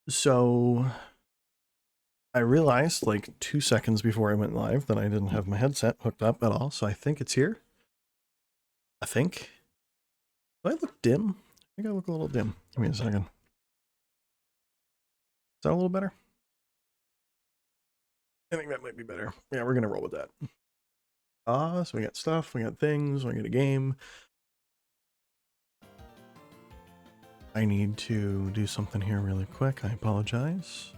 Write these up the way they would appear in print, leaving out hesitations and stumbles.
So I realized like 2 seconds before I went live that I didn't have my headset hooked up at all. So I think it's here. I think. Do I look dim? I think I look a little dim. Give me a second. Is that a little better? I think that might be better. Yeah, we're gonna roll with that. So we got stuff, we got things, we got a game. I need to do something here really quick. I apologize.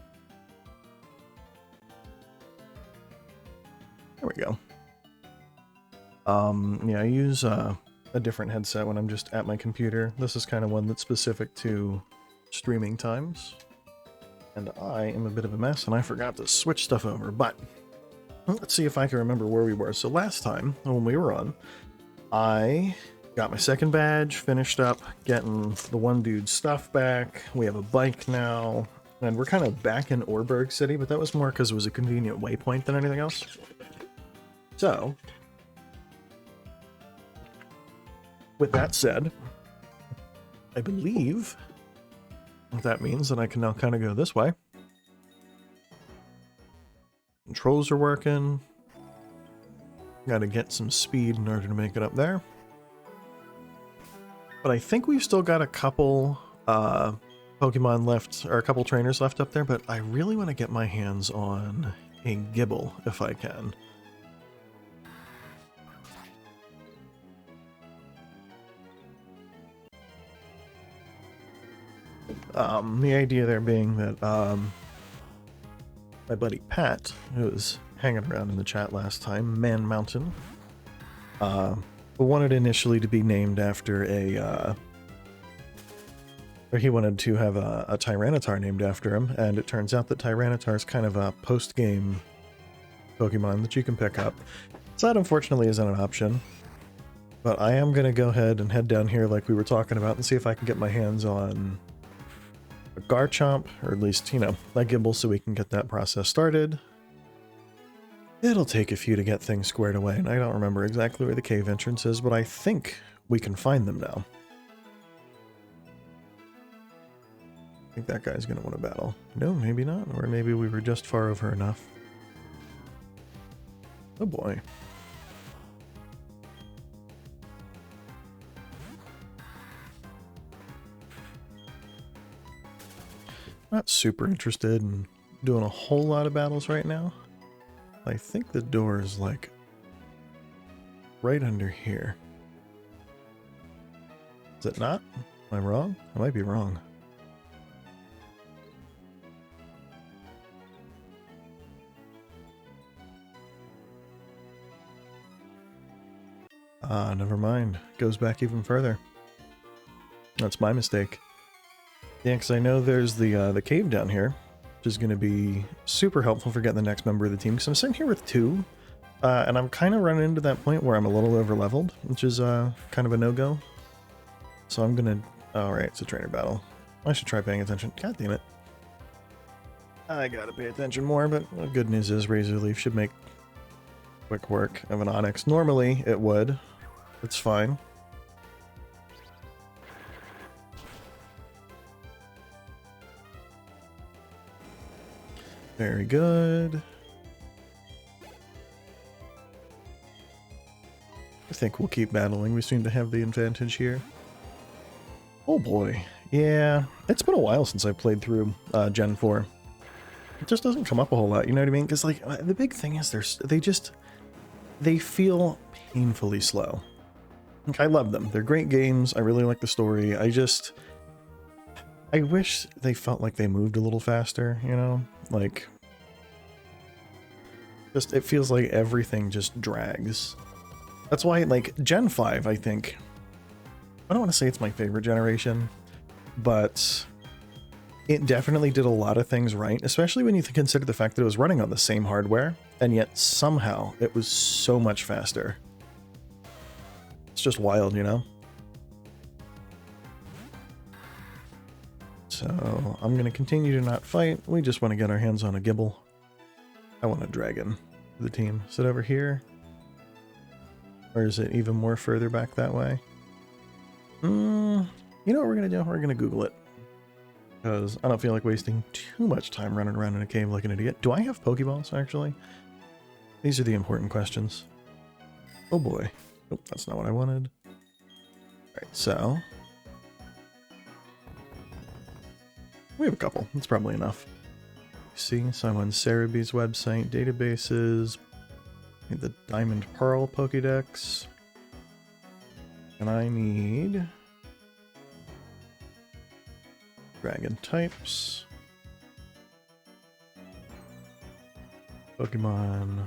There we go. Yeah, I use a different headset when I'm just at my computer. This is kind of one that's specific to streaming times. And I am a bit of a mess, and I forgot to switch stuff over, but let's see if I can remember where we were. So last time, when we were on, I got my second badge, finished up getting the one dude's stuff back. We have a bike now, and we're kind of back in Orberg City, but that was more because it was a convenient waypoint than anything else. So, with that said, I believe that means that I can now kind of go this way. Controls are working. Got to get some speed in order to make it up there. But I think we've still got a couple Pokemon left, or a couple trainers left up there, but I really want to get my hands on a Gibble if I can. The idea there being that my buddy Pat, who was hanging around in the chat last time, Man Mountain, wanted initially to be named after or he wanted to have a Tyranitar named after him, and it turns out that Tyranitar is kind of a post-game Pokemon that you can pick up. So that unfortunately isn't an option. But I am going to go ahead and head down here like we were talking about and see if I can get my hands on a Garchomp, or at least, you know, a Gible so we can get that process started. It'll take a few to get things squared away, and I don't remember exactly where the cave entrance is, but I think we can find them now. I think that guy's going to want to battle. No, maybe not, or maybe we were just far over enough. Oh boy. Not super interested in doing a whole lot of battles right now. I think the door is like right under here. Is it not? Am I wrong? I might be wrong. Ah, never mind. Goes back even further. That's my mistake. Yeah, because I know there's the cave down here, which is going to be super helpful for getting the next member of the team, because I'm sitting here with two, and I'm kind of running into that point where I'm a little over-leveled, which is kind of a no-go. So I'm going to... Alright, it's a trainer battle. I should try paying attention. God damn it. I gotta pay attention more, but the good news is Razor Leaf should make quick work of an Onix. Normally, it would. It's fine. Very good. I think we'll keep battling. We seem to have the advantage here. Oh boy. Yeah, it's been a while since I played through Gen 4. It just doesn't come up a whole lot, you know what I mean? Because, like, the big thing is they feel painfully slow. Like, I love them. They're great games. I really like the story. I wish they felt like they moved a little faster, you know? Like, just, it feels like everything just drags. That's why, like, Gen 5, I think, I don't want to say it's my favorite generation, but it definitely did a lot of things right, especially when you consider the fact that it was running on the same hardware, and yet somehow it was so much faster. It's just wild, you know? So I'm going to continue to not fight. We just want to get our hands on a Gibble. I want a dragon for the team. Is it over here? Or is it even more further back that way? You know what we're going to do? We're going to Google it. Because I don't feel like wasting too much time running around in a cave like an idiot. Do I have Pokeballs, actually? These are the important questions. Oh boy. Nope, that's not what I wanted. Alright, so... we have a couple. That's probably enough. See, so I'm on Cerebee's website, databases, the Diamond Pearl Pokédex, and I need dragon types, Pokemon,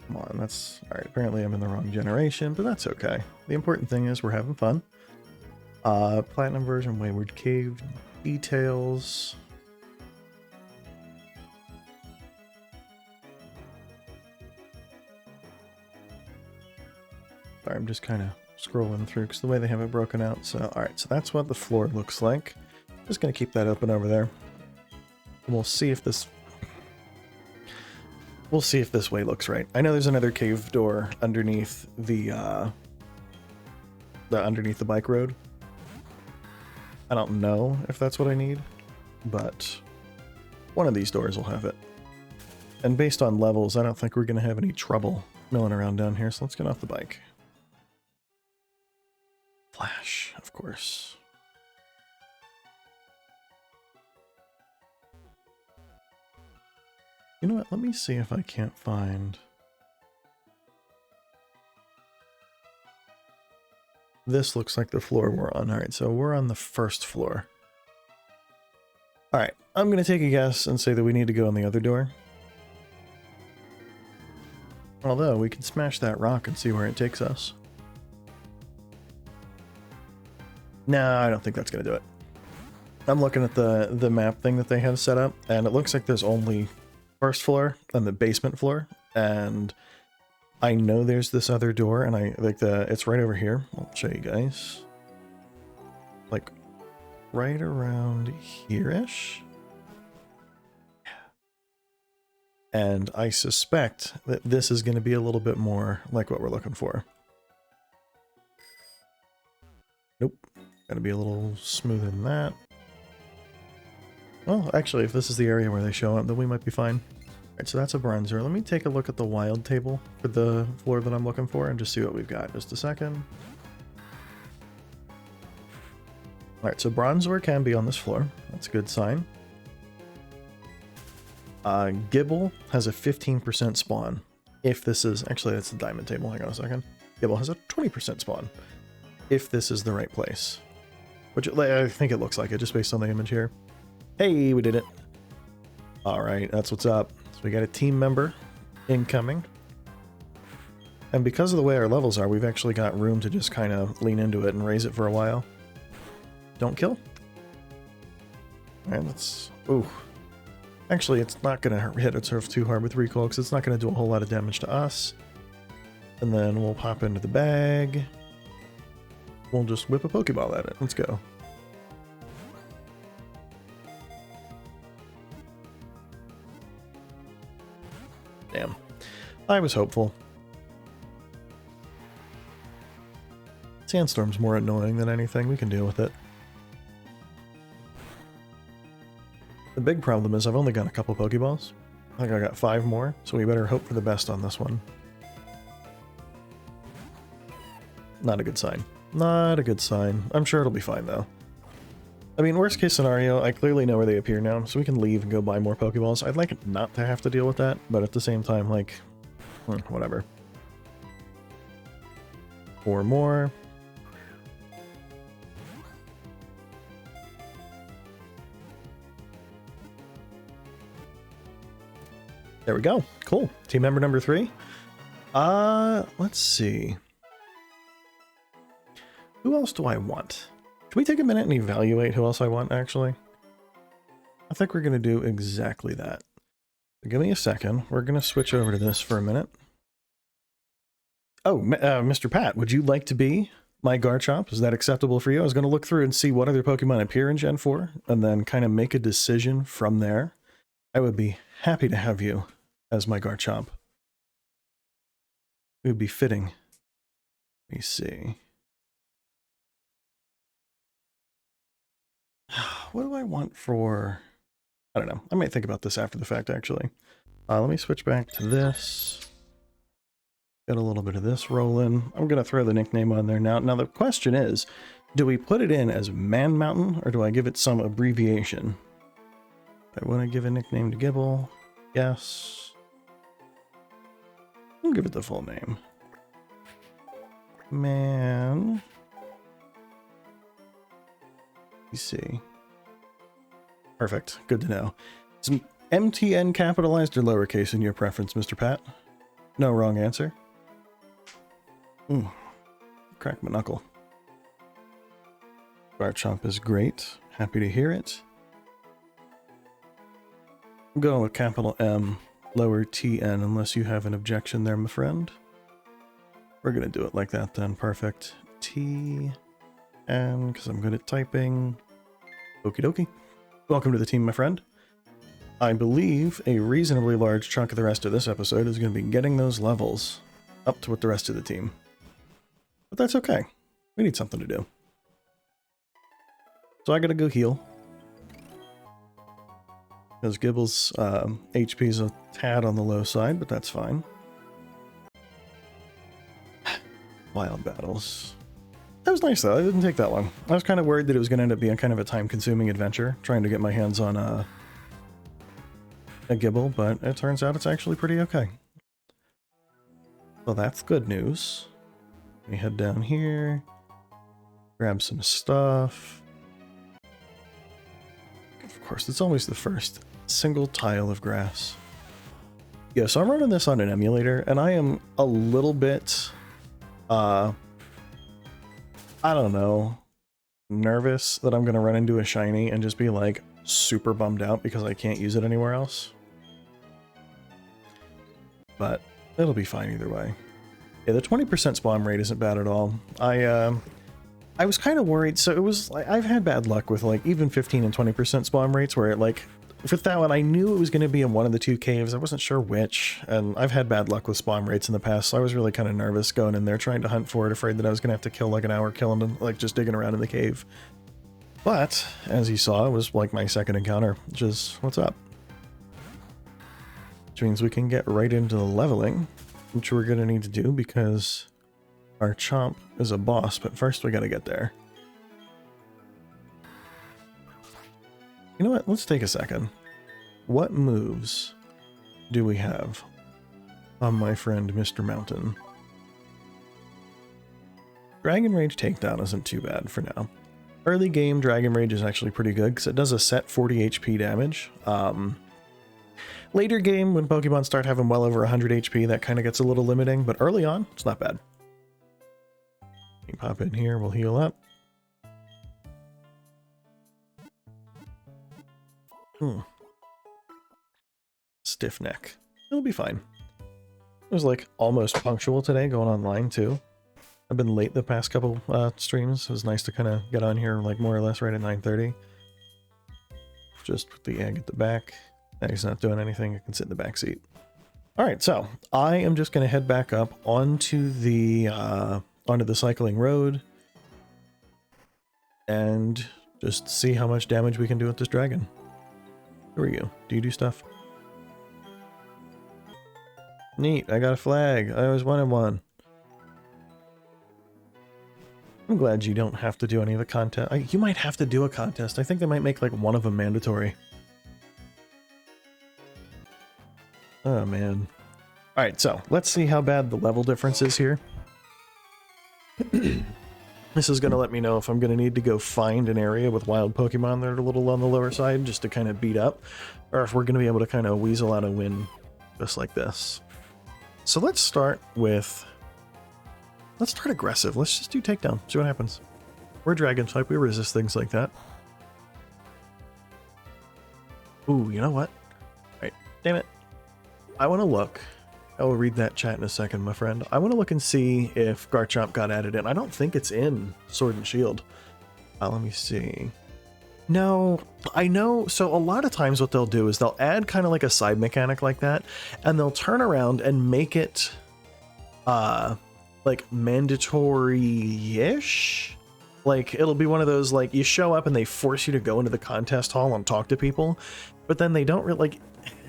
come on, that's, alright, apparently I'm in the wrong generation, but that's okay. The important thing is we're having fun. Platinum version, Wayward Cave, details. Sorry, I'm just kind of scrolling through because the way they have it broken out. So, alright, so that's what the floor looks like. Just going to keep that open over there. And we'll see if this... we'll see if this way looks right. I know there's another cave door underneath the underneath the bike road. I don't know if that's what I need, but one of these doors will have it. And based on levels, I don't think we're going to have any trouble milling around down here, so let's get off the bike. Flash, of course. You know what? Let me see if I can't find... this looks like the floor we're on. Alright, so we're on the first floor. Alright, I'm going to take a guess and say that we need to go in the other door. Although, we can smash that rock and see where it takes us. No, I don't think that's going to do it. I'm looking at the map thing that they have set up, and it looks like there's only first floor and the basement floor, and I know there's this other door, and I like it's right over here. I'll show you guys. Like, right around here-ish. And I suspect that this is going to be a little bit more like what we're looking for. Nope. Got to be a little smoother than that. Well, actually, if this is the area where they show up, then we might be fine. Alright, so that's a bronzer. Let me take a look at the wild table for the floor that I'm looking for and just see what we've got. Just a second. Alright, so bronzer can be on this floor. That's a good sign. Gibble has a 15% spawn. If this is... actually, that's the diamond table. Hang on a second. Gibble has a 20% spawn. If this is the right place. Which I think it looks like it, just based on the image here. Hey, we did it. Alright, that's what's up. So we got a team member incoming. And because of the way our levels are, we've actually got room to just kind of lean into it and raise it for a while. Don't kill. Alright, let's... ooh. Actually, it's not going to hit itself too hard with recoil because it's not going to do a whole lot of damage to us. And then we'll pop into the bag. We'll just whip a Pokeball at it. Let's go. Damn. I was hopeful. Sandstorm's more annoying than anything. We can deal with it. The big problem is I've only got a couple Pokeballs. I think I got 5 more, so we better hope for the best on this one. Not a good sign. Not a good sign. I'm sure it'll be fine, though. I mean, worst case scenario, I clearly know where they appear now, so we can leave and go buy more Pokeballs. I'd like not to have to deal with that, but at the same time, like, whatever. 4 more. There we go. Cool. Team member number 3. Let's see. Who else do I want? Can we take a minute and evaluate who else I want, actually? I think we're going to do exactly that. Give me a second. We're going to switch over to this for a minute. Oh, Mr. Pat, would you like to be my Garchomp? Is that acceptable for you? I was going to look through and see what other Pokemon appear in Gen 4, and then kind of make a decision from there. I would be happy to have you as my Garchomp. It would be fitting. Let me see. what do I want for... I don't know. I might think about this after the fact, actually. Let me switch back to this. Get a little bit of this rolling. I'm going to throw the nickname on there now. Now, the question is, do we put it in as Man Mountain, or do I give it some abbreviation? I want to give a nickname to Gibble. Yes. I'll give it the full name. Man. Let's see. Perfect. Good to know. Is MTN capitalized or lowercase in your preference, Mr. Pat? No wrong answer. Crack my knuckle. Garchomp is great. Happy to hear it. I'm going with capital M, lower TN, unless you have an objection there, my friend. We're going to do it like that then. Perfect. T, N, because I'm good at typing. Okie dokie. Welcome to the team, my friend. I believe a reasonably large chunk of the rest of this episode is going to be getting those levels up to with the rest of the team. But that's okay. We need something to do. So I gotta go heal. Because Gibble's HP is a tad on the low side, but that's fine. Wild battles. That was nice though, it didn't take that long. I was kind of worried that it was going to end up being kind of a time-consuming adventure, trying to get my hands on a Gibble, but it turns out it's actually pretty okay. Well, that's good news. Let me head down here, grab some stuff. Of course, it's always the first single tile of grass. Yeah, so I'm running this on an emulator, and I am a little bit, I don't know, nervous that I'm going to run into a shiny and just be like super bummed out because I can't use it anywhere else. But it'll be fine either way. Yeah, the 20% spawn rate isn't bad at all. I was kind of worried, so it was like, I've had bad luck with like even 15 and 20% spawn rates where it like, for that one, I knew it was going to be in one of the two caves. I wasn't sure which, and I've had bad luck with spawn rates in the past, so I was really kind of nervous going in there trying to hunt for it, afraid that I was going to have to kill like an hour killing them, like just digging around in the cave. But, as you saw, it was like my second encounter, which is what's up. Which means we can get right into the leveling, which we're going to need to do because our Chomp is a boss, but first we got to get there. You know what? Let's take a second. What moves do we have on my friend Mr. Mountain? Dragon Rage takedown isn't too bad for now. Early game Dragon Rage is actually pretty good because it does a set 40 HP damage. Later game, when Pokemon start having well over 100 HP, that kind of gets a little limiting, but early on, it's not bad. You pop in here, we'll heal up. Stiff neck. It'll be fine. It was like almost punctual today, going online too. I've been late the past couple streams. It was nice to kind of get on here like more or less right at 9:30. Just put the egg at the back. Now he's not doing anything. I can sit in the back seat. All right, so I am just going to head back up onto the cycling road and just see how much damage we can do with this dragon. Here we go. Do you do stuff? Neat. I got a flag. I always wanted one. I'm glad you don't have to do any of the contest. You might have to do a contest. I think they might make like one of them mandatory. Oh man. Alright, so let's see how bad the level difference is here. This is going to let me know if I'm going to need to go find an area with wild Pokemon that are a little on the lower side just to kind of beat up, or if we're going to be able to kind of weasel out a win just like this. So let's start aggressive. Let's just do takedown, see what happens. We're dragon type, we resist things like that. Ooh, you know what? Alright, damn it. I want to look. I will read that chat in a second, my friend. I want to look and see if Garchomp got added in. I don't think it's in Sword and Shield. Let me see. No, I know. So a lot of times what they'll do is they'll add kind of like a side mechanic like that, and they'll turn around and make it like mandatory-ish. Like, it'll be one of those, like, you show up and they force you to go into the contest hall and talk to people, but then they don't really, like,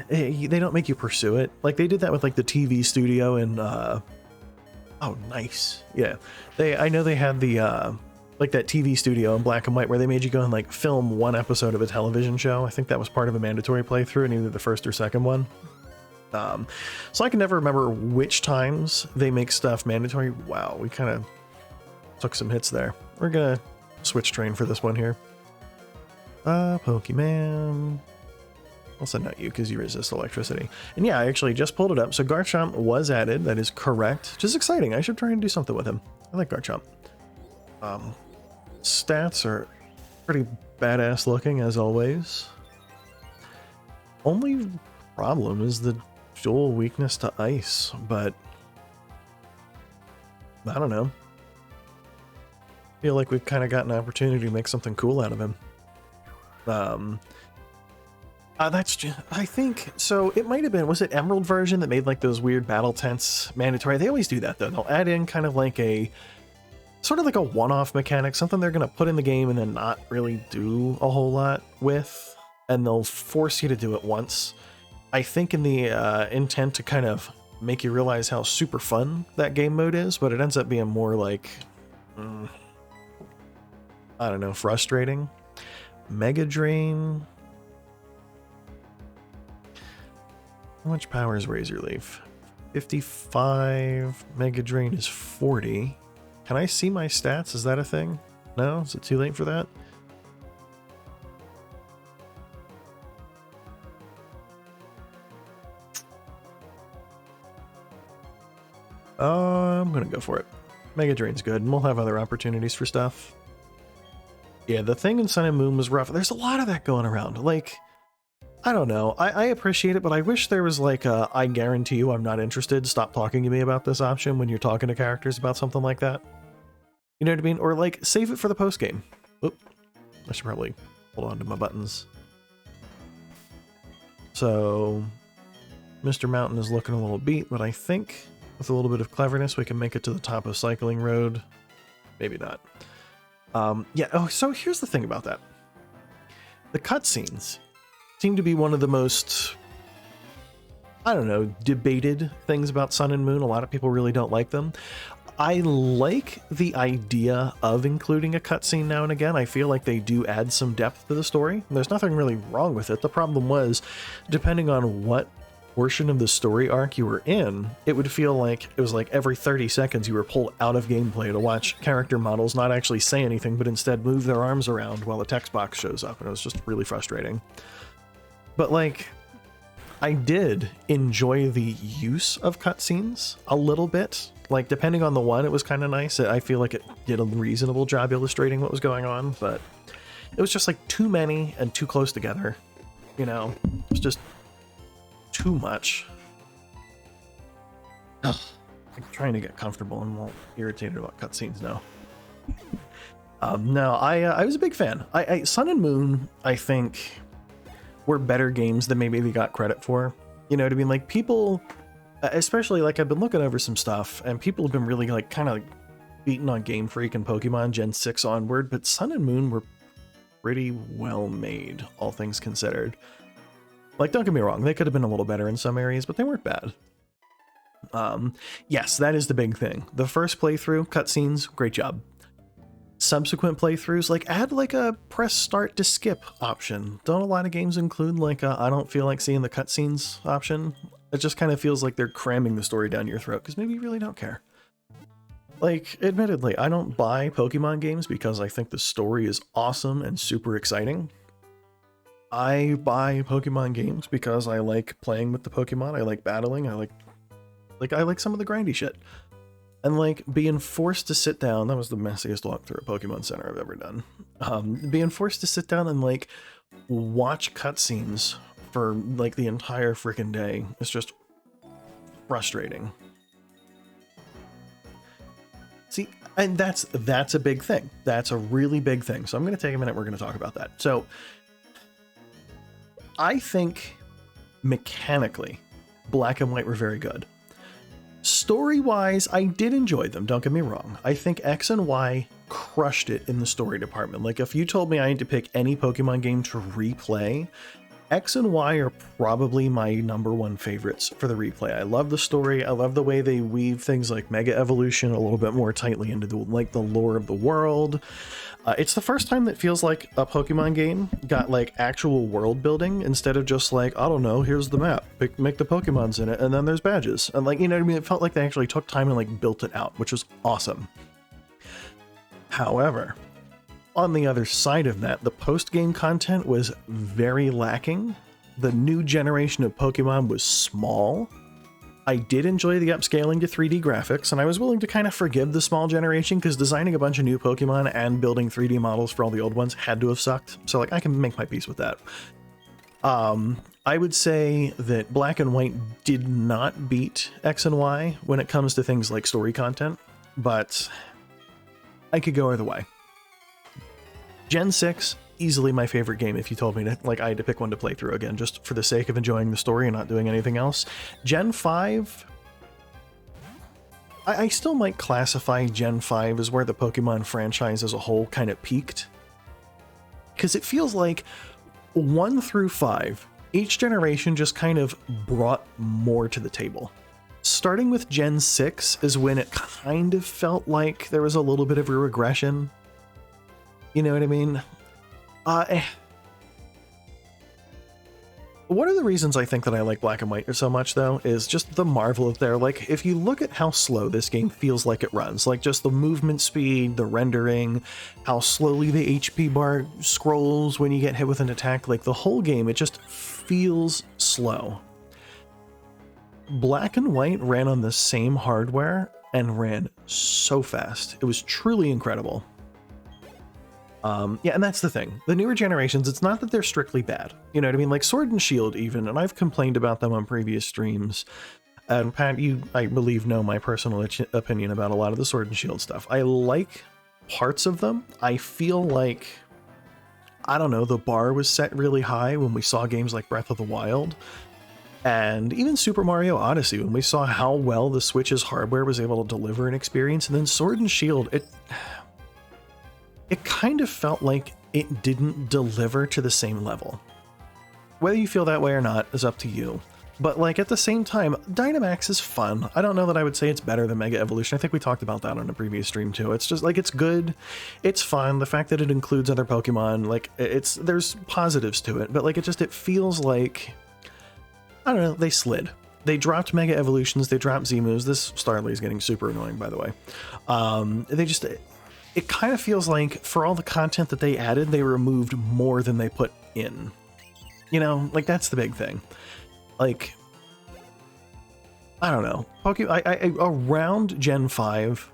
they don't make you pursue it. Like, they did that with, like, the TV studio and, oh, nice. Yeah. I know they had the, like, that TV studio in black and white where they made you go and, like, film one episode of a television show. I think that was part of a mandatory playthrough in either the first or second one. So I can never remember which times they make stuff mandatory. Wow, we kind of took some hits there. We're gonna switch train for this one here. Pokemon. I'll send out you because you resist electricity. And yeah, I actually just pulled it up. So Garchomp was added. That is correct. Which is exciting. I should try and do something with him. I like Garchomp. Stats are pretty badass looking as always. Only problem is the dual weakness to ice, but I don't know. Feel like we've kind of got an opportunity to make something cool out of him. That's just, I think, so it might have been, was it Emerald version that made like those weird battle tents mandatory? They always do that though. They'll add in kind of like a, sort of like a one-off mechanic, something they're going to put in the game and then not really do a whole lot with, and they'll force you to do it once. I think in the intent to kind of make you realize how super fun that game mode is, but it ends up being more like, I don't know, frustrating. Mega Drain. How much power is Razor Leaf? 55. Mega Drain is 40. Can I see my stats? Is that a thing? No? Is it too late for that? I'm gonna go for it. Mega Drain's good, and we'll have other opportunities for stuff. Yeah, the thing in Sun and Moon was rough. There's a lot of that going around. Like, I don't know. I appreciate it, but I wish there was like a, I guarantee you I'm not interested, stop talking to me about this option when you're talking to characters about something like that. You know what I mean? Or like, save it for the post game. Oop. I should probably hold on to my buttons. So, Mr. Mountain is looking a little beat, but I think with a little bit of cleverness, we can make it to the top of Cycling Road. Maybe not. Yeah, oh, so here's the thing about that. The cutscenes seem to be one of the most, I don't know, debated things about Sun and Moon. A lot of people really don't like them. I like the idea of including a cutscene now and again. I feel like they do add some depth to the story. There's nothing really wrong with it. The problem was, depending on what portion of the story arc you were in, it would feel like it was like every 30 seconds you were pulled out of gameplay to watch character models not actually say anything, but instead move their arms around while a text box shows up, and it was just really frustrating. But like, I did enjoy the use of cutscenes a little bit. Like, depending on the one, it was kind of nice. I feel like it did a reasonable job illustrating what was going on, but it was just like too many and too close together. You know, it was just too much. Ugh. I'm trying to get comfortable and not irritated about cutscenes now. No, I was a big fan. Sun and Moon, I think, were better games than maybe they got credit for. You know what I mean? Like, people, especially, like, I've been looking over some stuff, and people have been really, like, kind of beating on Game Freak and Pokemon Gen 6 onward, but Sun and Moon were pretty well made, all things considered. Like, don't get me wrong, they could have been a little better in some areas, but they weren't bad. Yes, that is the big thing. The first playthrough, cutscenes, great job. Subsequent playthroughs, like, add like a press start to skip option. Don't a lot of games include like a I don't feel like seeing the cutscenes option? It just kind of feels like they're cramming the story down your throat, because maybe you really don't care. Like, admittedly, I don't buy Pokemon games because I think the story is awesome and super exciting. I buy Pokemon games because I like playing with the Pokemon, I like battling, I like some of the grindy shit. And like being forced to sit down, that was the messiest walkthrough at Pokemon Center I've ever done. Being forced to sit down and like watch cutscenes for like the entire freaking day is just frustrating. See, and that's a big thing. That's a really big thing. So I'm going to take a minute. We're going to talk about that. So I think mechanically, Black and White were very good. Story-wise, I did enjoy them, don't get me wrong. I think X and Y crushed it in the story department. Like, if you told me I had to pick any Pokemon game to replay, X and Y are probably my #1 favorites for the replay. I love the story. I love the way they weave things like Mega Evolution a little bit more tightly into the lore of the world. It's the first time that feels like a Pokemon game got like actual world building instead of just like, I don't know, here's the map, make the Pokemons in it, and then there's badges. And like, you know what I mean? It felt like they actually took time and like built it out, which was awesome. However, on the other side of that, the post-game content was very lacking. The new generation of Pokemon was small. I did enjoy the upscaling to 3D graphics, and I was willing to kind of forgive the small generation because designing a bunch of new Pokemon and building 3D models for all the old ones had to have sucked. So like, I can make my peace with that. I would say that Black and White did not beat X and Y when it comes to things like story content, but I could go either way. Gen 6, easily my favorite game if you told me to, like, I had to pick one to play through again, just for the sake of enjoying the story and not doing anything else. Gen 5, I still might classify Gen 5 as where the Pokemon franchise as a whole kind of peaked. Because it feels like 1 through 5, each generation just kind of brought more to the table. Starting with Gen 6 is when it kind of felt like there was a little bit of a regression. You know what I mean? One of the reasons I think that I like Black and White so much, though, is just the marvel of there. Like, if you look at how slow this game feels like it runs, like just the movement speed, the rendering, how slowly the HP bar scrolls when you get hit with an attack, like the whole game, it just feels slow. Black and White ran on the same hardware and ran so fast. It was truly incredible. Yeah, and that's the thing. The newer generations, it's not that they're strictly bad. You know what I mean? Like Sword and Shield even, and I've complained about them on previous streams. And Pat, you, I believe, know my personal opinion about a lot of the Sword and Shield stuff. I like parts of them. I feel like, I don't know, the bar was set really high when we saw games like Breath of the Wild. And even Super Mario Odyssey, when we saw how well the Switch's hardware was able to deliver an experience. And then Sword and Shield, it kind of felt like it didn't deliver to the same level. Whether you feel that way or not is up to you. But like at the same time, Dynamax is fun. I don't know that I would say it's better than Mega Evolution. I think we talked about that on a previous stream too. It's just like, it's good. It's fun. The fact that it includes other Pokemon, like there's positives to it, but like it feels like, I don't know, they slid. They dropped Mega Evolutions, they dropped Z-moves. This Starly is getting super annoying, by the way. It kind of feels like for all the content that they added, they removed more than they put in. You know, like that's the big thing. Like, I don't know. Around Gen 5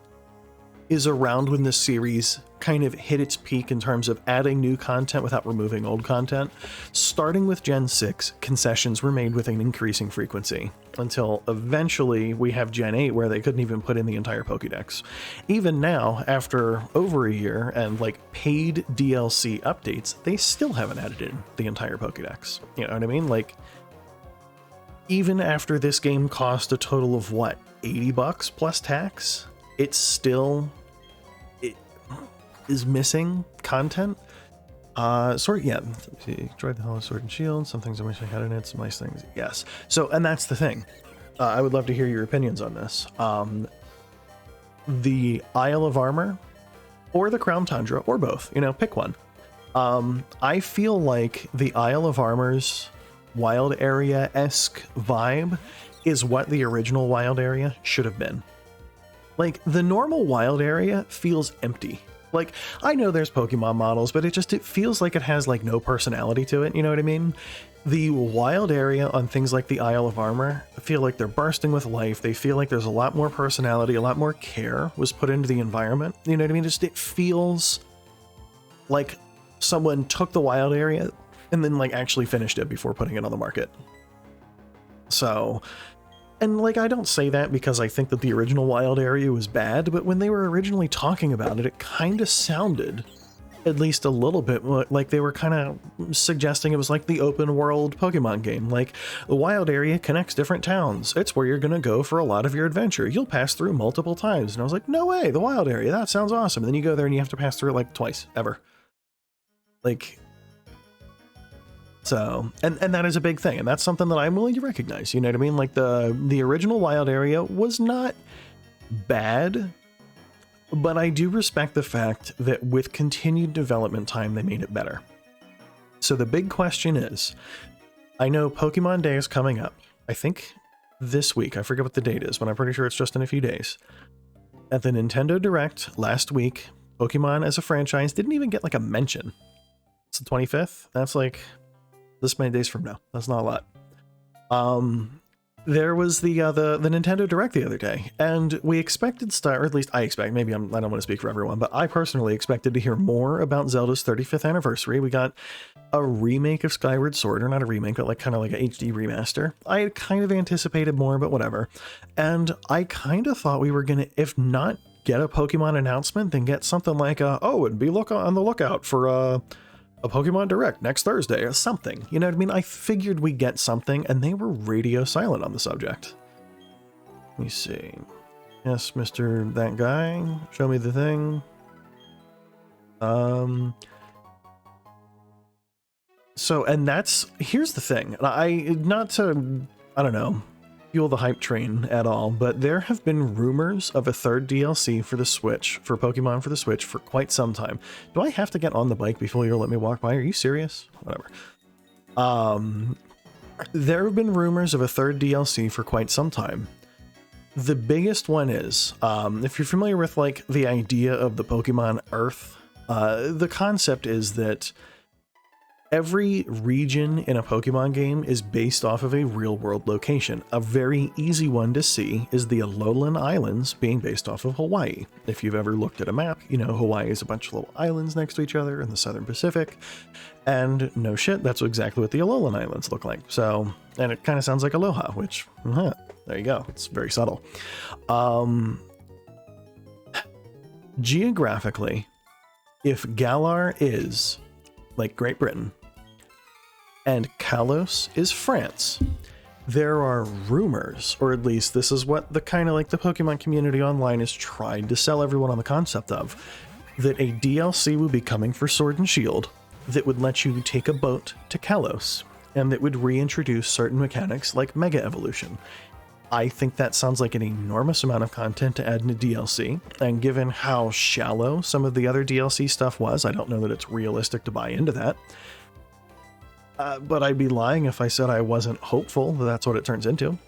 is around when this series kind of hit its peak in terms of adding new content without removing old content. Starting with Gen 6, concessions were made with an increasing frequency until eventually we have Gen 8 where they couldn't even put in the entire Pokédex. Even now, after over a year and like paid DLC updates, they still haven't added in the entire Pokédex. You know what I mean? Like, even after this game cost a total of what, $80 plus tax, it is missing content. Enjoyed the Hollow Sword and Shield. Some things I wish I had in it, some nice things. Yes. So, and that's the thing. I would love to hear your opinions on this. The Isle of Armor or the Crown Tundra or both, you know, pick one. I feel like the Isle of Armor's wild area-esque vibe is what the original wild area should have been. Like, the normal wild area feels empty. Like, I know there's Pokemon models, but it feels like it has, like, no personality to it, you know what I mean? The wild area on things like the Isle of Armor feel like they're bursting with life. They feel like there's a lot more personality, a lot more care was put into the environment, you know what I mean? It feels like someone took the wild area and then, like, actually finished it before putting it on the market. So, and like, I don't say that because I think that the original wild area was bad, but when they were originally talking about it, it kind of sounded at least a little bit, like they were kind of suggesting it was like the open world Pokemon game. Like, the wild area connects different towns. It's where you're going to go for a lot of your adventure. You'll pass through multiple times. And I was like, no way, the wild area, that sounds awesome. And then you go there and you have to pass through it like twice, ever. Like, so, and that is a big thing. And that's something that I'm willing to recognize. You know what I mean? Like, the original wild area was not bad, but I do respect the fact that with continued development time, they made it better. So the big question is, I know Pokemon Day is coming up. I think this week. I forget what the date is, but I'm pretty sure it's just in a few days. At the Nintendo Direct last week, Pokemon as a franchise didn't even get like a mention. It's the 25th. That's like this many days from now. That's not a lot. There was the Nintendo Direct the other day, and we expected or at least I expect, maybe I don't want to speak for everyone, but I personally expected to hear more about Zelda's 35th anniversary. We got a remake of Skyward Sword, or not a remake, but like kind of like an HD remaster. I had kind of anticipated more, but whatever. And I kind of thought we were gonna, if not get a Pokemon announcement, then get something like and be on the lookout for a Pokemon Direct next Thursday or something. You know what I mean? I figured we'd get something, and they were radio silent on the subject. Let me see. Yes, Mr. That Guy. Show me the thing. So, and here's the thing. Not to, I don't know, fuel the hype train at all, but there have been rumors of a third DLC for the Switch, for Pokemon for the Switch, for quite some time. Do I have to get on the bike before you'll let me walk by? Are you serious? Whatever. There have been rumors of a third DLC for quite some time. The biggest one is, if you're familiar with like the idea of the Pokemon Earth, the concept is that every region in a Pokemon game is based off of a real-world location. A very easy one to see is the Alolan Islands being based off of Hawaii. If you've ever looked at a map, you know Hawaii is a bunch of little islands next to each other in the Southern Pacific. And no shit, that's exactly what the Alolan Islands look like. So, and it kind of sounds like Aloha, which, there you go. It's very subtle. Geographically, if Galar is like Great Britain, and Kalos is France, there are rumors, or at least this is what the kind of like the Pokemon community online is trying to sell everyone on the concept of, that a DLC will be coming for Sword and Shield that would let you take a boat to Kalos, and that would reintroduce certain mechanics like Mega Evolution. I think that sounds like an enormous amount of content to add in a DLC, and given how shallow some of the other DLC stuff was, I don't know that it's realistic to buy into that. But I'd be lying if I said I wasn't hopeful that that's what it turns into.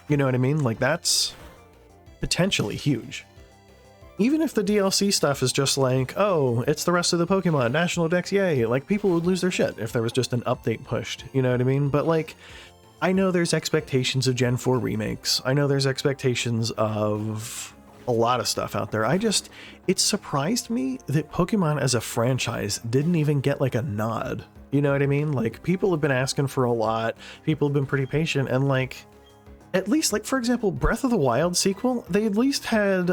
You know what I mean? Like, that's potentially huge. Even if the DLC stuff is just like, oh, it's the rest of the Pokemon, National Dex, yay, like, people would lose their shit if there was just an update pushed, you know what I mean? But, like, I know there's expectations of Gen 4 remakes. I know there's expectations of a lot of stuff out there. It surprised me that Pokemon as a franchise didn't even get, like, a nod. You know what I mean? Like, people have been asking for a lot. People have been pretty patient, and, like, at least, like, for example, Breath of the Wild sequel, they at least had,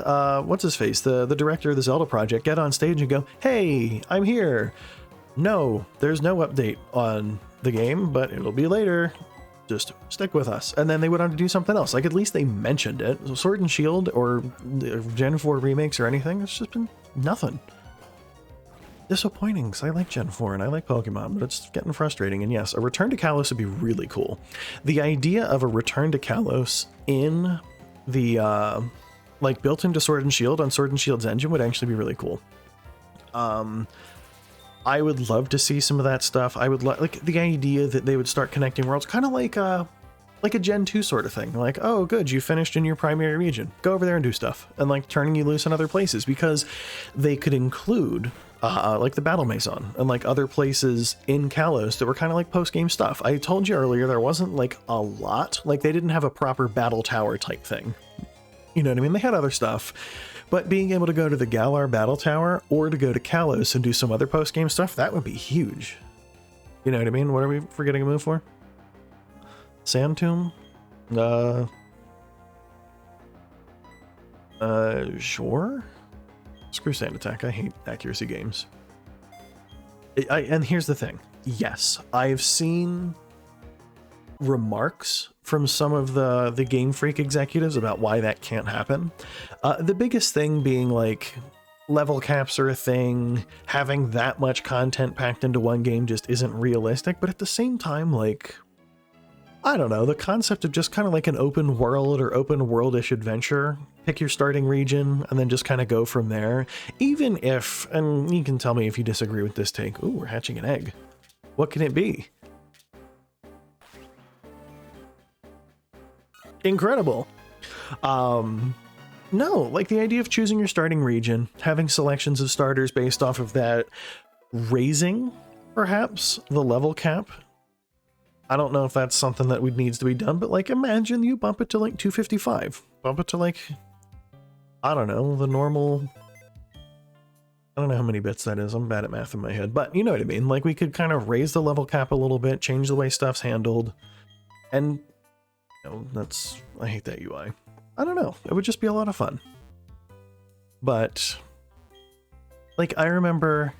what's-his-face, the director of the Zelda project, get on stage and go, hey, I'm here. No, there's no update on the game, but it'll be later. Just stick with us. And then they went on to do something else. Like, at least they mentioned it. So Sword and Shield or Gen 4 remakes or anything, it's just been nothing. Disappointing, because I like Gen 4 and I like Pokemon, but it's getting frustrating. And yes, a return to Kalos would be really cool. The idea of a return to Kalos in the, like, built into Sword and Shield on Sword and Shield's engine would actually be really cool. I would love to see some of that stuff. I would like the idea that they would start connecting worlds, kind of like a Gen 2 sort of thing. Like, oh, good, you finished in your primary region. Go over there and do stuff. And, like, turning you loose in other places, because they could include like the Battle Maison and like other places in Kalos that were kind of like post-game stuff. I told you earlier there wasn't like a lot. Like, they didn't have a proper battle tower type thing. You know what I mean? They had other stuff. But being able to go to the Galar Battle Tower or to go to Kalos and do some other post-game stuff, that would be huge. You know what I mean? What are we forgetting a move for? Sand Tomb? Sure? Screw Sand Attack. I hate accuracy games. And here's the thing. Yes, I've seen remarks from some of the Game Freak executives about why that can't happen. The biggest thing being like level caps are a thing, having that much content packed into one game just isn't realistic, but at the same time, like, I don't know, the concept of just kind of like an open world or open world-ish adventure, pick your starting region and then just kind of go from there, even if, and you can tell me if you disagree with this take. Ooh, we're hatching an egg. What can it be? Incredible. No, like the idea of choosing your starting region, having selections of starters based off of that, raising perhaps the level cap. I don't know if that's something that needs to be done, but like imagine you bump it to like 255, bump it to like, I don't know, the normal, I don't know how many bits that is, I'm bad at math in my head, but you know what I mean, like we could kind of raise the level cap a little bit, change the way stuff's handled, and that's, I hate that UI. I don't know, it would just be a lot of fun. But like I remember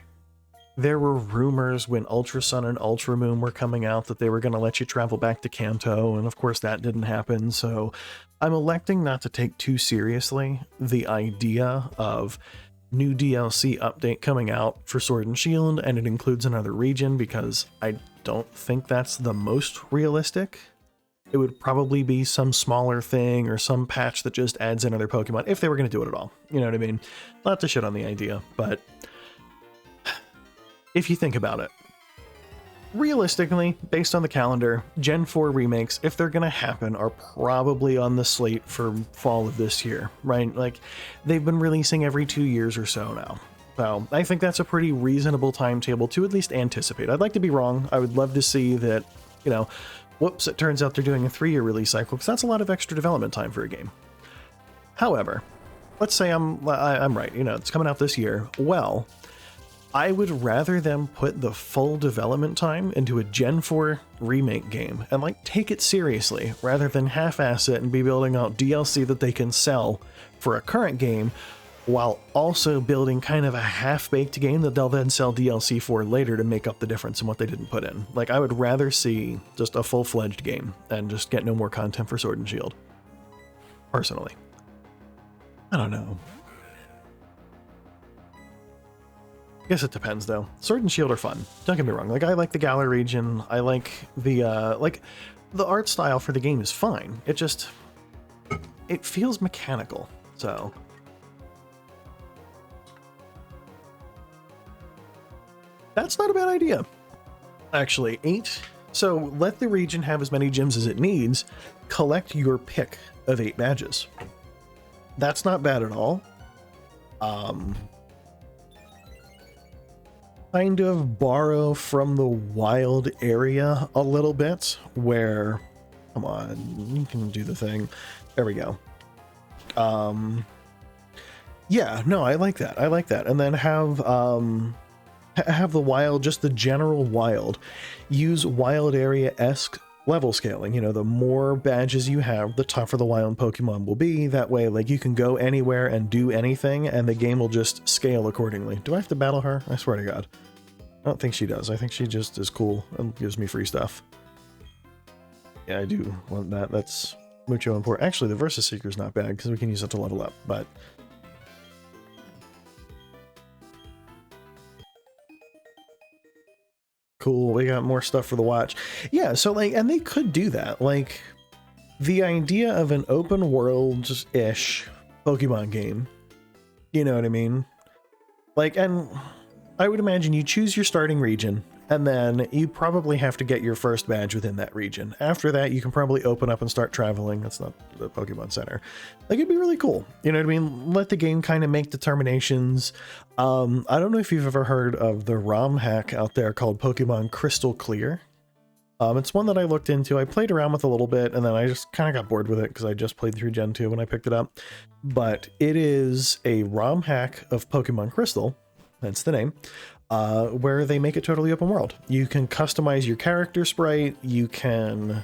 there were rumors when Ultra Sun and Ultra Moon were coming out that they were going to let you travel back to Kanto, and of course that didn't happen, so I'm electing not to take too seriously the idea of new DLC update coming out for Sword and Shield, and it includes another region, because I don't think that's the most realistic. It would probably be some smaller thing or some patch that just adds another Pokemon, if they were going to do it at all. You know what I mean? Not to shit on the idea, but if you think about it, realistically, based on the calendar, Gen 4 remakes, if they're going to happen, are probably on the slate for fall of this year, right? Like, they've been releasing every 2 years or so now. So I think that's a pretty reasonable timetable to at least anticipate. I'd like to be wrong. I would love to see that, you know, whoops, it turns out they're doing a 3-year release cycle, because that's a lot of extra development time for a game. However, let's say I'm right, you know, it's coming out this year. Well, I would rather them put the full development time into a Gen 4 remake game and like take it seriously rather than half-ass it and be building out DLC that they can sell for a current game while also building kind of a half-baked game that they'll then sell DLC for later to make up the difference in what they didn't put in. Like, I would rather see just a full-fledged game and just get no more content for Sword and Shield. Personally. I don't know. I guess it depends, though. Sword and Shield are fun. Don't get me wrong. Like, I like the Galar region. I like the art style for the game is fine. It just, it feels mechanical, so. That's not a bad idea. Actually, 8. So let the region have as many gems as it needs. Collect your pick of 8 badges. That's not bad at all. Kind of borrow from the wild area a little bit, where, come on, you can do the thing. There we go. Yeah, no, I like that. I like that. And then have the wild, just the general wild, use wild area-esque level scaling. You know, the more badges you have, the tougher the wild Pokemon will be. That way, like, you can go anywhere and do anything, and the game will just scale accordingly. Do I have to battle her? I swear to God. I don't think she does. I think she just is cool and gives me free stuff. Yeah, I do want that. That's mucho important. Actually, the Versus Seeker is not bad, because we can use it to level up, but cool, we got more stuff for the watch. Yeah, so like, and they could do that. Like, the idea of an open world-ish Pokemon game, you know what I mean? Like, and I would imagine you choose your starting region, and then you probably have to get your first badge within that region. After that, you can probably open up and start traveling. That's not the Pokemon Center. Like, it'd be really cool. You know what I mean? Let the game kind of make determinations. I don't know if you've ever heard of the ROM hack out there called Pokemon Crystal Clear. It's one that I looked into. I played around with a little bit, and then I just kind of got bored with it because I just played through Gen 2 when I picked it up. But it is a ROM hack of Pokemon Crystal, hence the name, where they make it totally open world. You can customize your character sprite. You can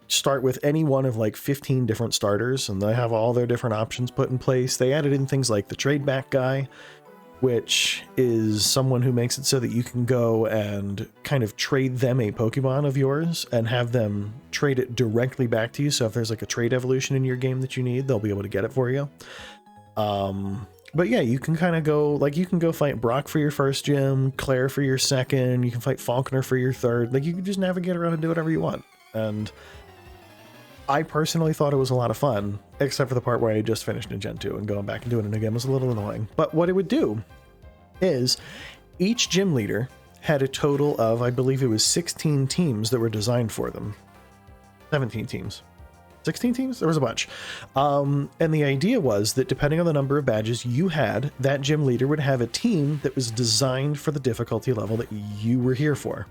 start with any one of like 15 different starters, and they have all their different options put in place. They added in things like the trade back guy, which is someone who makes it so that you can go and kind of trade them a Pokemon of yours and have them trade it directly back to you. So if there's like a trade evolution in your game that you need, they'll be able to get it for you. But yeah, you can kind of go, like, you can go fight Brock for your first gym, Claire for your second, you can fight Falconer for your third. Like, you can just navigate around and do whatever you want. And I personally thought it was a lot of fun, except for the part where I just finished in Gen 2, and going back and doing it again was a little annoying. But what it would do is each gym leader had a total of, I believe it was 16 teams that were designed for them. 17 teams. 16 teams? There was a bunch. And the idea was that depending on the number of badges you had, that gym leader would have a team that was designed for the difficulty level that you were here for.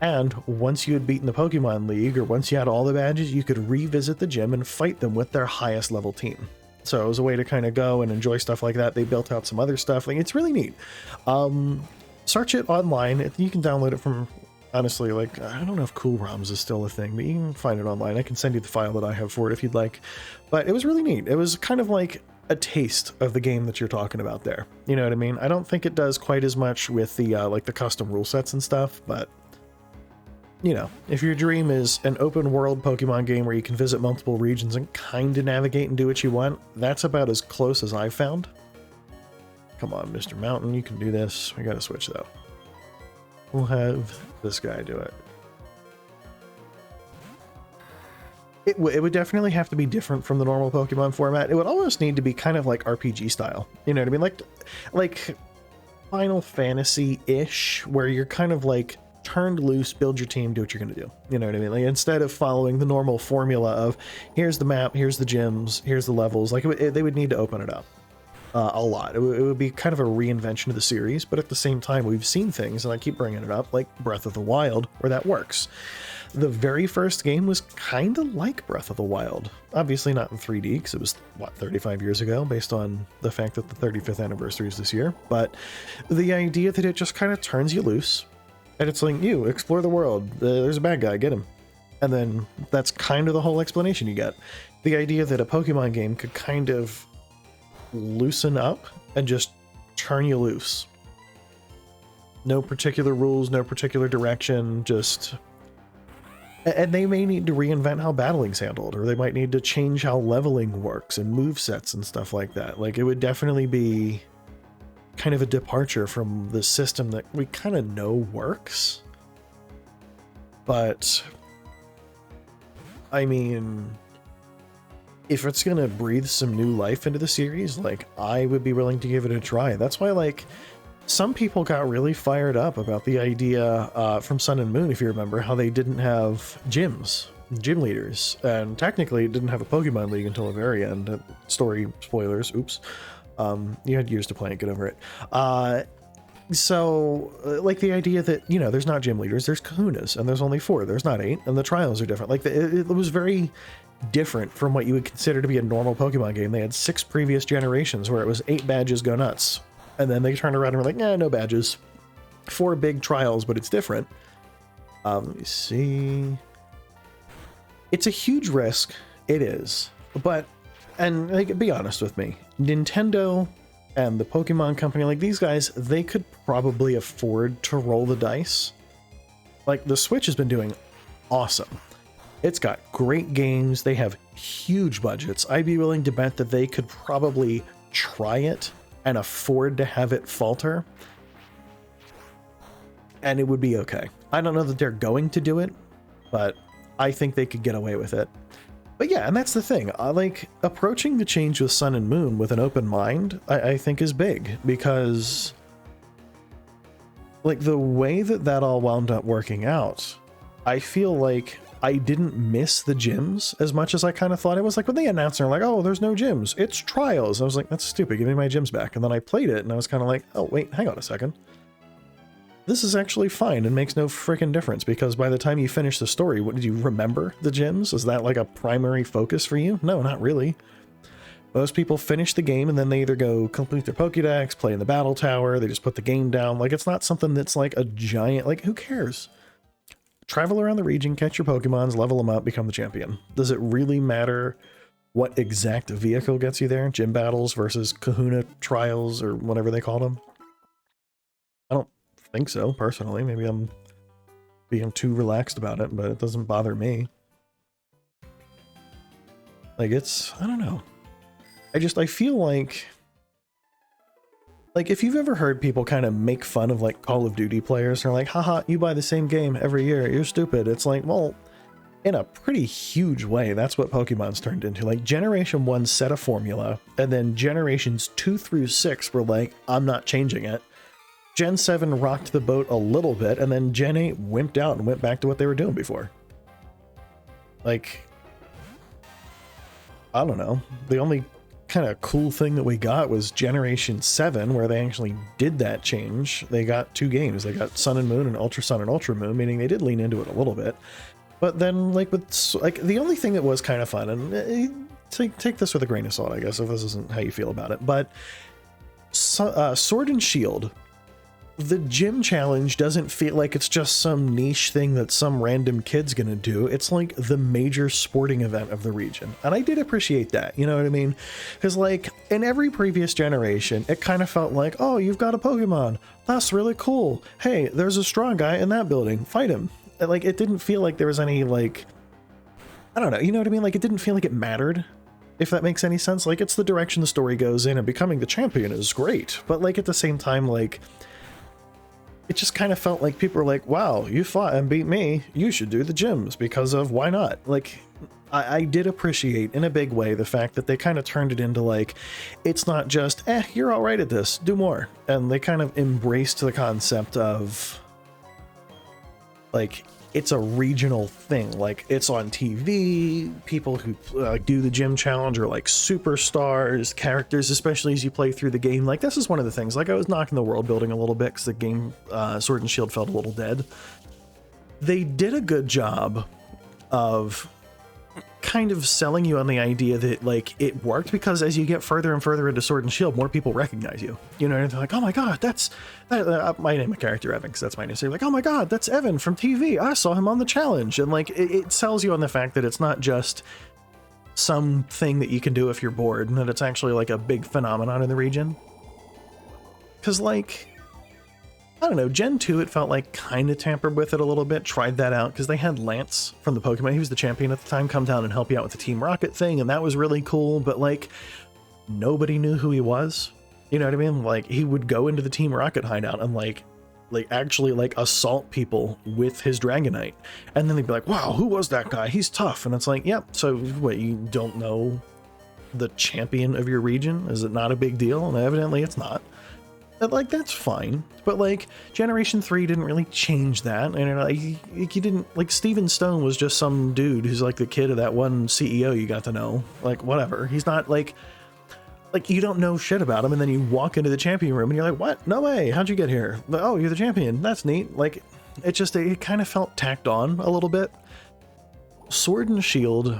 And once you had beaten the Pokemon League, or once you had all the badges, you could revisit the gym and fight them with their highest level team. So it was a way to kind of go and enjoy stuff like that. They built out some other stuff. Like, it's really neat. Search it online. You can download it from, honestly, like, I don't know if Cool ROMs is still a thing, but you can find it online. I can send you the file that I have for it if you'd like. But it was really neat. It was kind of like a taste of the game that you're talking about there. You know what I mean? I don't think it does quite as much with the like the custom rule sets and stuff, but you know, if your dream is an open world Pokemon game where you can visit multiple regions and kind of navigate and do what you want, that's about as close as I've found. Come on, Mr. Mountain, you can do this. We gotta switch though. We'll have this guy do it. It would definitely have to be different from the normal Pokemon format. It would almost need to be kind of like RPG style. You know what I mean? Like Final Fantasy-ish, where you're kind of like turned loose, build your team, do what you're going to do. You know what I mean? Like, instead of following the normal formula of here's the map, here's the gyms, here's the levels, like they would need to open it up a lot. It would be kind of a reinvention of the series, but at the same time, we've seen things, and I keep bringing it up, like Breath of the Wild, where that works. The very first game was kind of like Breath of the Wild. Obviously not in 3D, because it was, what, 35 years ago, based on the fact that the 35th anniversary is this year. But the idea that it just kind of turns you loose, and it's like, you, explore the world. There's a bad guy, get him. And then that's kind of the whole explanation you get. The idea that a Pokemon game could kind of loosen up and just turn you loose. No particular rules, no particular direction, just... And they may need to reinvent how battling's handled, or they might need to change how leveling works and movesets and stuff like that. Like, it would definitely be kind of a departure from the system that we kind of know works. But I mean, if it's gonna breathe some new life into the series, like, I would be willing to give it a try. That's why, like, some people got really fired up about the idea from Sun and Moon, if you remember, how they didn't have gym leaders, and technically it didn't have a Pokemon League until the very end. Story spoilers, oops. You had years to play it, get over it. So, like, the idea that, you know, there's not gym leaders, there's kahunas, and there's only 4, there's not 8, and the trials are different. Like, it was very different from what you would consider to be a normal Pokemon game. They had 6 previous generations where it was 8 badges, go nuts. And then they turned around and were like, nah, no badges. 4 big trials, but it's different. Let me see. It's a huge risk. It is. But, and like, be honest with me, Nintendo and the Pokemon Company, like, these guys, they could probably afford to roll the dice. Like, the Switch has been doing awesome. It's got great games. They have huge budgets. I'd be willing to bet that they could probably try it and afford to have it falter, and it would be okay. I don't know that they're going to do it, but I think they could get away with it. But yeah, and that's the thing. Like, approaching the change with Sun and Moon with an open mind, I think is big, because like, the way that all wound up working out, I feel like I didn't miss the gyms as much as I kind of thought. It was like when they announced, they're like, oh, there's no gyms, it's trials. I was like, that's stupid, give me my gyms back. And then I played it and I was kind of like, oh wait, hang on a second, this is actually fine and makes no freaking difference, because by the time you finish the story, what did you remember? The gyms? Is that like a primary focus for you? No, not really. Most people finish the game and then they either go complete their Pokédex, play in the battle tower, they just put the game down. Like, it's not something that's like a giant, like, who cares? Travel around the region, catch your Pokemons, level them up, become the champion. Does it really matter what exact vehicle gets you there? Gym battles versus Kahuna trials, or whatever they call them? think so, personally. Maybe I'm being too relaxed about it, but it doesn't bother me. Like, it's, I don't know. I feel like if you've ever heard people kind of make fun of like Call of Duty players, they're like, haha, you buy the same game every year, you're stupid. It's like, well, in a pretty huge way, that's what Pokemon's turned into. Like, Generation 1 set a formula, and then Generations 2 through 6 were like, I'm not changing it. Gen 7 rocked the boat a little bit, and then Gen 8 wimped out and went back to what they were doing before. Like, I don't know. The only kind of cool thing that we got was Generation 7, where they actually did that change. They got 2 games. They got Sun and Moon and Ultra Sun and Ultra Moon, meaning they did lean into it a little bit. But then, like, with, like, the only thing that was kind of fun, and take this with a grain of salt, I guess, if this isn't how you feel about it, but Sword and Shield, the gym challenge doesn't feel like it's just some niche thing that some random kid's gonna do. It's like the major sporting event of the region. And I did appreciate that, you know what I mean? Because like in every previous generation, it kind of felt like, oh, you've got a Pokemon. That's really cool. Hey, there's a strong guy in that building. Fight him. And, like, it didn't feel like there was any, like, I don't know, you know what I mean? Like, it didn't feel like it mattered, if that makes any sense. Like, it's the direction the story goes in, and becoming the champion is great. But like at the same time, like, it just kind of felt like people were like, wow, you fought and beat me, you should do the gyms because of why not? Like, I did appreciate in a big way the fact that they kind of turned it into like, it's not just, you're all right at this, do more. And they kind of embraced the concept of like, it's a regional thing. Like, it's on TV, people who do the gym challenge are like superstars, characters, especially as you play through the game. Like, this is one of the things, like, I was knocking the world building a little bit because the game Sword and Shield felt a little dead. They did a good job of kind of selling you on the idea that like it worked, because as you get further and further into Sword and Shield, more people recognize you, you know, and they're like, oh my god, that's my name, a character Evan, because that's my name. So you're like, oh my god, that's Evan from TV, I saw him on the challenge. And like it sells you on the fact that it's not just something that you can do if you're bored, and that it's actually like a big phenomenon in the region. Because like, I don't know, Gen 2, it felt like kind of tampered with it a little bit, tried that out, because they had Lance from the Pokemon, he was the champion at the time, come down and help you out with the Team Rocket thing, and that was really cool, but like, nobody knew who he was, you know what I mean? Like, he would go into the Team Rocket hideout and like actually like assault people with his Dragonite, and then they'd be like, wow, who was that guy? He's tough. And it's like, yep, so what, you don't know the champion of your region? Is it not a big deal? And evidently it's not. Like, that's fine, but like Generation 3 didn't really change that, and like you didn't, like, Steven Stone was just some dude who's like the kid of that one CEO you got to know, like, whatever. He's not like you don't know shit about him, and then you walk into the champion room and you're like, what? No way, how'd you get here? Oh, you're the champion, that's neat. Like, it kind of felt tacked on a little bit. Sword and Shield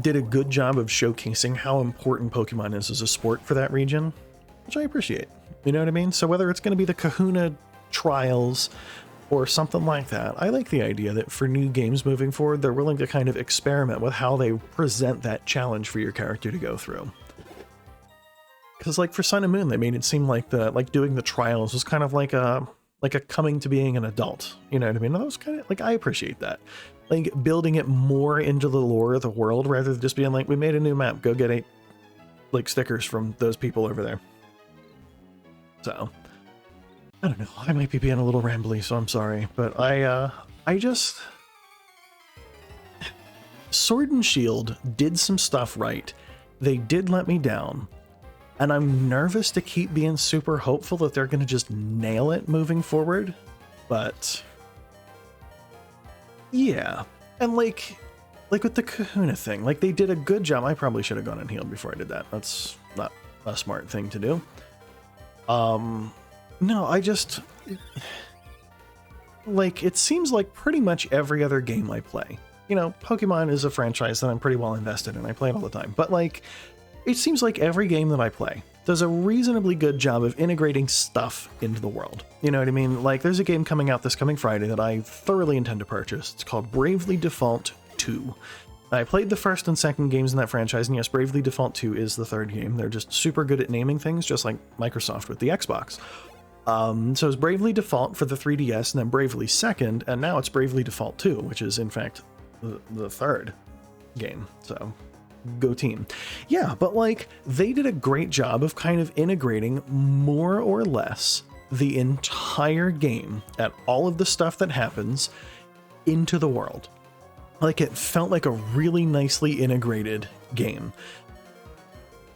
did a good job of showcasing how important Pokemon is as a sport for that region, which I appreciate. You know what I mean? So whether it's going to be the Kahuna trials or something like that, I like the idea that for new games moving forward, they're willing to kind of experiment with how they present that challenge for your character to go through. Because like for Sun and Moon, they made it seem like doing the trials was kind of like a coming to being an adult. You know what I mean? And that was kind of like, I appreciate that. Like building it more into the lore of the world rather than just being like, we made a new map, go get 8 like stickers from those people over there. So, I don't know, I might be being a little rambly, so I'm sorry, but I just... Sword and Shield did some stuff right. They did let me down, and I'm nervous to keep being super hopeful that they're going to just nail it moving forward, but... yeah, and like with the Kahuna thing, like they did a good job. I probably should have gone and healed before I did that. That's not a smart thing to do. No, I just, like, it seems like pretty much every other game I play, you know, Pokemon is a franchise that I'm pretty well invested in. I play it all the time, but like, it seems like every game that I play does a reasonably good job of integrating stuff into the world. You know what I mean? Like, there's a game coming out this coming Friday that I thoroughly intend to purchase. It's called Bravely Default 2. I played the first and second games in that franchise, and yes, Bravely Default 2 is the third game. They're just super good at naming things, just like Microsoft with the Xbox. So it's Bravely Default for the 3DS, and then Bravely Second, and now it's Bravely Default 2, which is in fact the third game. So go team. Yeah, but like they did a great job of kind of integrating more or less the entire game and all of the stuff that happens into the world. Like it felt like a really nicely integrated game.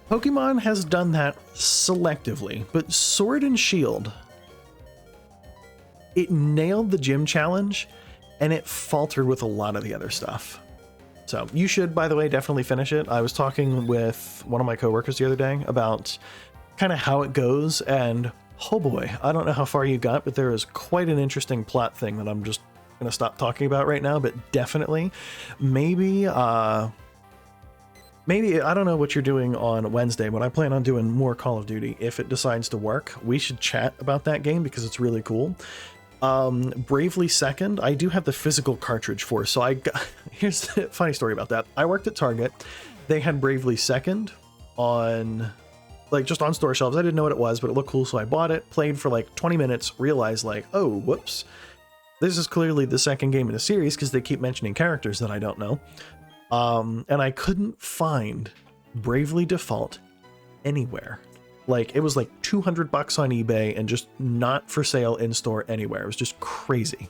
Pokemon has done that selectively, but Sword and Shield, it nailed the gym challenge and it faltered with a lot of the other stuff. So you should, by the way, definitely finish it. I was talking with one of my coworkers the other day about kind of how it goes, and oh boy, I don't know how far you got, but there is quite an interesting plot thing that I'm just going to stop talking about right now, but definitely maybe I don't know what you're doing on Wednesday, but I plan on doing more Call of Duty. If it decides to work, we should chat about that game because it's really cool. Bravely Second, I do have the physical cartridge for, so here's the funny story about that. I worked at Target. They had Bravely Second on, like, just on store shelves. I didn't know what it was, but it looked cool, so I bought it, played for like 20 minutes, realized like, oh, whoops. This is clearly the second game in the series because they keep mentioning characters that I don't know. And I couldn't find Bravely Default anywhere. Like, it was like $200 on eBay and just not for sale in store anywhere. It was just crazy.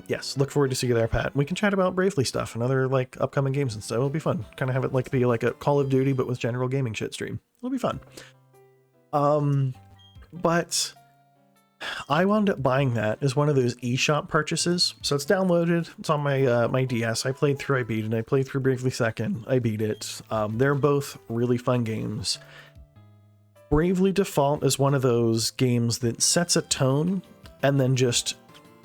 Yes, look forward to seeing you there, Pat. We can chat about Bravely stuff and other like upcoming games and stuff. It'll be fun. Kind of have it like be like a Call of Duty, but with general gaming shit stream. It'll be fun. But I wound up buying that as one of those eShop purchases. So it's downloaded. It's on my my DS. I played through, I beat it. I played through Bravely Second. I beat it. They're both really fun games. Bravely Default is one of those games that sets a tone and then just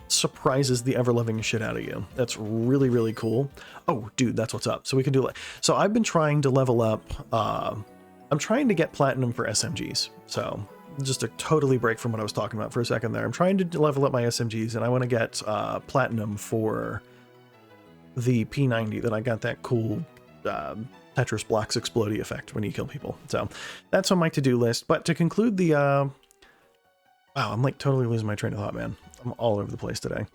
surprises the ever-loving shit out of you. That's really, really cool. Oh, dude, that's what's up. So we can do like, so I've been trying to level up. I'm trying to get platinum for SMGs. So just to totally break from what I was talking about for a second there. I'm trying to level up my SMGs, and I want to get platinum for the P90 that I got that cool Tetris blocks explodey effect when you kill people. So that's on my to-do list. But to conclude the wow, I'm like totally losing my train of thought, man. I'm all over the place today.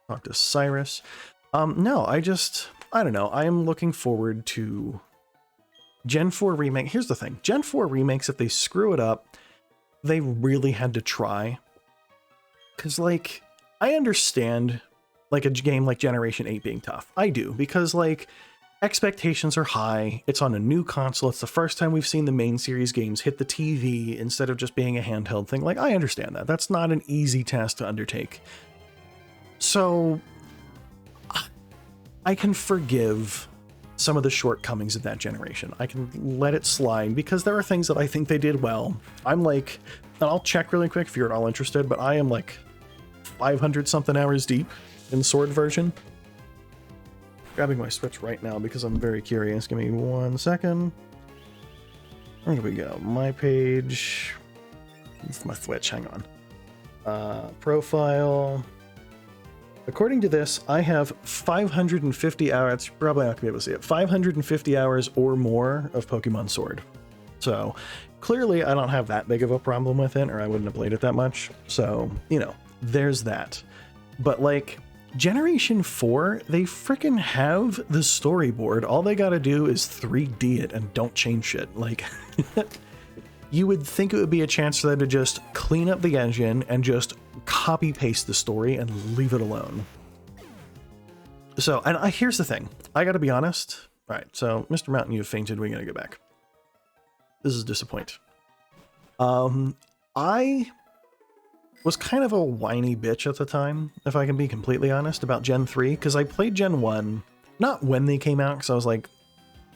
Talk to Cyrus. No, I don't know. I am looking forward to Gen 4 remake. Here's the thing. Gen 4 remakes, if they screw it up, they really had to try. Because, like, I understand, like, a game like Generation 8 being tough. I do, because, like, expectations are high. It's on a new console. It's the first time we've seen the main series games hit the TV instead of just being a handheld thing. Like, I understand that. That's not an easy task to undertake. So, I can forgive some of the shortcomings of that generation. I can let it slide because there are things that I think they did well. I'm like, and I'll check really quick if you're at all interested, but I am like 500 something hours deep in Sword version. Grabbing my Switch right now because I'm very curious. Give me 1 second. Where do we go? My page. It's my Switch. Hang on. Profile. According to this, I have 550 hours. Probably not gonna be able to see it. 550 hours or more of Pokemon Sword. So clearly, I don't have that big of a problem with it, or I wouldn't have played it that much. So, you know, there's that. But like, Generation 4, they freaking have the storyboard. All they gotta do is 3D it and don't change shit. Like, you would think it would be a chance for them to just clean up the engine and just copy paste the story and leave it alone. So, and here's the thing. I gotta be honest. All right, so Mr. Mountain, you have fainted. We gotta go back. This is disappointing. I was kind of a whiny bitch at the time, if I can be completely honest, about Gen 3, because I played Gen 1, not when they came out, because I was like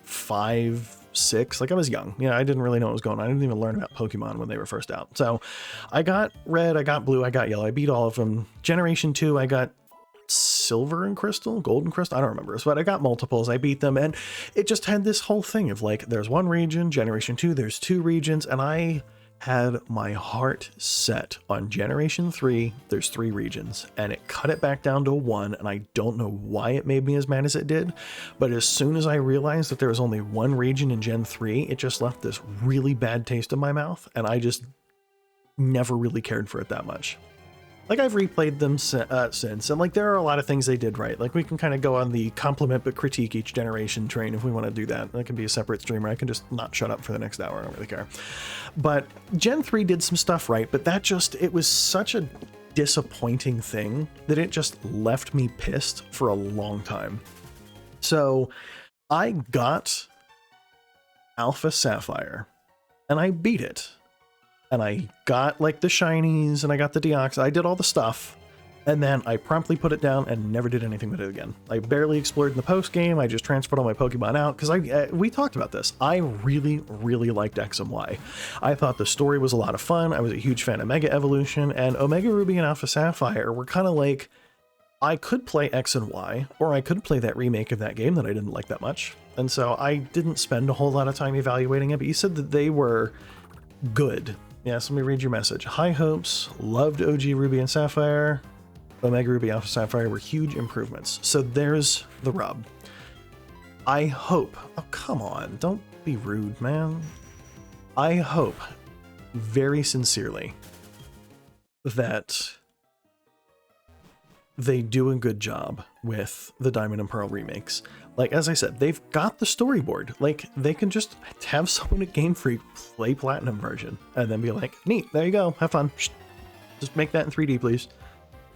5, 6, like I was young. You know, I didn't really know what was going on. I didn't even learn about Pokemon when they were first out. So I got red, I got blue, I got yellow, I beat all of them. Generation 2, I got silver and crystal, golden crystal, I don't remember, but I got multiples, I beat them, and it just had this whole thing of like, there's one region, Generation 2, there's 2 regions, and I had my heart set on Generation 3, there's 3 regions, and it cut it back down to 1, and I don't know why it made me as mad as it did, but as soon as I realized that there was only 1 region in Gen 3, it just left this really bad taste in my mouth, and I just never really cared for it that much. Like, I've replayed them since, and like, there are a lot of things they did right. Like, we can kind of go on the compliment but critique each generation train if we want to do that. That can be a separate streamer. I can just not shut up for the next hour. I don't really care. But Gen 3 did some stuff right, but it was such a disappointing thing that it just left me pissed for a long time. So I got Alpha Sapphire and I beat it. And I got like the shinies and I got the deoxys. I did all the stuff. And then I promptly put it down and never did anything with it again. I barely explored in the post game. I just transferred all my Pokemon out because we talked about this. I really, really liked X and Y. I thought the story was a lot of fun. I was a huge fan of Mega Evolution, and Omega Ruby and Alpha Sapphire were kind of like, I could play X and Y, or I could play that remake of that game that I didn't like that much. And so I didn't spend a whole lot of time evaluating it, but you said that they were good. Yes, let me read your message. High hopes, loved OG Ruby and Sapphire. Omega Ruby, Alpha Sapphire were huge improvements. So there's the rub. I hope, oh come on, don't be rude, man. I hope very sincerely that they do a good job with the Diamond and Pearl remakes. Like, as I said, they've got the storyboard. Like, they can just have someone at Game Freak play Platinum version and then be like, neat, there you go, have fun. Just make that in 3D, please.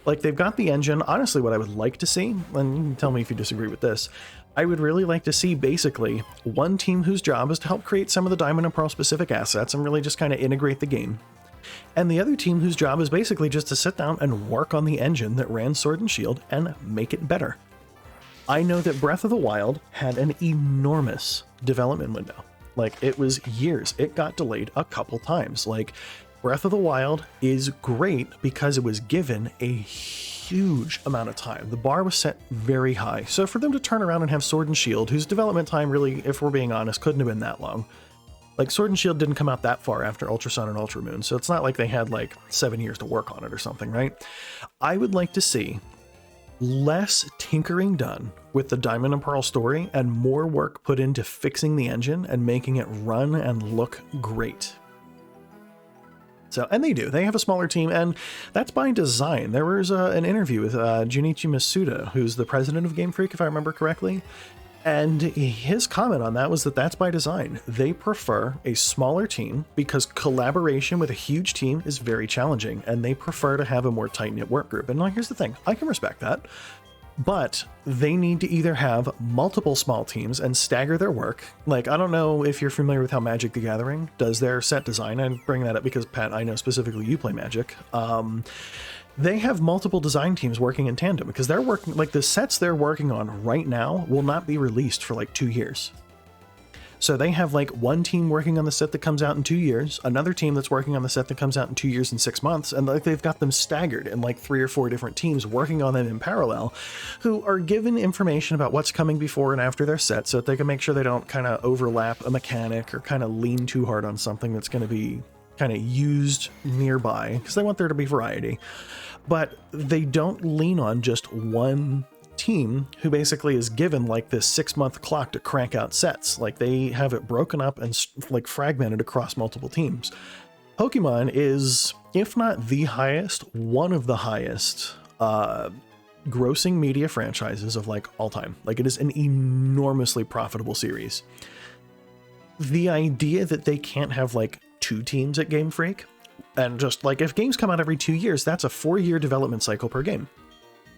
Like, they've got the engine. Honestly, what I would like to see, and you can tell me if you disagree with this, I would really like to see basically one team whose job is to help create some of the Diamond and Pearl specific assets and really just kind of integrate the game. And the other team whose job is basically just to sit down and work on the engine that ran Sword and Shield and make it better. I know that Breath of the Wild had an enormous development window. Like, it was years. It got delayed a couple times. Like, Breath of the Wild is great because it was given a huge amount of time. The bar was set very high. So for them to turn around and have Sword and Shield, whose development time really, if we're being honest, couldn't have been that long. Like, Sword and Shield didn't come out that far after Ultra Sun and Ultra Moon, so it's not like they had like 7 years to work on it or something, right? I would like to see less tinkering done with the Diamond and Pearl story and more work put into fixing the engine and making it run and look great. So, and they do. They have a smaller team, and that's by design. There was an interview with Junichi Masuda, who's the president of Game Freak, if I remember correctly, and his comment on that was that that's by design. They prefer a smaller team because collaboration with a huge team is very challenging, and they prefer to have a more tight-knit work group. And now here's the thing, I can respect that, but they need to either have multiple small teams and stagger their work. Like, I don't know if you're familiar with how Magic the Gathering does their set design. I bring that up because, Pat, I know specifically you play Magic. They have multiple design teams working in tandem because they're working, like, the sets they're working on right now will not be released for like 2 years. So they have like one team working on the set that comes out in 2 years, another team that's working on the set that comes out in 2 years and 6 months, and like they've got them staggered in like 3 or 4 different teams working on them in parallel, who are given information about what's coming before and after their set so that they can make sure they don't kind of overlap a mechanic or kind of lean too hard on something that's going to be kind of used nearby, because they want there to be variety. But they don't lean on just one team who basically is given like this 6-month clock to crank out sets. Like, they have it broken up and like fragmented across multiple teams. Pokemon is, if not the highest, one of the highest grossing media franchises of like all time. Like, it is an enormously profitable series. The idea that they can't have like 2 teams at Game Freak, and just like, if games come out every 2 years, that's a 4-year development cycle per game.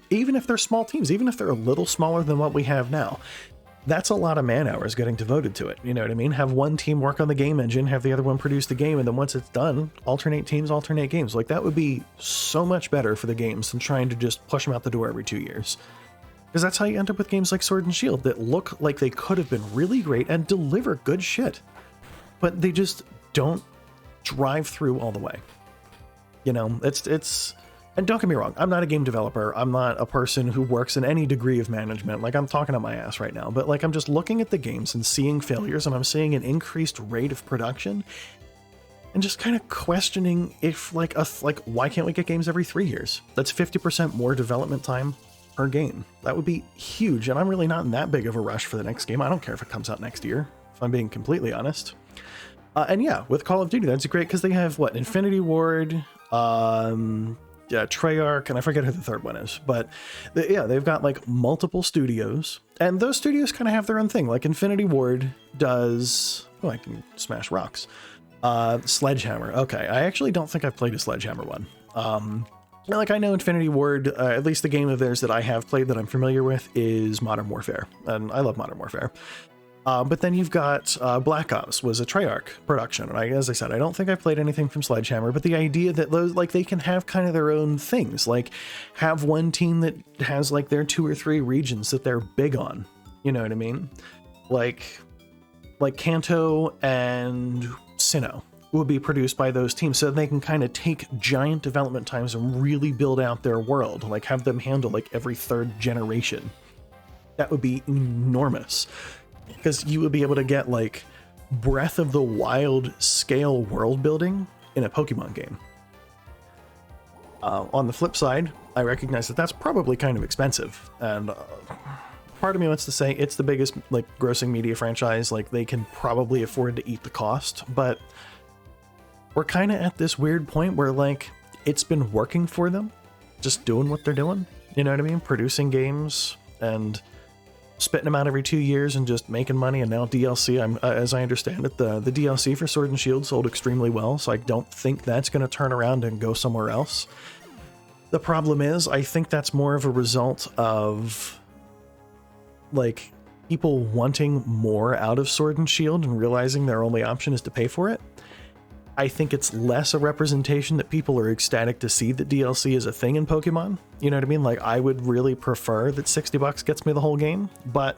Even if they're small teams, even if they're a little smaller than what we have now, that's a lot of man hours getting devoted to it. You know what I mean? Have one team work on the game engine, have the other one produce the game, and then once it's done, alternate teams, alternate games. Like, that would be so much better for the games than trying to just push them out the door every 2 years. Because that's how you end up with games like Sword and Shield that look like they could have been really great and deliver good shit, but they just don't drive through all the way. You know, it's and don't get me wrong, I'm not a game developer. I'm not a person who works in any degree of management. Like, I'm talking out my ass right now, but like, I'm just looking at the games and seeing failures, and I'm seeing an increased rate of production and just kind of questioning if like why can't we get games every 3 years? That's 50% more development time per game. That would be huge. And I'm really not in that big of a rush for the next game. I don't care if it comes out next year, if I'm being completely honest. And yeah, with Call of Duty, that's great because they have what, Infinity Ward, yeah, Treyarch, and I forget who the third one is, but yeah, they've got like multiple studios, and those studios kind of have their own thing. Like Infinity Ward does, oh, I can smash rocks. Sledgehammer. Okay, I actually don't think I've played a Sledgehammer one. Like I know Infinity Ward, at least the game of theirs that I have played that I'm familiar with is Modern Warfare, and I love Modern Warfare. But then you've got Black Ops was a Treyarch production, and as I said, I don't think I've played anything from Sledgehammer, but the idea that those, like, they can have kind of their own things, like have one team that has like their 2 or 3 regions that they're big on, you know what I mean? Like Kanto and Sinnoh will be produced by those teams, so they can kind of take giant development times and really build out their world, like have them handle like every 3rd generation. That would be enormous, because you would be able to get like Breath of the Wild scale world building in a Pokemon game. On the flip side, I recognize that that's probably kind of expensive, and part of me wants to say it's the biggest like grossing media franchise, like they can probably afford to eat the cost, but we're kind of at this weird point where like it's been working for them, just doing what they're doing, you know what I mean? Producing games and spitting them out every 2 years and just making money. And now DLC, as I understand it, the DLC for Sword and Shield sold extremely well, so I don't think that's going to turn around and go somewhere else. The problem is, I think that's more of a result of like people wanting more out of Sword and Shield and realizing their only option is to pay for it. I think it's less a representation that people are ecstatic to see that DLC is a thing in Pokemon. You know what I mean? Like, I would really prefer that $60 gets me the whole game, but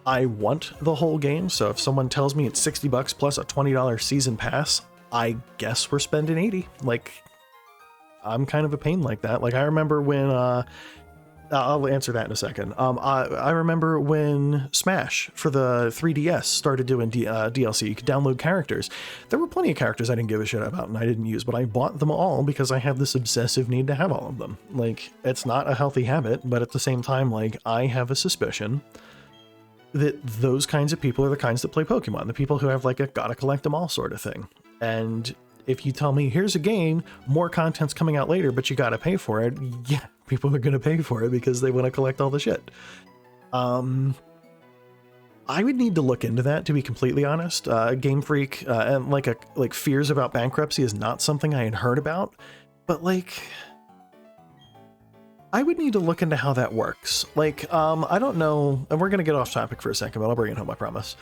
I want the whole game. So if someone tells me it's $60 plus a $20 season pass, I guess we're spending $80. Like, I'm kind of a pain like that. Like, I remember when, I'll answer that in a second. I remember when Smash for the 3DS started doing DLC. You could download characters. There were plenty of characters I didn't give a shit about and I didn't use, but I bought them all because I have this obsessive need to have all of them. Like, it's not a healthy habit, but at the same time, like, I have a suspicion that those kinds of people are the kinds that play Pokemon, the people who have like a gotta collect them all sort of thing. And if you tell me, here's a game, more content's coming out later, but you gotta pay for it, yeah, people are gonna pay for it because they want to collect all the shit. I would need to look into that, to be completely honest. Game Freak and like fears about bankruptcy is not something I had heard about, but like, I would need to look into how that works. Like, I don't know, and we're gonna get off topic for a second, but I'll bring it home, I promise.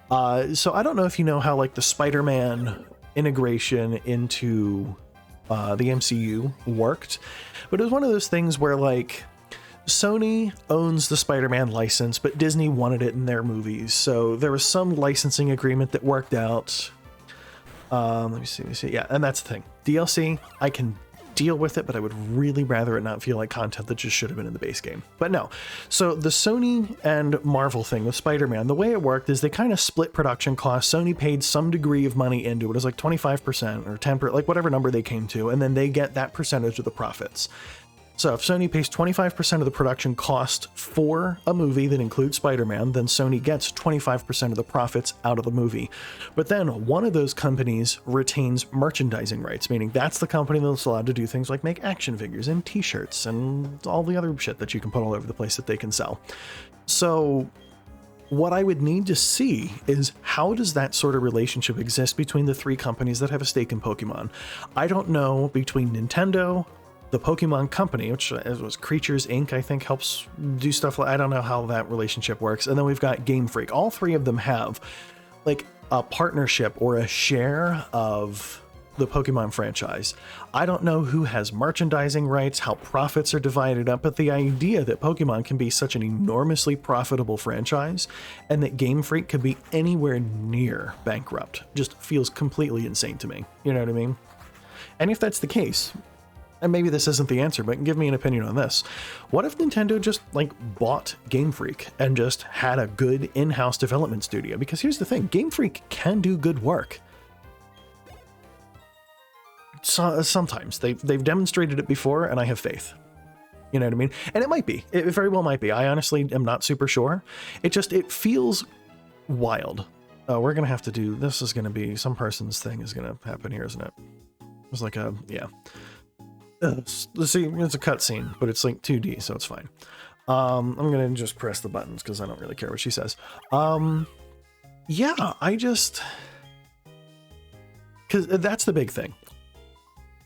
So I don't know if you know how like the Spider-Man integration into the MCU worked, but it was one of those things where like Sony owns the Spider-Man license, but Disney wanted it in their movies, so there was some licensing agreement that worked out. Let me see. Yeah, and that's the thing. DLC, I can deal with it, but I would really rather it not feel like content that just should have been in the base game. But no. So the Sony and Marvel thing with Spider-Man, the way it worked is they kind of split production costs. Sony paid some degree of money into it. It was like 25% or 10%, like whatever number they came to, and then they get that percentage of the profits. So if Sony pays 25% of the production cost for a movie that includes Spider-Man, then Sony gets 25% of the profits out of the movie. But then one of those companies retains merchandising rights, meaning that's the company that's allowed to do things like make action figures and t-shirts and all the other shit that you can put all over the place that they can sell. So what I would need to see is how does that sort of relationship exist between the 3 companies that have a stake in Pokemon? I don't know between Nintendo, the Pokemon Company, which was Creatures Inc., I think helps do stuff like, I don't know how that relationship works. And then we've got Game Freak. All 3 of them have like a partnership or a share of the Pokemon franchise. I don't know who has merchandising rights, how profits are divided up, but the idea that Pokemon can be such an enormously profitable franchise and that Game Freak could be anywhere near bankrupt just feels completely insane to me. You know what I mean? And if that's the case, and maybe this isn't the answer, but give me an opinion on this. What if Nintendo just like bought Game Freak and just had a good in-house development studio? Because here's the thing, Game Freak can do good work. So, sometimes they've demonstrated it before, and I have faith. You know what I mean? And it might be. It very well might be. I honestly am not super sure. It feels wild Oh, we're gonna have to do, this is gonna be, some person's thing is gonna happen here, isn't it? It's like a, yeah. Let's see, it's a cutscene, but it's like 2D, so it's fine. I'm gonna just press the buttons because I don't really care what she says. Yeah, because that's the big thing.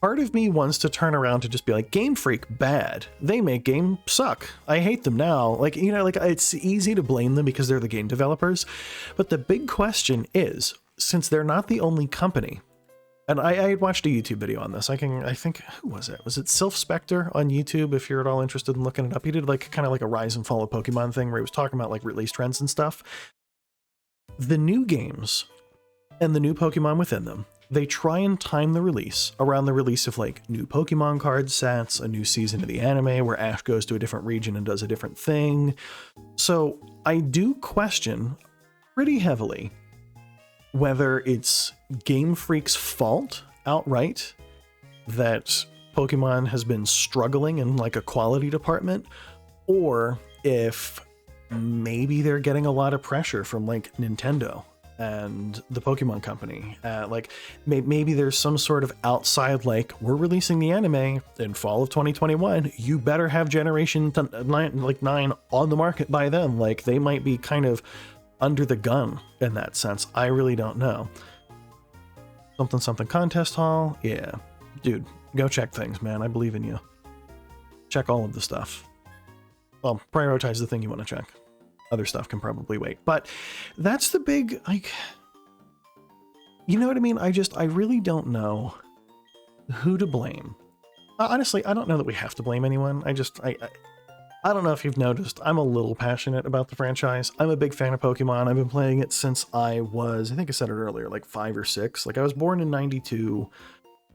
Part of me wants to turn around to just be like, Game Freak, bad. They make game suck. I hate them now. Like, you know, like it's easy to blame them because they're the game developers. But the big question is, since they're not the only company, and I watched a YouTube video on this. I think, who was it? Was it Sylph Spectre on YouTube? If you're at all interested in looking it up, he did like kind of like a rise and fall of Pokemon thing where he was talking about like release trends and stuff. The new games and the new Pokemon within them, they try and time the release around the release of like new Pokemon card sets, a new season of the anime where Ash goes to a different region and does a different thing. So I do question pretty heavily whether it's Game Freak's fault outright that Pokemon has been struggling in like a quality department, or if maybe they're getting a lot of pressure from like Nintendo and the Pokemon company. Like maybe there's some sort of outside, like, we're releasing the anime in fall of 2021. You better have Generation 9 on the market by then. Like they might be kind of under the gun in that sense. I really don't know. Something contest hall. Yeah, dude, go check things, man. I believe in you. Check all of the stuff. Well, prioritize the thing you want to check. Other stuff can probably wait, but that's the big, like, you know what I mean? I really don't know who to blame. Honestly, I don't know that we have to blame anyone. I don't know if you've noticed, I'm a little passionate about the franchise. I'm a big fan of Pokemon. I've been playing it since I was, I think I said it earlier, like 5 or 6. Like I was born in 92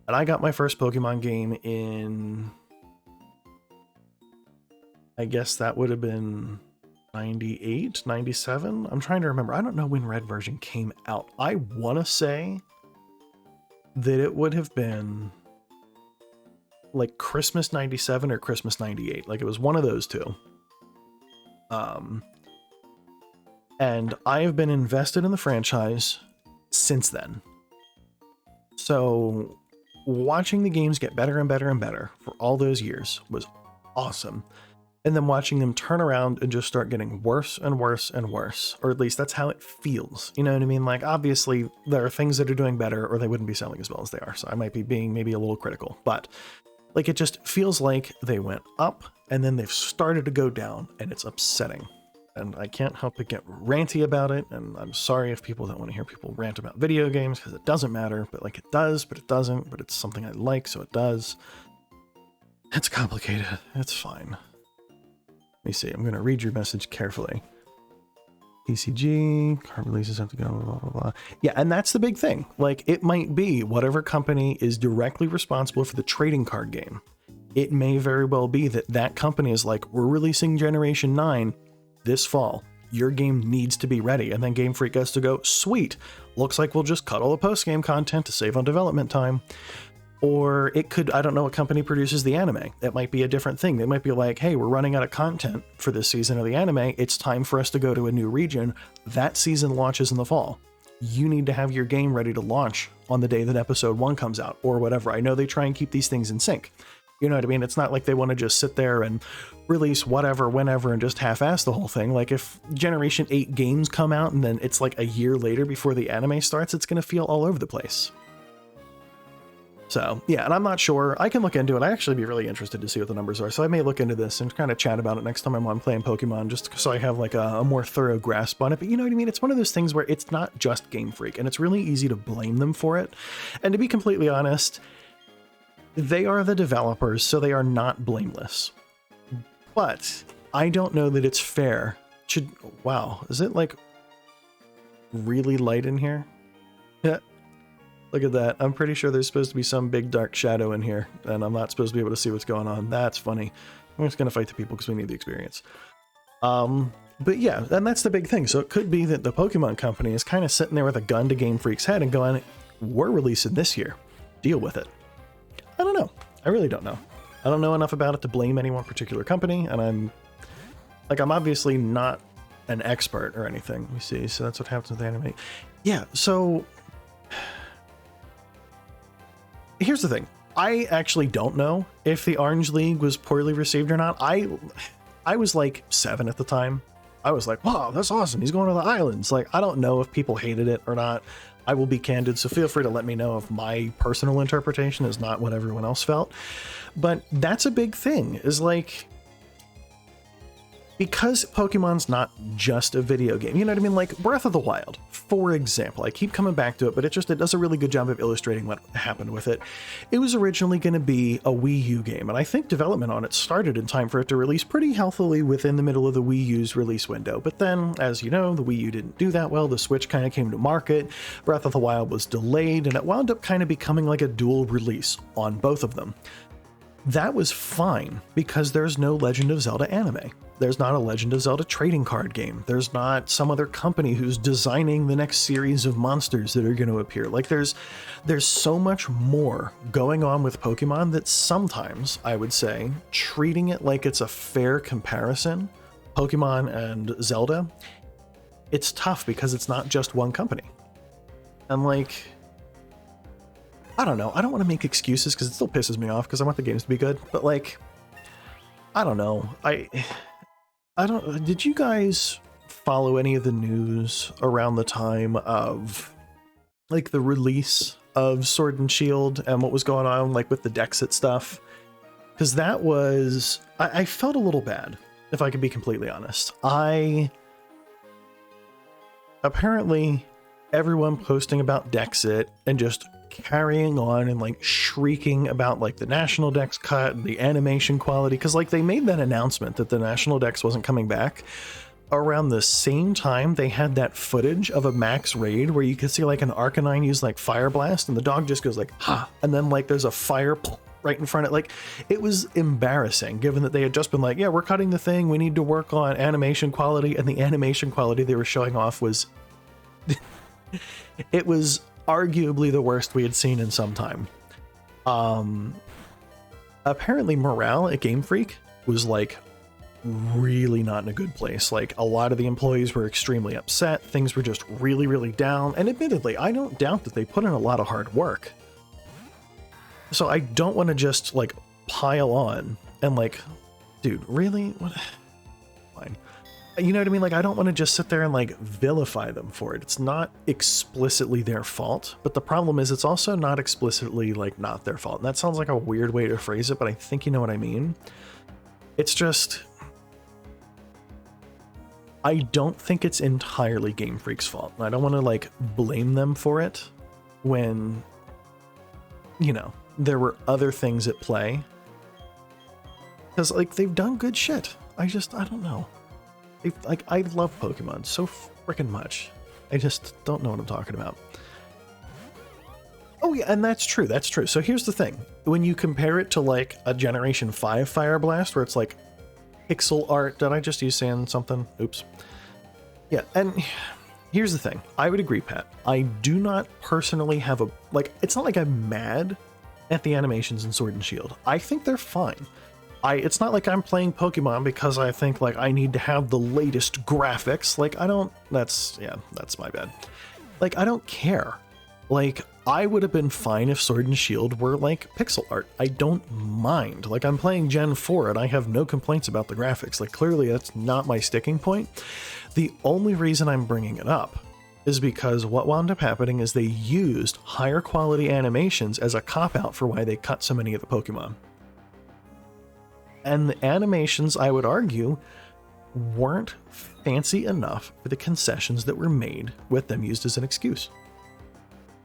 and I got my first Pokemon game in, I guess that would have been 98, 97. I'm trying to remember. I don't know when Red version came out. I want to say that it would have been like Christmas 97 or Christmas 98. Like it was one of those two. And I have been invested in the franchise since then. So watching the games get better and better and better for all those years was awesome. And then watching them turn around and just start getting worse and worse and worse, or at least that's how it feels. You know what I mean? Like, obviously, there are things that are doing better, or they wouldn't be selling as well as they are. So I might be being maybe a little critical, but like, it just feels like they went up and then they've started to go down, and it's upsetting. And I can't help but get ranty about it. And I'm sorry if people don't want to hear people rant about video games, because it doesn't matter, but like it does, but it doesn't, but it's something I like, so it does. It's complicated. It's fine. Let me see. I'm going to read your message carefully. PCG, card releases have to go, blah, blah, blah. Yeah, and that's the big thing. Like, it might be whatever company is directly responsible for the trading card game. It may very well be that that company is like, we're releasing Generation 9 this fall. Your game needs to be ready. And then Game Freak has to go, sweet. Looks like we'll just cut all the post-game content to save on development time. Or it could, I don't know what company produces the anime. It might be a different thing. They might be like, hey, we're running out of content for this season of the anime. It's time for us to go to a new region. That season launches in the fall. You need to have your game ready to launch on the day that episode 1 comes out, or whatever. I know they try and keep these things in sync. You know what I mean? It's not like they want to just sit there and release whatever, whenever, and just half-ass the whole thing. Like if Generation 8 games come out and then it's like a year later before the anime starts, it's going to feel all over the place. So, yeah, and I'm not sure. I can look into it. I'd actually be really interested to see what the numbers are. So I may look into this and kind of chat about it next time I'm on playing Pokemon, just so I have like a more thorough grasp on it. But you know what I mean? It's one of those things where it's not just Game Freak, and it's really easy to blame them for it. And to be completely honest, they are the developers, so they are not blameless. But I don't know that it's fair. Wow, is it like really light in here? Yeah. Look at that. I'm pretty sure there's supposed to be some big dark shadow in here, and I'm not supposed to be able to see what's going on. That's funny. I'm just going to fight the people because we need the experience. But yeah, and that's the big thing. So it could be that the Pokemon company is kind of sitting there with a gun to Game Freak's head and going, we're releasing this year. Deal with it. I don't know. I really don't know. I don't know enough about it to blame any one particular company, and I'm obviously not an expert or anything. You see, so that's what happens with anime. Yeah, so here's the thing. I actually don't know if the Orange League was poorly received or not. I was like 7 at the time. I was like, wow, that's awesome. He's going to the islands. Like, I don't know if people hated it or not. I will be candid, so feel free to let me know if my personal interpretation is not what everyone else felt. But that's a big thing, is like, because Pokemon's not just a video game, you know what I mean? Like Breath of the Wild, for example, I keep coming back to it, but it does a really good job of illustrating what happened with it. It was originally going to be a Wii U game, and I think development on it started in time for it to release pretty healthily within the middle of the Wii U's release window. But then, as you know, the Wii U didn't do that well. The Switch kind of came to market. Breath of the Wild was delayed, and it wound up kind of becoming like a dual release on both of them. That was fine because there's no Legend of Zelda anime. There's not a Legend of Zelda trading card game. There's not some other company who's designing the next series of monsters that are going to appear. Like there's so much more going on with Pokemon that sometimes, I would say, treating it like it's a fair comparison, Pokemon and Zelda, it's tough because it's not just one company. And like, I don't know. I don't want to make excuses because it still pisses me off because I want the games to be good. But like, I don't know. I don't. Did you guys follow any of the news around the time of like the release of Sword and Shield and what was going on like with the Dexit stuff? Because that was, I felt a little bad, if I could be completely honest. Apparently everyone posting about Dexit and just carrying on and like shrieking about like the National Dex cut and the animation quality, because like they made that announcement that the National Dex wasn't coming back around the same time they had that footage of a max raid where you could see like an Arcanine use like Fire Blast and the dog just goes like ha, and then like there's a fire right in front of it. Like it was embarrassing given that they had just been like, yeah, we're cutting the thing, we need to work on animation quality, and the animation quality they were showing off was it was arguably the worst we had seen in some time. Apparently morale at Game Freak was like really not in a good place. Like a lot of the employees were extremely upset. Things were just really, really down. And admittedly, I don't doubt that they put in a lot of hard work. So I don't want to just like pile on and like, dude, really? What? Fine. You know what I mean? Like, I don't want to just sit there and like vilify them for it. It's not explicitly their fault, but the problem is it's also not explicitly like not their fault. And that sounds like a weird way to phrase it, but I think you know what I mean. It's just, I don't think it's entirely Game Freak's fault. I don't want to like blame them for it when, you know, there were other things at play. Because like they've done good shit. I don't know. Like, I love Pokemon so freaking much. I just don't know what I'm talking about. Oh yeah, and that's true. That's true. So here's the thing. When you compare it to like a Generation 5 Fire Blast, where it's like pixel art. Did I just use saying something? Oops. Yeah, and here's the thing. I would agree, Pat. I do not personally have a... Like, it's not like I'm mad at the animations in Sword and Shield. I think they're fine. It's not like I'm playing Pokemon because I think like I need to have the latest graphics. Like I don't, that's my bad. Like I don't care. Like I would have been fine if Sword and Shield were like pixel art. I don't mind. Like I'm playing Gen 4 and I have no complaints about the graphics. Like clearly that's not my sticking point. The only reason I'm bringing it up is because what wound up happening is they used higher quality animations as a cop-out for why they cut so many of the Pokemon. And the animations, I would argue, weren't fancy enough for the concessions that were made with them used as an excuse.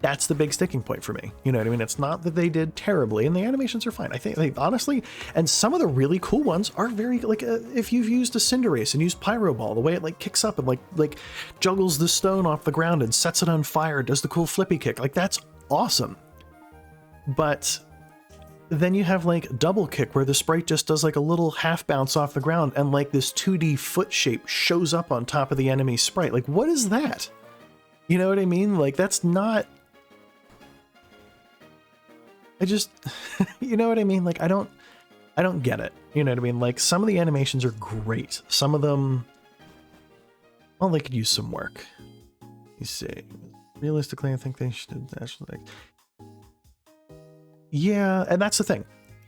That's the big sticking point for me. You know what I mean? It's not that they did terribly, and the animations are fine. I think they honestly, and some of the really cool ones are very, like, if you've used a Cinderace and used Pyro Ball, the way it like kicks up and like juggles the stone off the ground and sets it on fire, does the cool flippy kick, like that's awesome. But then you have like double kick where the sprite just does like a little half bounce off the ground and like this 2D foot shape shows up on top of the enemy sprite. Like, what is that? You know what I mean? Like, that's not... I just... you know what I mean? Like, I don't get it. You know what I mean? Like, some of the animations are great. Some of them Well, they could use some work. You see. Realistically, I think they should actually... Yeah, and that's the thing.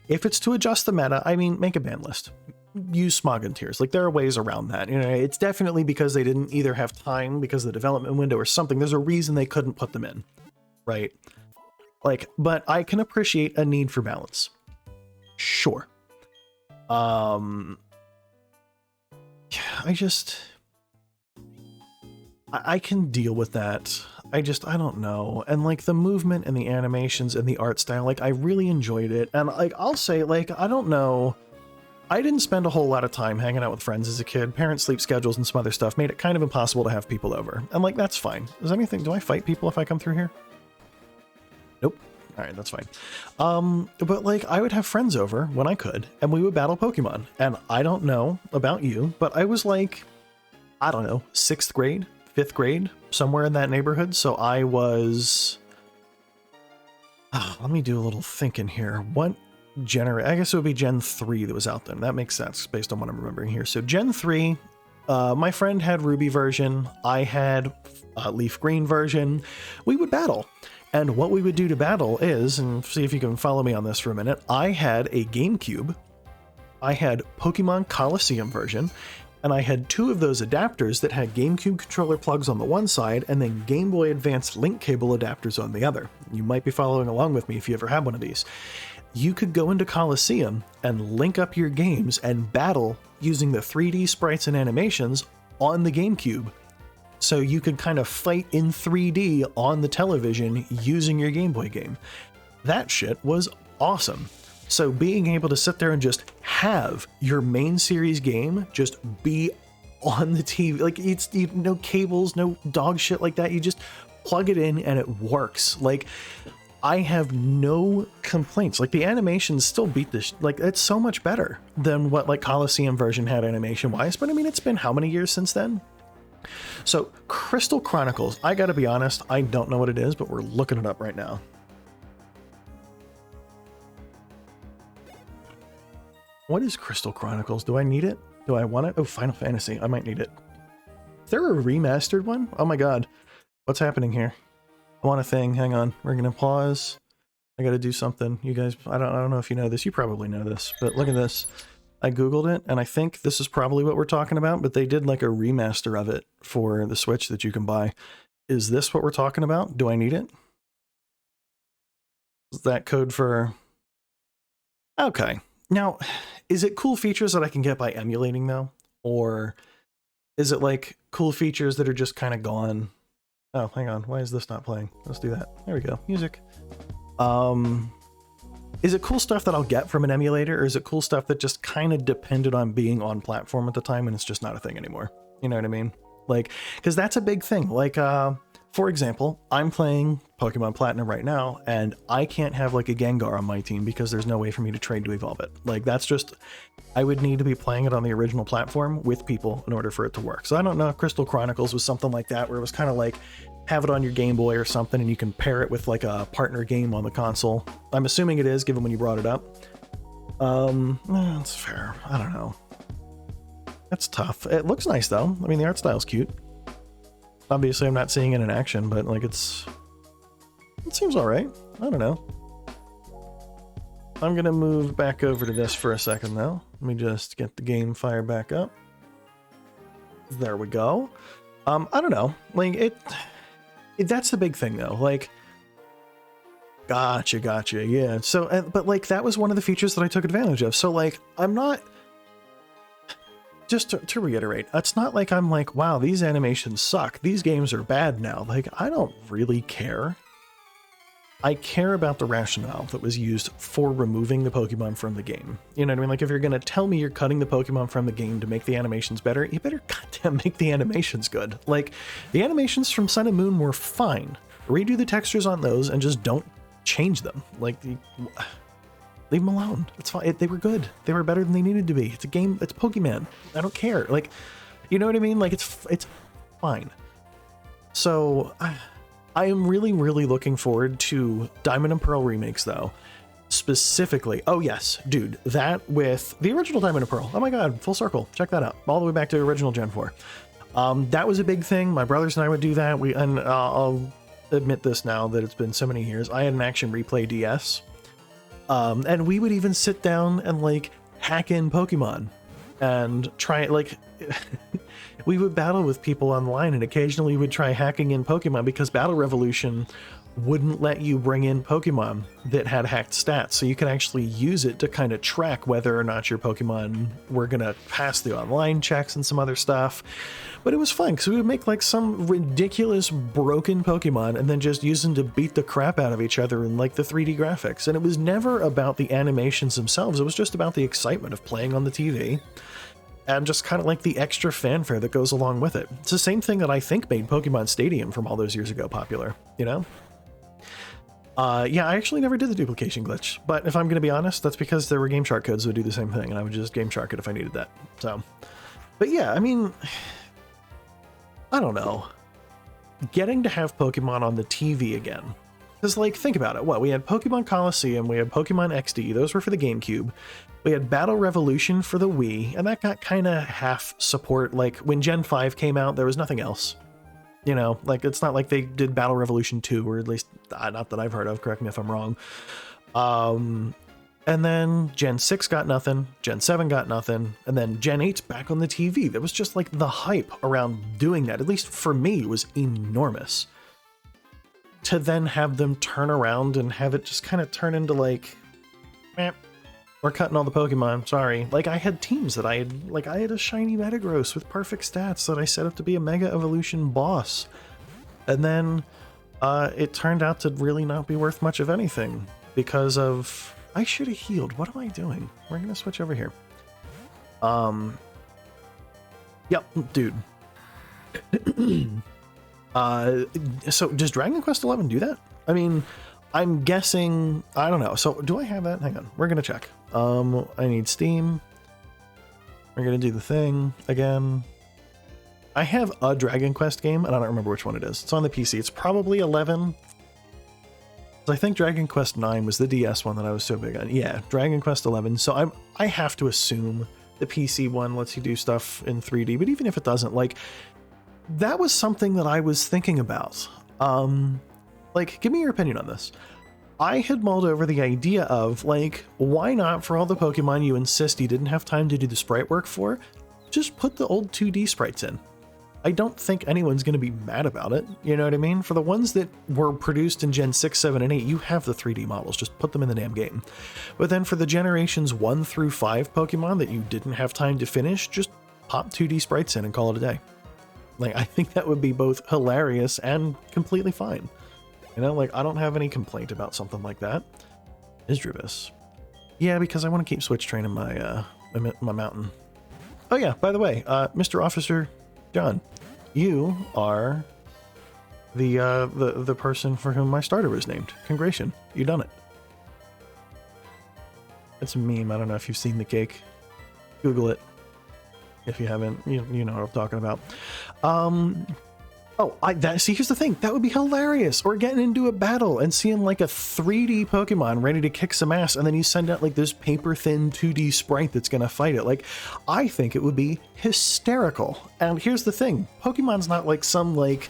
If it's to adjust the meta, I mean, make a ban list. Use Smog and Tears. Like, there are ways around that. You know, it's definitely because they didn't either have time because of the development window or something. There's a reason they couldn't put them in, right? Like, but I can appreciate a need for balance. Sure. I can deal with that. I don't know. And like the movement and the animations and the art style, like I really enjoyed it. And like, I'll say, like, I don't know. I didn't spend a whole lot of time hanging out with friends as a kid. Parents' sleep schedules and some other stuff made it kind of impossible to have people over. And like, that's fine. Do I fight people if I come through here? Nope. All right, that's fine. But like, I would have friends over when I could, and we would battle Pokemon. And I don't know about you, but I was like, I don't know, 6th grade, 5th grade, somewhere in that neighborhood. So I was, let me do a little thinking here. What I guess it would be Gen 3 that was out then. That makes sense based on what I'm remembering here. So Gen 3, my friend had Ruby version. I had Leaf Green version. We would battle. And what we would do to battle is, and see if you can follow me on this for a minute, I had a GameCube, I had Pokemon Coliseum version, and I had 2 of those adapters that had GameCube controller plugs on the one side and then Game Boy Advance link cable adapters on the other. You might be following along with me if you ever had one of these. You could go into Coliseum and link up your games and battle using the 3D sprites and animations on the GameCube. So you could kind of fight in 3D on the television using your Game Boy game. That shit was awesome. So being able to sit there and just have your main series game just be on the TV, like it's no cables, no dog shit like that. You just plug it in and it works. Like, I have no complaints. Like, the animations still beat this. Like, it's so much better than what like Coliseum version had animation wise. But I mean, it's been how many years since then? So Crystal Chronicles, I gotta be honest, I don't know what it is, but we're looking it up right now. What is Crystal Chronicles? Do I need it? Do I want it? Oh, Final Fantasy. I might need it. Is there a remastered one? Oh my god. What's happening here? I want a thing. Hang on. We're gonna pause. I gotta do something. You guys, I don't know if you know this. You probably know this, but look at this. I googled it, and I think this is probably what we're talking about, but they did like a remaster of it for the Switch that you can buy. Is this what we're talking about? Do I need it? Is that code for... Okay. Now, is it cool features that I can get by emulating, though? Or is it like cool features that are just kind of gone? Oh, hang on. Why is this not playing? Let's do that. There we go. Music. Is it cool stuff that I'll get from an emulator, or is it cool stuff that just kind of depended on being on platform at the time and it's just not a thing anymore? You know what I mean? Like, because that's a big thing. Like, for example, I'm playing Pokemon Platinum right now, and I can't have like a Gengar on my team because there's no way for me to trade to evolve it. Like, that's just, I would need to be playing it on the original platform with people in order for it to work. So I don't know if Crystal Chronicles was something like that, where it was kind of like, have it on your Game Boy or something, and you can pair it with like a partner game on the console. I'm assuming it is, given when you brought it up. That's fair. I don't know. That's tough. It looks nice though. I mean, the art style's cute. Obviously, I'm not seeing it in action, but like it seems all right. I don't know. I'm gonna move back over to this for a second though. Let me just get the game fired back up. There we go. I don't know. Like that's the big thing though. Like, gotcha. Yeah. So, but like that was one of the features that I took advantage of. So like, I'm not. Just to reiterate, it's not like I'm like, wow, these animations suck. These games are bad now. Like, I don't really care. I care about the rationale that was used for removing the Pokemon from the game. You know what I mean? Like, if you're going to tell me you're cutting the Pokemon from the game to make the animations better, you better goddamn make the animations good. Like, the animations from Sun and Moon were fine. Redo the textures on those and just don't change them. Like, leave them alone. It's fine. They were good. They were better than they needed to be. It's a game. It's Pokemon. I don't care. Like, you know what I mean? Like, it's fine. So I am really, really looking forward to Diamond and Pearl remakes, though. Specifically. Oh, yes, dude. That with the original Diamond and Pearl. Oh my god, full circle. Check that out. All the way back to original Gen 4. That was a big thing. My brothers and I would do that. I'll admit this now that it's been so many years. I had an Action Replay DS. And we would even sit down and like hack in Pokemon and try like we would battle with people online, and occasionally we would try hacking in Pokemon because Battle Revolution wouldn't let you bring in Pokemon that had hacked stats, so you could actually use it to kind of track whether or not your Pokemon were gonna pass the online checks and some other stuff. But it was fun because we would make like some ridiculous broken Pokemon and then just use them to beat the crap out of each other in like the 3D graphics. And it was never about the animations themselves, it was just about the excitement of playing on the TV and just kind of like the extra fanfare that goes along with it. It's the same thing that I think made Pokemon Stadium from all those years ago popular, you know? Yeah, I actually never did the duplication glitch, but if I'm going to be honest, that's because there were Game Shark codes that would do the same thing, and I would just Game Shark it if I needed that. So, but yeah, I mean, I don't know. Getting to have Pokemon on the TV again. Because, like, think about it. What? We had Pokemon Coliseum, we had Pokemon XD, those were for the GameCube. We had Battle Revolution for the Wii, and that got kind of half support. Like, when Gen 5 came out, there was nothing else. You know, like, it's not like they did Battle Revolution 2, or at least not that I've heard of, correct me if I'm wrong. And then Gen 6 got nothing, Gen 7 got nothing, and then Gen 8's back on the TV. There was just like the hype around doing that, at least for me, was enormous. To then have them turn around and have it just kind of turn into like, we're cutting all the Pokemon, sorry. Like, I had teams that I had a shiny Metagross with perfect stats that I set up to be a Mega Evolution boss. And then it turned out to really not be worth much of anything because of, I should have healed. What am I doing? We're going to switch over here. Yep, dude. So does Dragon Quest XI do that? I mean, I'm guessing, I don't know. So do I have that? Hang on, we're gonna check. I need Steam. We're gonna do the thing again. I have a Dragon Quest game, and I don't remember which one it is. It's on the PC. It's probably 11. I think Dragon Quest 9 was the DS one that I was so big on. Yeah, Dragon Quest 11. So I have to assume the PC one lets you do stuff in 3D, but even if it doesn't, like, that was something that I was thinking about. Like, give me your opinion on this. I had mulled over the idea of, like, why not, for all the Pokemon you insist you didn't have time to do the sprite work for, just put the old 2D sprites in. I don't think anyone's going to be mad about it, you know what I mean? For the ones that were produced in Gen 6, 7, and 8, you have the 3D models, just put them in the damn game. But then for the generations 1 through 5 Pokemon that you didn't have time to finish, just pop 2D sprites in and call it a day. Like, I think that would be both hilarious and completely fine. You know, like, I don't have any complaint about something like that. Isdruvis. Yeah, because I want to keep switch training my my mountain. Oh yeah, by the way, Mr. Officer John, you are the person for whom my starter was named. Congratulations, you done it. It's a meme. I don't know if you've seen the cake. Google it. If you haven't, you know what I'm talking about. Oh, see, here's the thing. That would be hilarious. Or getting into a battle and seeing like a 3D Pokemon ready to kick some ass, and then you send out like this paper-thin 2D sprite that's going to fight it. Like, I think it would be hysterical. And here's the thing. Pokemon's not like some like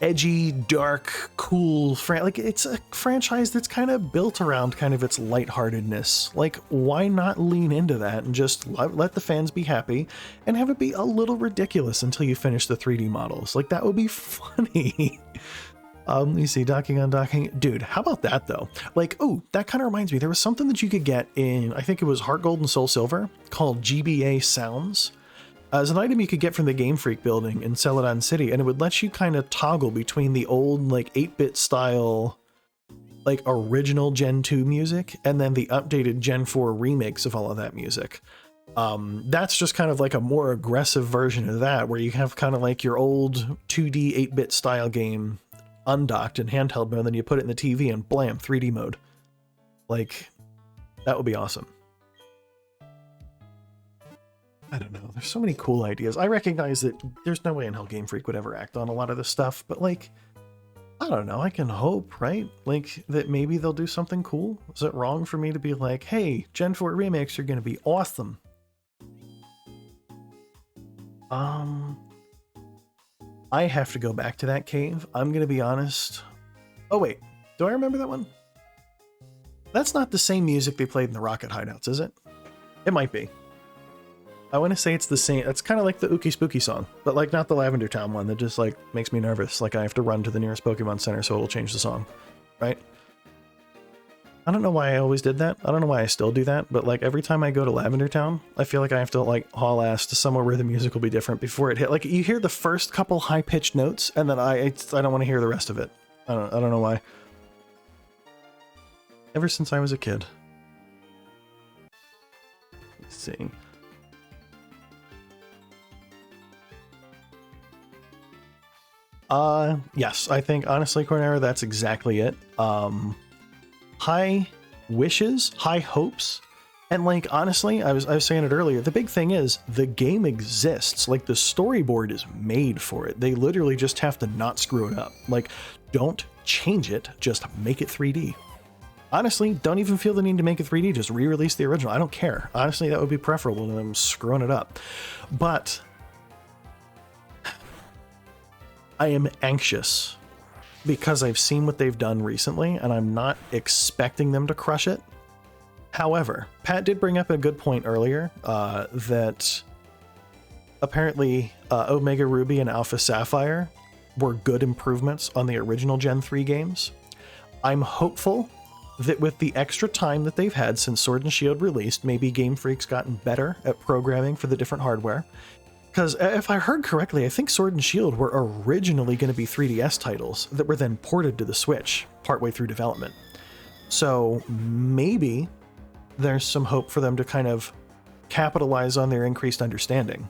edgy, dark, cool like, it's a franchise that's kind of built around kind of its lightheartedness. Like, why not lean into that and just let the fans be happy and have it be a little ridiculous until you finish the 3D models? Like, that would be funny. You see, docking on docking. Dude, how about that though? Like, oh, that kind of reminds me, there was something that you could get in, I think it was Heart Gold and Soul Silver, called GBA Sounds. As an item you could get from the Game Freak building in Celadon City, and it would let you kind of toggle between the old like 8-bit style, like original Gen 2 music, and then the updated Gen 4 remakes of all of that music. That's just kind of like a more aggressive version of that, where you have kind of like your old 2D 8-bit style game undocked in handheld mode, and then you put it in the TV and blam, 3D mode. Like, that would be awesome. I don't know. There's so many cool ideas. I recognize that there's no way in hell Game Freak would ever act on a lot of this stuff, but like, I don't know. I can hope, right? Like, that maybe they'll do something cool. Is it wrong for me to be like, hey, Gen 4 remakes are going to be awesome? I have to go back to that cave. I'm going to be honest. Oh, wait. Do I remember that one? That's not the same music they played in the Rocket Hideouts, is it? It might be. I want to say it's the same. It's kind of like the Ookie Spooky song, but like not the Lavender Town one that just like makes me nervous. Like I have to run to the nearest Pokemon Center so it'll change the song, right? I don't know why I always did that. I don't know why I still do that, but like every time I go to Lavender Town, I feel like I have to like haul ass to somewhere where the music will be different before it hit. Like you hear the first couple high-pitched notes and then I don't want to hear the rest of it. I don't know why. Ever since I was a kid. Let's see. Yes, I think honestly, Cornera, that's exactly it. High wishes, high hopes, and like honestly, I was saying it earlier, the big thing is the game exists. Like the storyboard is made for it. They literally just have to not screw it up. Like, don't change it, just make it 3D. Honestly, don't even feel the need to make it 3D, just re-release the original. I don't care. Honestly, that would be preferable to them screwing it up. But I am anxious because I've seen what they've done recently and I'm not expecting them to crush it. However, Pat did bring up a good point earlier that apparently Omega Ruby and Alpha Sapphire were good improvements on the original Gen 3 games. I'm hopeful that with the extra time that they've had since Sword and Shield released, maybe Game Freak's gotten better at programming for the different hardware. Because if I heard correctly, I think Sword and Shield were originally going to be 3DS titles that were then ported to the Switch partway through development. So maybe there's some hope for them to kind of capitalize on their increased understanding.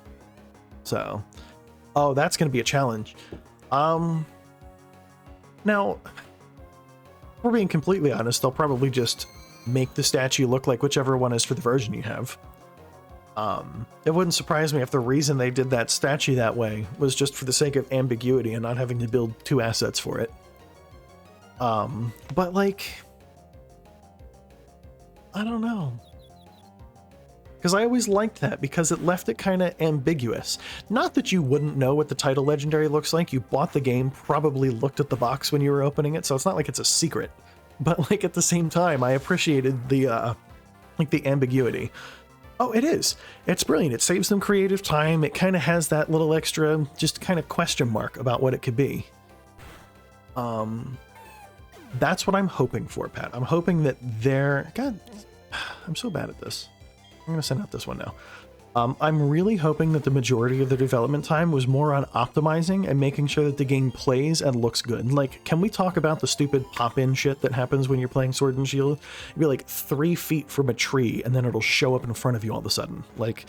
So, oh, that's going to be a challenge. Now, if we're being completely honest, they'll probably just make the statue look like whichever one is for the version you have. It wouldn't surprise me if the reason they did that statue that way was just for the sake of ambiguity and not having to build two assets for it. But like, I don't know. Because I always liked that because it left it kind of ambiguous. Not that you wouldn't know what the title legendary looks like. You bought the game, probably looked at the box when you were opening it, so it's not like it's a secret. But like at the same time, I appreciated the like the ambiguity. Oh, it is. It's brilliant. It saves them creative time. It kind of has that little extra, just kind of question mark about what it could be. That's what I'm hoping for, Pat. I'm hoping that they're... God, I'm so bad at this. I'm going to send out this one now. I'm really hoping that the majority of the development time was more on optimizing and making sure that the game plays and looks good. Like, can we talk about the stupid pop-in shit that happens when you're playing Sword and Shield? You'd be like 3 feet from a tree and then it'll show up in front of you all of a sudden. Like,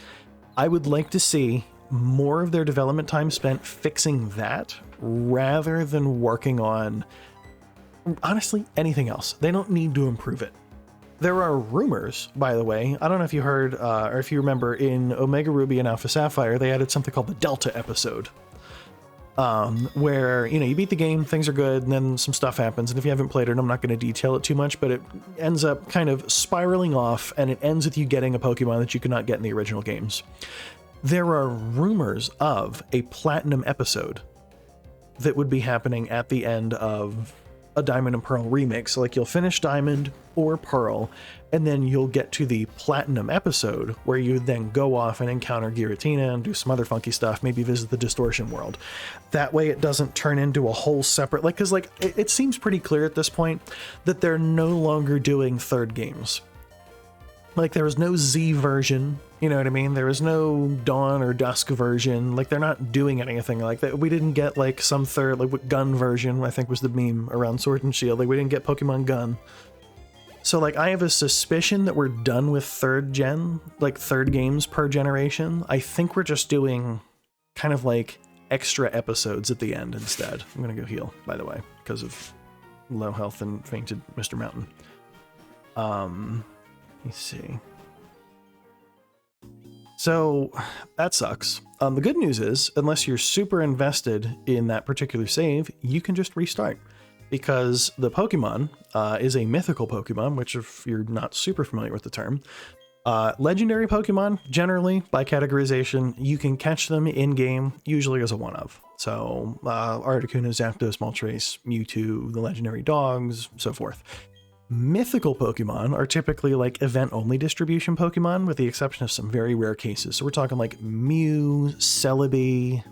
I would like to see more of their development time spent fixing that rather than working on, honestly, anything else. They don't need to improve it. There are rumors, by the way, I don't know if you heard, or if you remember, in Omega Ruby and Alpha Sapphire, they added something called the Delta episode, where, you know, you beat the game, things are good, and then some stuff happens, and if you haven't played it, I'm not going to detail it too much, but it ends up kind of spiraling off, and it ends with you getting a Pokemon that you could not get in the original games. There are rumors of a Platinum episode that would be happening at the end of a Diamond and Pearl remake. So like you'll finish Diamond or Pearl, and then you'll get to the Platinum episode where you then go off and encounter Giratina and do some other funky stuff, maybe visit the Distortion world. That way it doesn't turn into a whole separate, like, because like it seems pretty clear at this point that they're no longer doing third games. Like there was no Z version, you know what I mean? There was no Dawn or Dusk version. Like they're not doing anything like that. We didn't get like some third, like Gun version, I think was the meme around Sword and Shield. Like we didn't get Pokemon Gun. So like I have a suspicion that we're done with third gen, like third games per generation. I think we're just doing kind of like extra episodes at the end instead. I'm gonna go heal, by the way, because of low health and fainted Mr. Mountain. Let's see. So that sucks. The good news is, unless you're super invested in that particular save, you can just restart. Because the Pokemon is a mythical Pokemon, which if you're not super familiar with the term, Legendary Pokemon, generally, by categorization, you can catch them in-game, usually as a one-of. So, Articuno, Zapdos, Moltres, Mewtwo, the legendary dogs, so forth. Mythical Pokemon are typically like event-only distribution Pokemon, with the exception of some very rare cases. So we're talking like Mew, Celebi,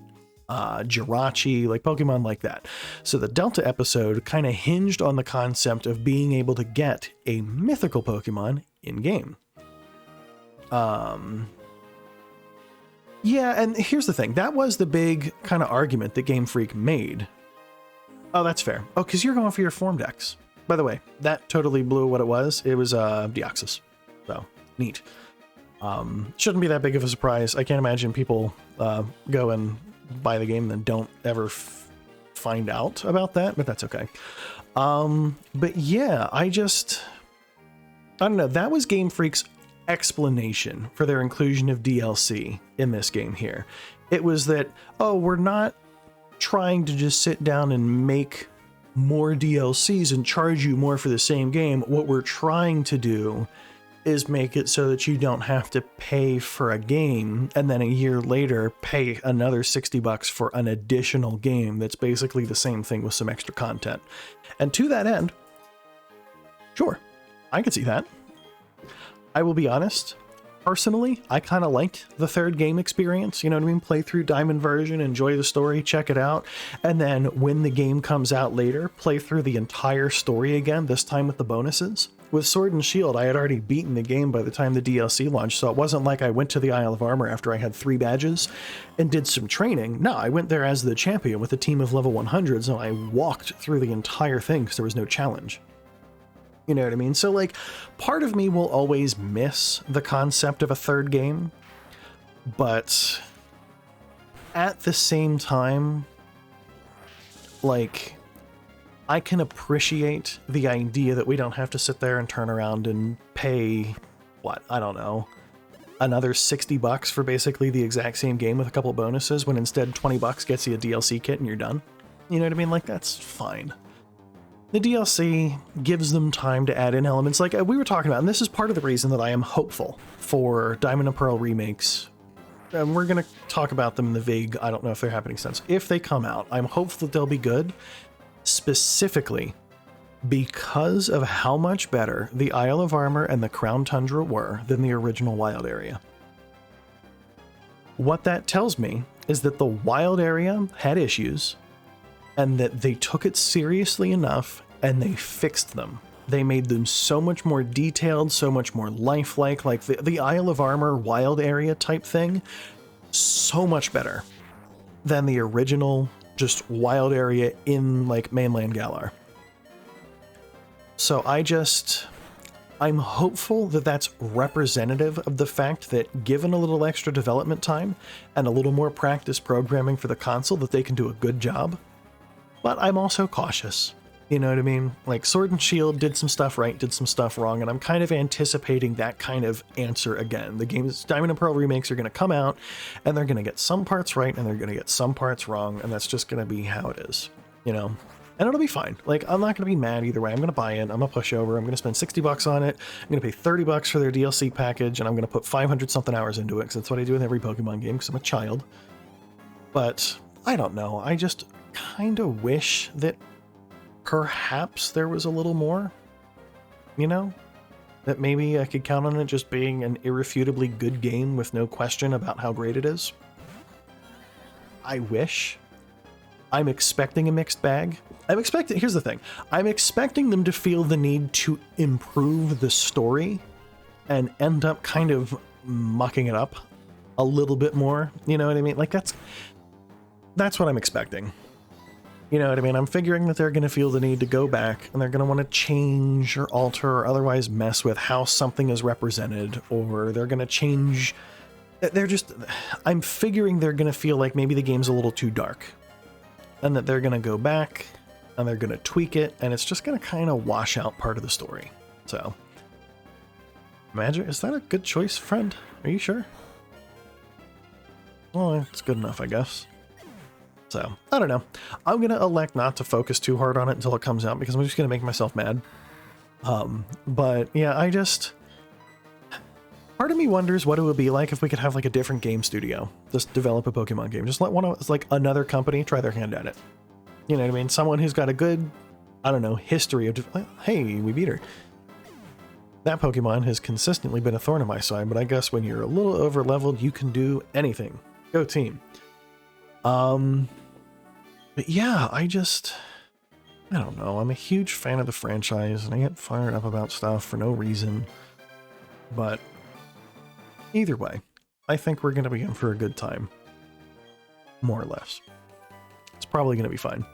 Jirachi, like Pokemon like that. So the Delta episode kind of hinged on the concept of being able to get a mythical Pokemon in-game. Yeah, and here's the thing. That was the big kind of argument that Game Freak made. Oh, that's fair. Oh, because you're going for your form decks. By the way, that totally blew what it was. It was Deoxys. So, neat. Shouldn't be that big of a surprise. I can't imagine people go and buy the game and then don't ever find out about that, but that's okay. But yeah, I don't know. That was Game Freak's explanation for their inclusion of DLC in this game here. It was that, oh, we're not trying to just sit down and make more DLCs and charge you more for the same game. What we're trying to do is make it so that you don't have to pay for a game and then a year later pay another $60 for an additional game that's basically the same thing with some extra content. And to that end, sure, I could see that. I will be honest, personally, I kind of liked the third game experience. You know what I mean? Play through Diamond version, enjoy the story, check it out. And then when the game comes out later, play through the entire story again, this time with the bonuses. With Sword and Shield, I had already beaten the game by the time the DLC launched, so it wasn't like I went to the Isle of Armor after I had 3 badges and did some training. No, I went there as the champion with a team of level 100s, and I walked through the entire thing because there was no challenge. You know what I mean? So, like, part of me will always miss the concept of a third game, but at the same time, like, I can appreciate the idea that we don't have to sit there and turn around and pay, what, I don't know, another $60 for basically the exact same game with a couple bonuses, when instead $20 gets you a DLC kit and you're done. You know what I mean? Like, that's fine. The DLC gives them time to add in elements like we were talking about, and this is part of the reason that I am hopeful for Diamond and Pearl remakes. And we're going to talk about them in the vague, I don't know if they're happening sense. If they come out, I'm hopeful that they'll be good, specifically because of how much better the Isle of Armor and the Crown Tundra were than the original Wild Area. What that tells me is that the Wild Area had issues, and that they took it seriously enough and they fixed them. They made them so much more detailed, so much more lifelike, like the Isle of Armor Wild Area type thing, so much better than the original just Wild Area in like mainland Galar. So I'm hopeful that that's representative of the fact that given a little extra development time and a little more practice programming for the console, that they can do a good job. But I'm also cautious, you know what I mean? Like, Sword and Shield did some stuff right, did some stuff wrong, and I'm kind of anticipating that kind of answer again. The game's Diamond and Pearl remakes are going to come out, and they're going to get some parts right, and they're going to get some parts wrong, and that's just going to be how it is, you know? And it'll be fine. Like, I'm not going to be mad either way. I'm going to buy it, I'm going to push over, I'm going to spend $60 on it, I'm going to pay $30 for their DLC package, and I'm going to put 500-something hours into it, because that's what I do with every Pokemon game, because I'm a child. But, I don't know, I just kind of wish that perhaps there was a little more, you know, that maybe I could count on it just being an irrefutably good game with no question about how great it is. I wish. I'm expecting a mixed bag. Here's the thing, I'm expecting them to feel the need to improve the story and end up kind of mucking it up a little bit more, you know what I mean? Like, that's what I'm expecting. You know what I mean? I'm figuring that they're going to feel the need to go back and they're going to want to change or alter or otherwise mess with how something is represented, or they're going to change. I'm figuring they're going to feel like maybe the game's a little too dark, and that they're going to go back and they're going to tweak it, and it's just going to kind of wash out part of the story. So, Magic, is that a good choice, friend? Are you sure? Well, it's good enough, I guess. So, I don't know. I'm going to elect not to focus too hard on it until it comes out, because I'm just going to make myself mad. But yeah, Part of me wonders what it would be like if we could have like a different game studio just develop a Pokemon game. Just let one of like another company try their hand at it. You know what I mean? Someone who's got a good, I don't know, history of, hey, we beat her. That Pokemon has consistently been a thorn in my side, but I guess when you're a little over leveled, you can do anything. Go team. But yeah, I don't know. I'm a huge fan of the franchise and I get fired up about stuff for no reason. But either way, I think we're going to be in for a good time. More or less. It's probably going to be fine.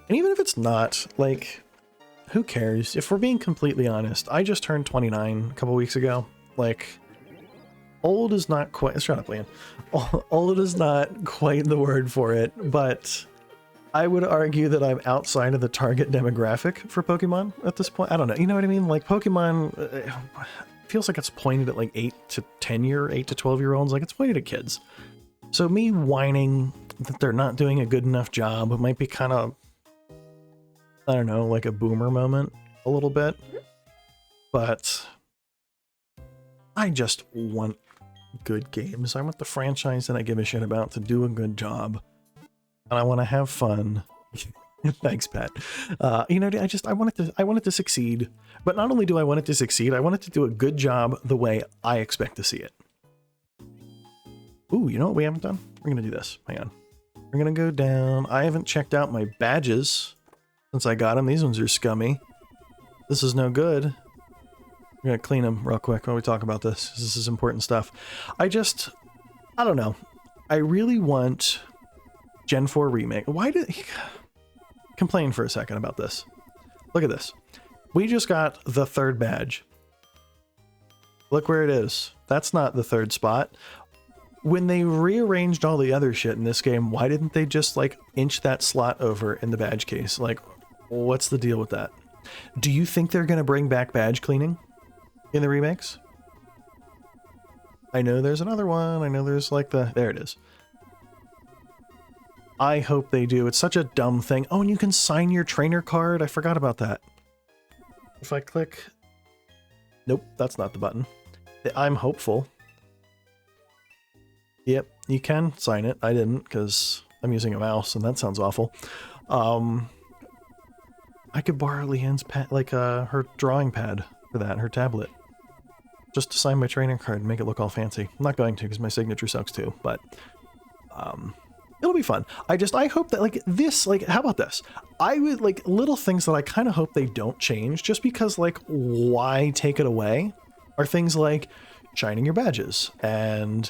And even if it's not, like, who cares? If we're being completely honest, I just turned 29 a couple weeks ago. Like, old is not quite... Shut up, Leon. Old is not quite the word for it, but I would argue that I'm outside of the target demographic for Pokemon at this point. I don't know. You know what I mean? Like, Pokemon... feels like it's pointed at like 8 to 12 year olds. Like, it's pointed at kids. So me whining that they're not doing a good enough job, it might be kind of, I don't know, like a boomer moment a little bit. But I just want good games. I want the franchise that I give a shit about to do a good job. And I want to have fun. Thanks, Pat. You know, I want it to succeed. But not only do I want it to succeed, I want it to do a good job the way I expect to see it. Ooh, you know what we haven't done? We're going to do this. Hang on. We're going to go down. I haven't checked out my badges since I got them. These ones are scummy. This is no good. I'm going to clean them real quick while we talk about this. This is important stuff. I don't know. I really want Gen 4 Remake. Why did he... Complain for a second about this. Look at this. We just got the 3rd badge. Look where it is. That's not the 3rd spot. When they rearranged all the other shit in this game, why didn't they just like inch that slot over in the badge case? Like, what's the deal with that? Do you think they're going to bring back badge cleaning in the remakes? I know there's another one. I know there's like there it is. I hope they do. It's such a dumb thing. Oh, and you can sign your trainer card. I forgot about that. If I click... Nope, that's not the button. I'm hopeful. Yep, you can sign it. I didn't, because I'm using a mouse, and that sounds awful. I could borrow Leanne's pad, like her drawing pad for that, her tablet. Just to sign my trainer card and make it look all fancy. I'm not going to, because my signature sucks too, but... it'll be fun. I hope that like this, like, how about this? I would like little things that I kind of hope they don't change just because like why take it away are things like shining your badges and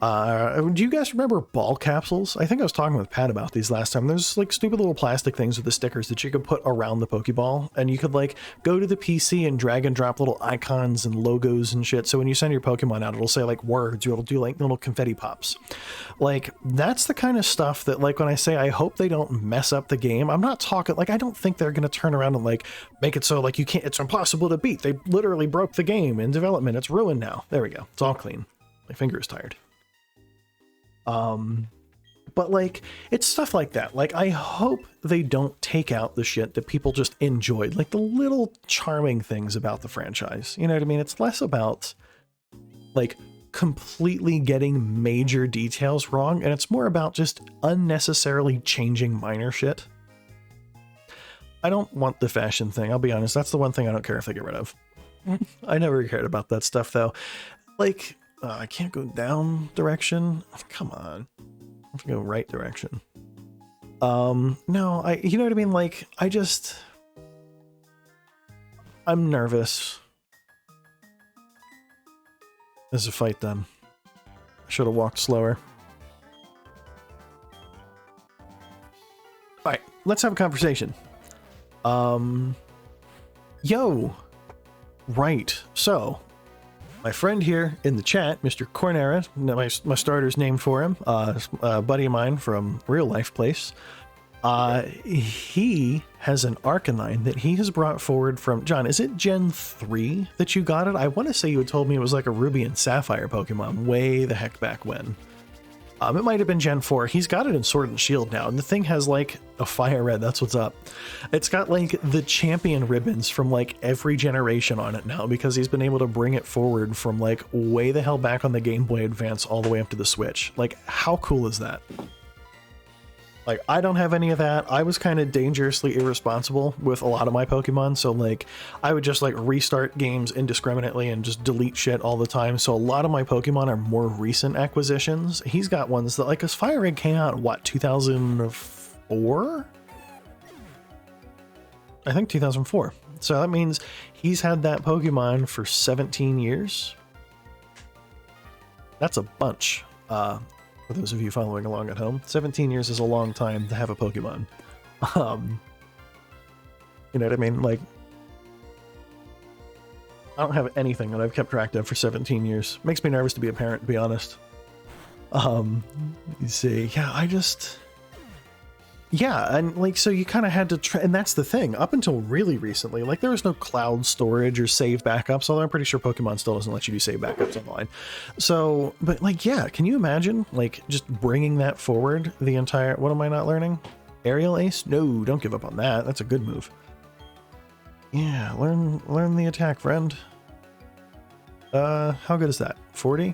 do you guys remember ball capsules? I think I was talking with Pat about these last time. There's like stupid little plastic things with the stickers that you could put around the Pokeball and you could like go to the PC and drag and drop little icons and logos and shit. So when you send your Pokemon out, it'll say like words, or it'll do like little confetti pops. Like that's the kind of stuff that like when I say I hope they don't mess up the game, I'm not talking like I don't think they're going to turn around and like make it so like you can't, it's impossible to beat. They literally broke the game in development. It's ruined now. There we go. It's all clean. My finger is tired. But like, it's stuff like that. Like, I hope they don't take out the shit that people just enjoyed, like the little charming things about the franchise. You know what I mean? It's less about like completely getting major details wrong, and it's more about just unnecessarily changing minor shit. I don't want the fashion thing. I'll be honest. That's the one thing I don't care if they get rid of. I never cared about that stuff though. Like, I can't go down direction. Come on. I have to go right direction. No, you know what I mean? Like, I'm nervous. There's a fight then. I should have walked slower. Alright, let's have a conversation. Yo. Right, so... my friend here in the chat, Mr. Cornera, my starter's named for him, a buddy of mine from Real Life Place. He has an Arcanine that he has brought forward from... John, is it Gen 3 that you got it? I want to say you had told me it was like a Ruby and Sapphire Pokemon way the heck back when. It might have been Gen 4. He's got it in Sword and Shield now, and the thing has like a fire red. That's what's up. It's got like the champion ribbons from like every generation on it now, because he's been able to bring it forward from like way the hell back on the Game Boy Advance all the way up to the Switch. Like, how cool is that? Like, I don't have any of that. I was kind of dangerously irresponsible with a lot of my Pokemon, so like I would just like restart games indiscriminately and just delete shit all the time. So a lot of my Pokemon are more recent acquisitions. He's got ones that, like, his Fire Red came out in what, 2004? I think 2004. So that means he's had that Pokemon for 17 years. That's a bunch. For those of you following along at home, 17 years is a long time to have a Pokemon. You know what I mean? Like, I don't have anything that I've kept track of for 17 years. Makes me nervous to be a parent, to be honest. You see, yeah, and like, so you kind of had to and that's the thing, up until really recently, like, there was no cloud storage or save backups, although I'm pretty sure Pokemon still doesn't let you do save backups online. So, but like, yeah, can you imagine like just bringing that forward the entire, what am I not learning? Aerial Ace? No, don't give up on that. That's a good move. Yeah, learn the attack, friend. How good is that? 40?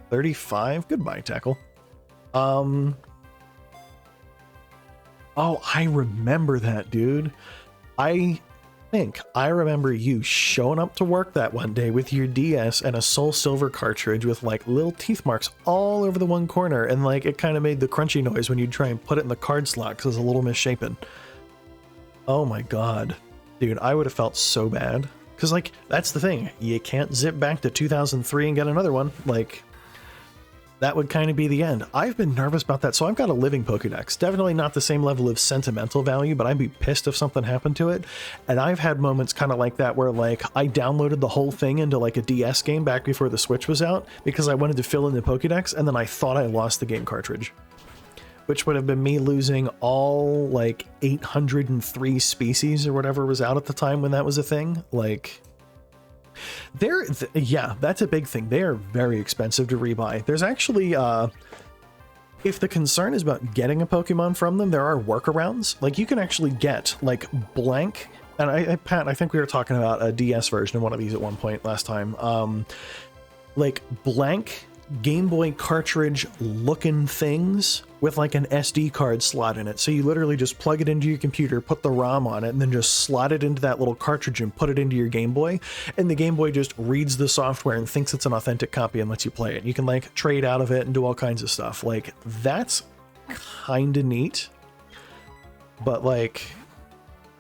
35? Goodbye, Tackle. Oh, I remember that, dude. I think I remember you showing up to work that one day with your DS and a Soul Silver cartridge with like little teeth marks all over the one corner, and like it kind of made the crunchy noise when you'd try and put it in the card slot because it was a little misshapen. Oh my god. Dude, I would have felt so bad. Because like, that's the thing. You can't zip back to 2003 and get another one. Like, that would kind of be the end. I've been nervous about that, so I've got a living Pokedex. Definitely not the same level of sentimental value, but I'd be pissed if something happened to it. And I've had moments kind of like that where like I downloaded the whole thing into like a DS game back before the Switch was out because I wanted to fill in the Pokedex, and then I thought I lost the game cartridge, which would have been me losing all like 803 species or whatever was out at the time when that was a thing. Like, yeah, that's a big thing. They are very expensive to rebuy. There's actually, if the concern is about getting a Pokemon from them, there are workarounds. Like, you can actually get like blank, and Pat, I think we were talking about a DS version of one of these at one point last time. Like blank Game Boy cartridge looking things with like an SD card slot in it. So you literally just plug it into your computer, put the ROM on it, and then just slot it into that little cartridge and put it into your Game Boy. And the Game Boy just reads the software and thinks it's an authentic copy and lets you play it. You can like trade out of it and do all kinds of stuff. Like, that's kind of neat. But like,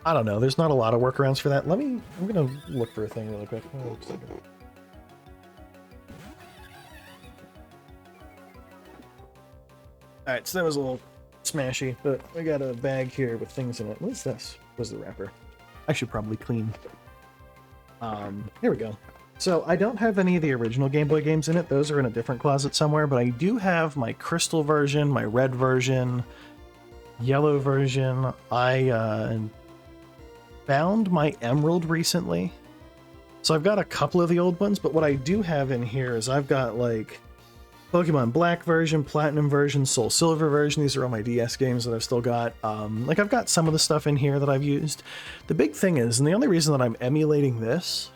I don't know. There's not a lot of workarounds for that. I'm going to look for a thing really quick. Alright, so that was a little smashy, but we got a bag here with things in it. What is this? What's the wrapper? I should probably clean. Here we go. So I don't have any of the original Game Boy games in it. Those are in a different closet somewhere, but I do have my crystal version, my red version, yellow version. I found my emerald recently. So I've got a couple of the old ones, but what I do have in here is I've got like Pokemon Black version, Platinum version, Soul Silver version. These are all my DS games that I've still got. Like, I've got some of the stuff in here that I've used. The big thing is, and the only reason that I'm emulating this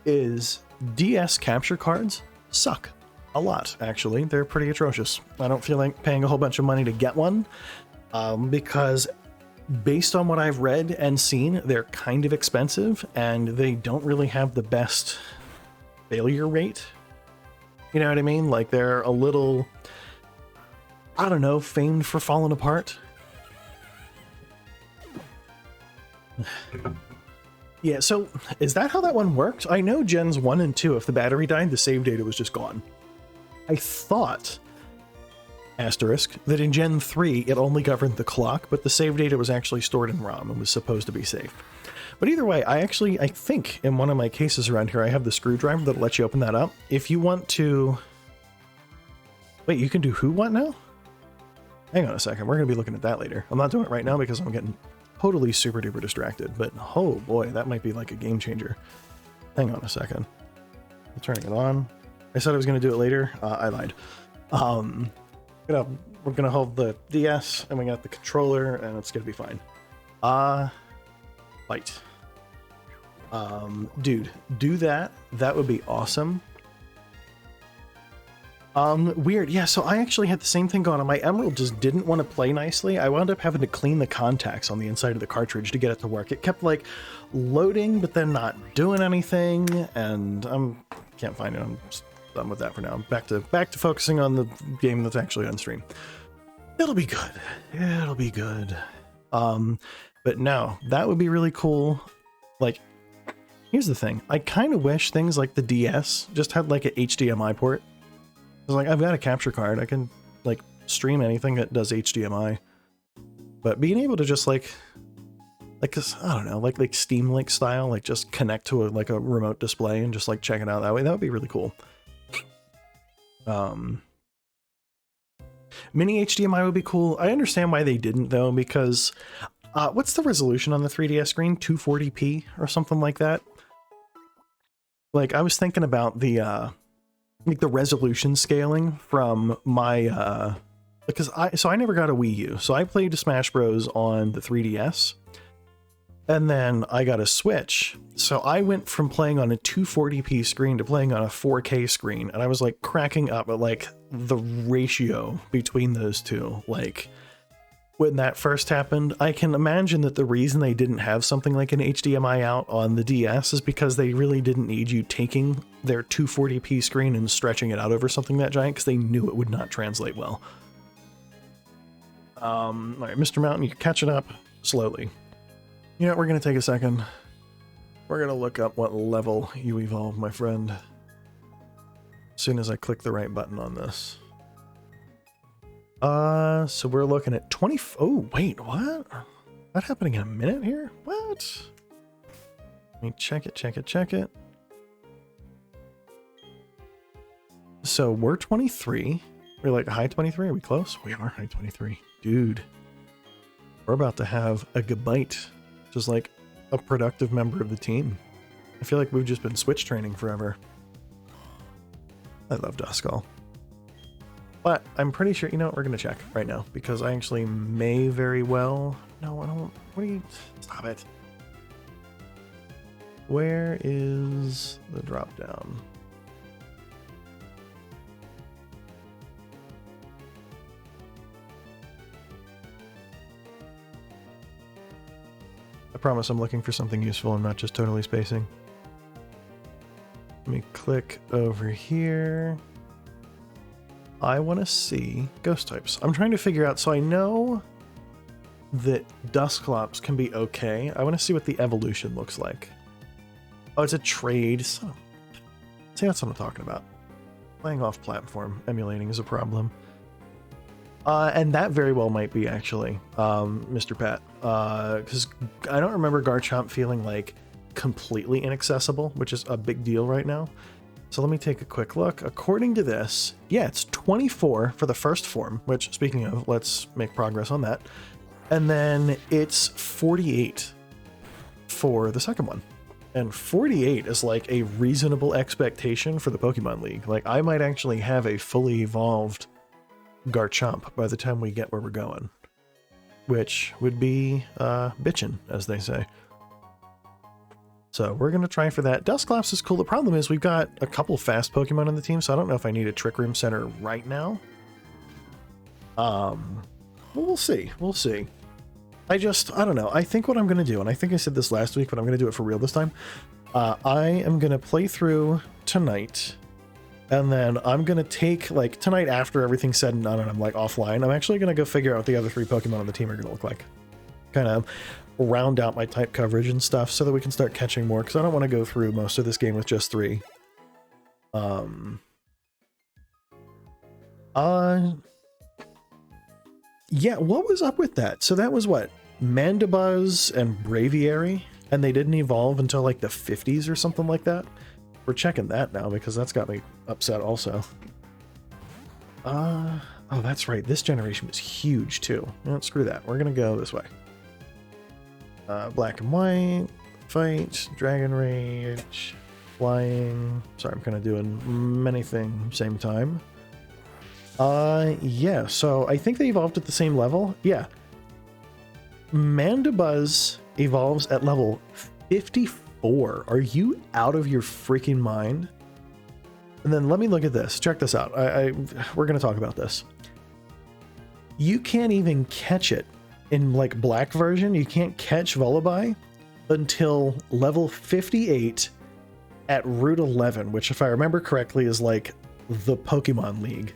is DS capture cards suck a lot, actually. They're pretty atrocious. I don't feel like paying a whole bunch of money to get one, because based on what I've read and seen, they're kind of expensive, and they don't really have the best failure rate. You know what I mean? Like, they're a little, I don't know, famed for falling apart. Yeah, so is that how that one worked? I know Gens 1 and 2, if the battery died, the save data was just gone. I thought, asterisk, that in Gen 3 it only governed the clock, but the save data was actually stored in ROM and was supposed to be saved. But either way, I think in one of my cases around here, I have the screwdriver that'll let you open that up. If you want to... Wait, you can do who what now? Hang on a second, we're going to be looking at that later. I'm not doing it right now because I'm getting totally super duper distracted, but oh boy, that might be like a game changer. Hang on a second. I'm turning it on. I said I was going to do it later. I lied. We're gonna hold the DS, and we got the controller, and it's gonna be fine. Fight. Dude, do that. That would be awesome. Weird. Yeah, so I actually had the same thing going on. My Emerald just didn't want to play nicely. I wound up having to clean the contacts on the inside of the cartridge to get it to work. It kept like loading, but then not doing anything, and can't find it. I'm just done with that for now. Back to focusing on the game that's actually on stream. It'll be good. It'll be good. But no, that would be really cool. Like, here's the thing. I kind of wish things like the DS just had like an HDMI port. It's like, I've got a capture card. I can like stream anything that does HDMI. But being able to just like, cause I don't know, like Steam Link style, like just connect to a remote display and just like check it out that way. That would be really cool. Mini HDMI would be cool. I understand why they didn't though, because what's the resolution on the 3DS screen? 240p or something like that? Like, I was thinking about the like the resolution scaling from my because I never got a Wii U, so I played Smash Bros on the 3DS, and then I got a Switch, so I went from playing on a 240p screen to playing on a 4K screen, and I was like cracking up at like the ratio between those two. Like, when that first happened, I can imagine that the reason they didn't have something like an HDMI out on the DS is because they really didn't need you taking their 240p screen and stretching it out over something that giant, because they knew it would not translate well. All right, Mr. Mountain, you can catch it up slowly. You know, we're going to take a second. We're going to look up what level you evolve, my friend, as soon as I click the right button on this. So we're looking at 20. Oh, wait, what? That happening in a minute here? What? Let me check it. So we're 23. We're like high 23. Are we close? We are high 23. Dude, we're about to have a gigabyte, just like a productive member of the team. I feel like we've just been Switch training forever. I love Duskull. But I'm pretty sure, you know what, we're going to check right now, because I actually may very well... No, I don't... What are you... Stop it. Where is the drop down? I promise I'm looking for something useful. I'm not just totally spacing. Let me click over here. I want to see ghost types. I'm trying to figure out, so I know that Dusclops can be okay. I want to see what the evolution looks like. Oh, it's a trade. So, see, that's what I'm talking about. Playing off platform, emulating is a problem. And that very well might be, actually, Mr. Pat. Because I don't remember Garchomp feeling like completely inaccessible, which is a big deal right now. So let me take a quick look. According to this, yeah, it's 24 for the first form, which, speaking of, let's make progress on that. And then it's 48 for the second one. And 48 is like a reasonable expectation for the Pokemon League. Like, I might actually have a fully evolved Garchomp by the time we get where we're going. Which would be bitchin', as they say. So we're going to try for that. Dusclops is cool. The problem is we've got a couple fast Pokemon on the team, so I don't know if I need a Trick Room Center right now. Well, we'll see. We'll see. I don't know. I think what I'm going to do, and I think I said this last week, but I'm going to do it for real this time. I am going to play through tonight, and then I'm going to take, like, tonight after everything's said and done and I'm, like, offline, I'm actually going to go figure out what the other 3 Pokemon on the team are going to look like. Kind of round out my type coverage and stuff so that we can start catching more, because I don't want to go through most of this game with just 3. Yeah, what was up with that? So that was what? Mandibuzz and Braviary, and they didn't evolve until like the 50s or something like that? We're checking that now, because that's got me upset also. Oh, that's right. This generation was huge too. No, screw that. We're going to go this way. Black and white, fight, Dragon Rage, flying. Sorry, I'm kind of doing many things same time. Yeah, so I think they evolved at the same level. Yeah. Mandibuzz evolves at level 54. Are you out of your freaking mind? And then let me look at this. Check this out. We're going to talk about this. You can't even catch it in like black version. You can't catch Vullaby until level 58 at Route 11, which if I remember correctly is like the Pokemon League.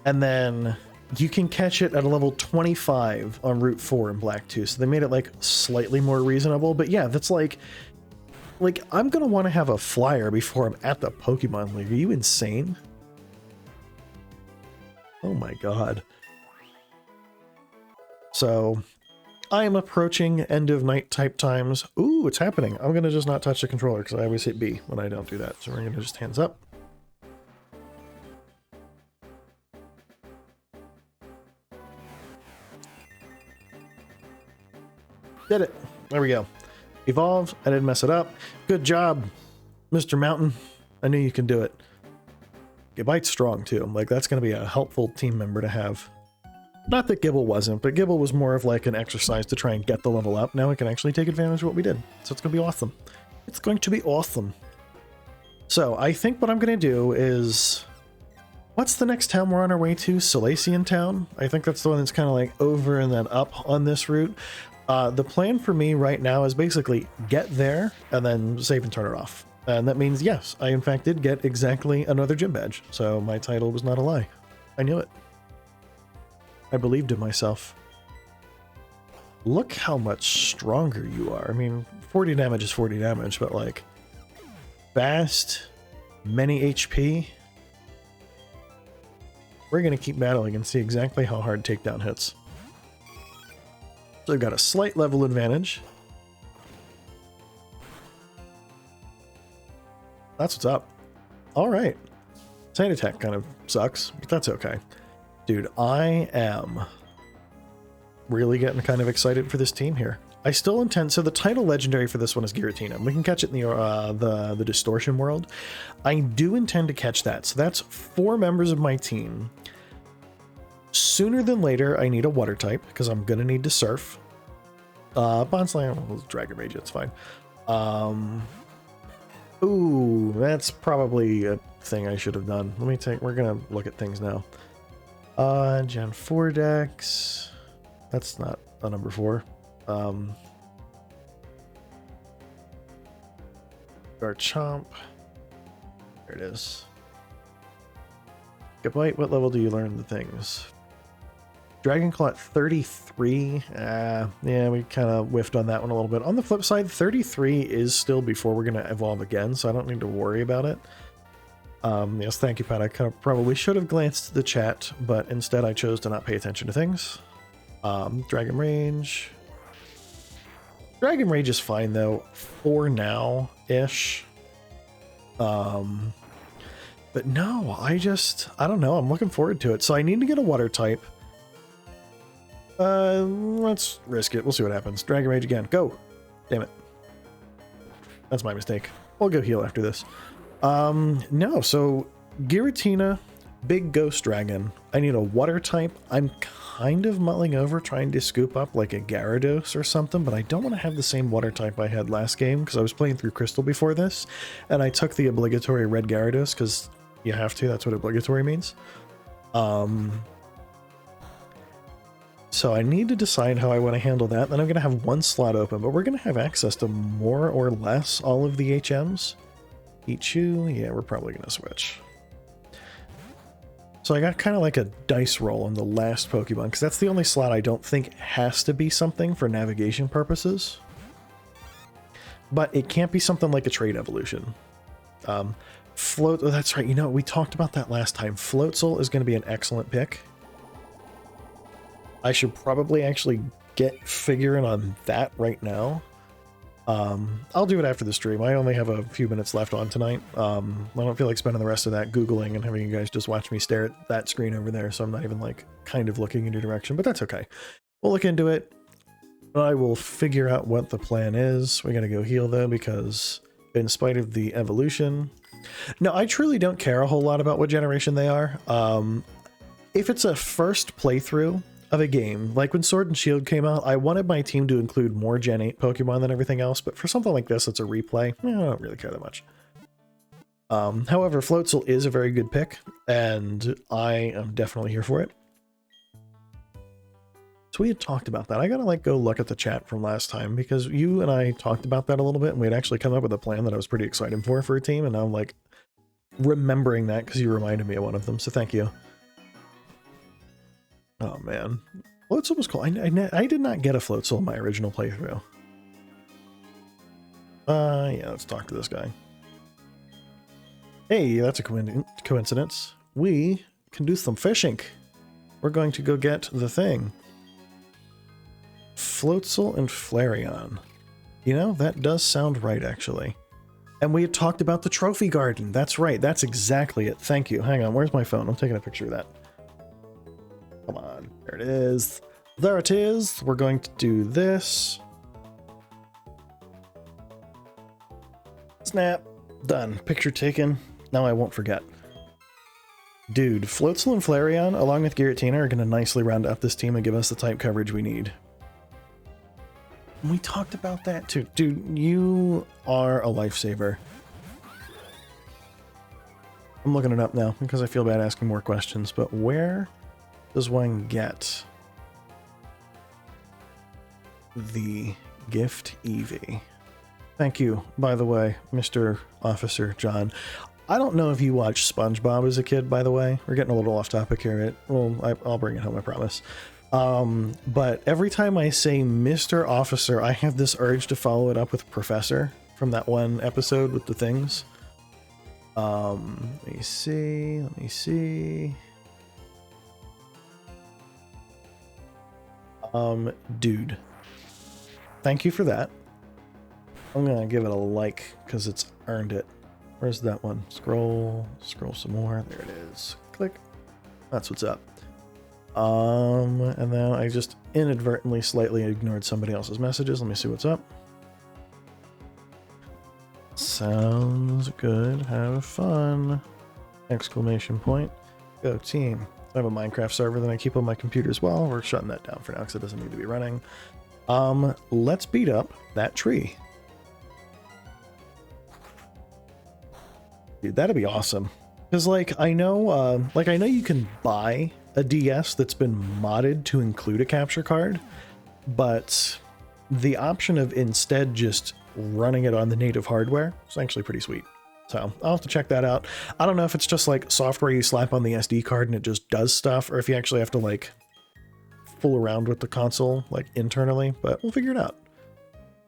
And then you can catch it at a level 25 on Route 4 in Black 2. So they made it like slightly more reasonable. But yeah, that's like I'm going to want to have a flyer before I'm at the Pokemon League. Are you insane? Oh my God. So I am approaching end of night type times. Ooh, it's happening. I'm going to just not touch the controller because I always hit B when I don't do that. So we're going to just hands up. Did it. There we go. Evolve. I didn't mess it up. Good job, Mr. Mountain. I knew you can do it. Gibite's strong too. Like that's going to be a helpful team member to have. Not that Gibble wasn't, but Gibble was more of like an exercise to try and get the level up. Now we can actually take advantage of what we did. So it's going to be awesome. It's going to be awesome. So I think what I'm going to do is... What's the next town we're on our way to? Salacian Town? I think that's the one that's kind of like over and then up on this route. The plan for me right now is basically get there and then save and turn it off. And that means, yes, I in fact did get exactly another gym badge. So my title was not a lie. I knew it. I believed in myself. Look how much stronger you are. I mean, 40 damage is 40 damage, but like fast, many HP. We're going to keep battling and see exactly how hard takedown hits. So I've got a slight level advantage. That's what's up. All right. Sand attack kind of sucks, but that's okay. Dude, I am really getting kind of excited for this team here. I still intend... So the title legendary for this one is Giratina. We can catch it in the Distortion world. I do intend to catch that. So that's 4 members of my team. Sooner than later, I need a water type because I'm going to need to surf. Bonslam, well, Dragon Rage, it's fine. Ooh, that's probably a thing I should have done. Let me take... We're going to look at things now. Gen 4 Dex. That's not a number 4. Garchomp. There it is. Gibite, what level do you learn the things? Dragon Claw at 33. Yeah, we kind of whiffed on that one a little bit. On the flip side, 33 is still before we're going to evolve again, so I don't need to worry about it. Yes, thank you, Pat. I kind of probably should have glanced at the chat, but instead I chose to not pay attention to things. Dragon Rage. Dragon Rage is fine, though, for now-ish. But no, I don't know. I'm looking forward to it. So I need to get a water type. Let's risk it. We'll see what happens. Dragon Rage again. Go! Damn it. That's my mistake. We'll go heal after this. No, so Giratina, big ghost dragon. I need a water type. I'm kind of mulling over trying to scoop up like a Gyarados or something, but I don't want to have the same water type I had last game because I was playing through Crystal before this, and I took the obligatory red Gyarados because you have to. That's what obligatory means. So I need to decide how I want to handle that. Then I'm going to have 1 slot open, but we're going to have access to more or less all of the HMs. Pichu, yeah, we're probably going to switch. So I got kind of like a dice roll on the last Pokemon, because that's the only slot I don't think has to be something for navigation purposes. But it can't be something like a trade evolution. Float, oh, that's right, you know, we talked about that last time. Floatzel is going to be an excellent pick. I should probably actually get figuring on that right now. I'll do it after the stream. I only have a few minutes left on tonight. I don't feel like spending the rest of that Googling and having you guys just watch me stare at that screen over there, so I'm not even like kind of looking in your direction, but that's okay. We'll look into it. I will figure out what the plan is. We gotta go heal though, because in spite of the evolution, No, I truly don't care a whole lot about what generation they are. If it's a first playthrough of a game, like when Sword and Shield came out, I wanted my team to include more Gen 8 Pokemon than everything else, but for something like this, it's a replay. I don't really care that much. However, Floatzel is a very good pick, and I am definitely here for it. So we had talked about that. I gotta like go look at the chat from last time, because you and I talked about that a little bit, and we had actually come up with a plan that I was pretty excited for a team, and now I'm like remembering that because you reminded me of one of them, so thank you. Oh man, Floatzel was cool. I did not get a Floatzel in my original playthrough. Yeah, let's talk to this guy. Hey, that's a coincidence. We can do some fishing. We're going to go get the thing. Floatzel and Flareon. You know, that does sound right, actually. And we had talked about the trophy garden. That's right. That's exactly it. Thank you. Hang on. Where's my phone? I'm taking a picture of that. Come on. There it is. There it is. We're going to do this. Snap. Done. Picture taken. Now I won't forget. Dude, Floatzel and Flareon, along with Giratina, are going to nicely round up this team and give us the type coverage we need. We talked about that too. Dude, you are a lifesaver. I'm looking it up now because I feel bad asking more questions, but where does one get the gift Eevee? Thank you, by the way, Mr. Officer John. I don't know if you watched SpongeBob as a kid, by the way. We're getting a little off topic here. I'll bring it home, I promise. But every time I say Mr. Officer, I have this urge to follow it up with Professor from that one episode with the things. Let me see. Dude. Thank you for that. I'm gonna give it a like because it's earned it. Where's that one? Scroll some more. There it is. Click. That's what's up. And then I just inadvertently slightly ignored somebody else's messages. Let me see what's up. Sounds good. Have fun. Exclamation point. Go team. I have a Minecraft server that I keep on my computer as well. We're shutting that down for now because it doesn't need to be running. Let's beat up that tree. Dude, that'd be awesome. Because, like, I know you can buy a DS that's been modded to include a capture card, but the option of instead just running it on the native hardware is actually pretty sweet. So I'll have to check that out. I don't know if it's just like software you slap on the SD card and it just does stuff, or if you actually have to like fool around with the console like internally, but we'll figure it out.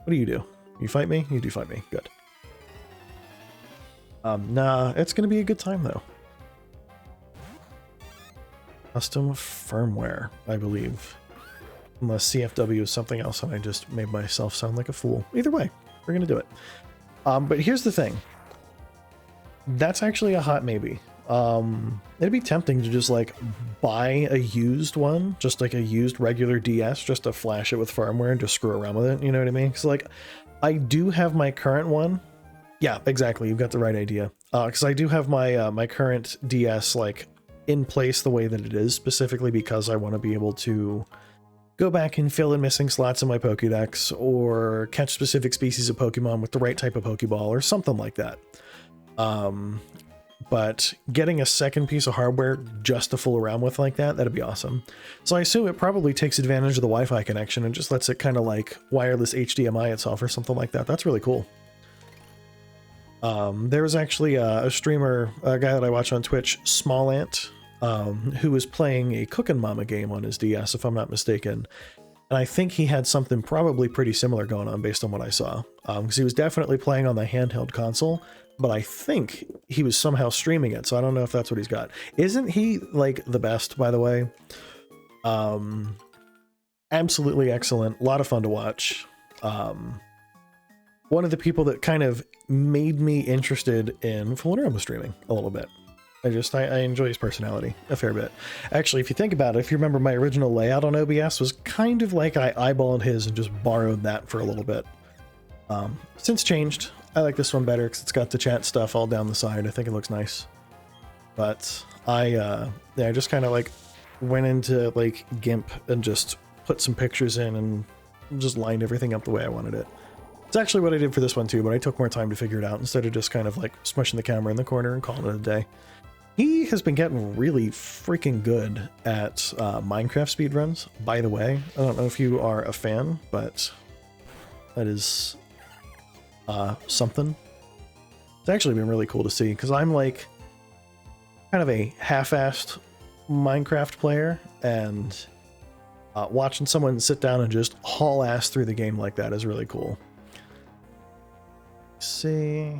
What do? You fight me? You do fight me. Good. Nah, it's gonna be a good time though. Custom firmware, I believe. Unless CFW is something else and I just made myself sound like a fool. Either way, we're gonna do it. But here's the thing. That's actually a hot maybe. It'd be tempting to just like buy a used one, just like a used regular DS, just to flash it with firmware and just screw around with it, you know what I mean? So like, I do have my current one. Yeah, exactly. You've got the right idea. Because I do have my my current DS like in place the way that it is, specifically because I want to be able to go back and fill in missing slots in my Pokédex, or catch specific species of Pokemon with the right type of Pokeball, or something like that. But getting a second piece of hardware just to fool around with like that, that'd be awesome. So I assume it probably takes advantage of the Wi-Fi connection and just lets it kind of like wireless HDMI itself or something like that. That's really cool. There was actually a streamer, a guy that I watch on Twitch, Small Ant, who was playing a Cookin' Mama game on his DS, if I'm not mistaken. And I think he had something probably pretty similar going on based on what I saw. Because he was definitely playing on the handheld console, but I think he was somehow streaming it, so I don't know if that's what he's got. Isn't he, like, the best, by the way? Absolutely excellent. A lot of fun to watch. One of the people that kind of made me interested in Fullnerama streaming a little bit. I enjoy his personality a fair bit. Actually, if you think about it, if you remember, my original layout on OBS was kind of like I eyeballed his and just borrowed that for a little bit. Since changed. I like this one better because it's got the chat stuff all down the side. I think it looks nice. But I just kind of like went into like GIMP and just put some pictures in and just lined everything up the way I wanted it. It's actually what I did for this one too, but I took more time to figure it out instead of just kind of like smushing the camera in the corner and calling it a day. He has been getting really freaking good at Minecraft speedruns, by the way. I don't know if you are a fan, but that is something. It's actually been really cool to see, because I'm like kind of a half-assed Minecraft player, and watching someone sit down and just haul ass through the game like that is really cool. Let's see...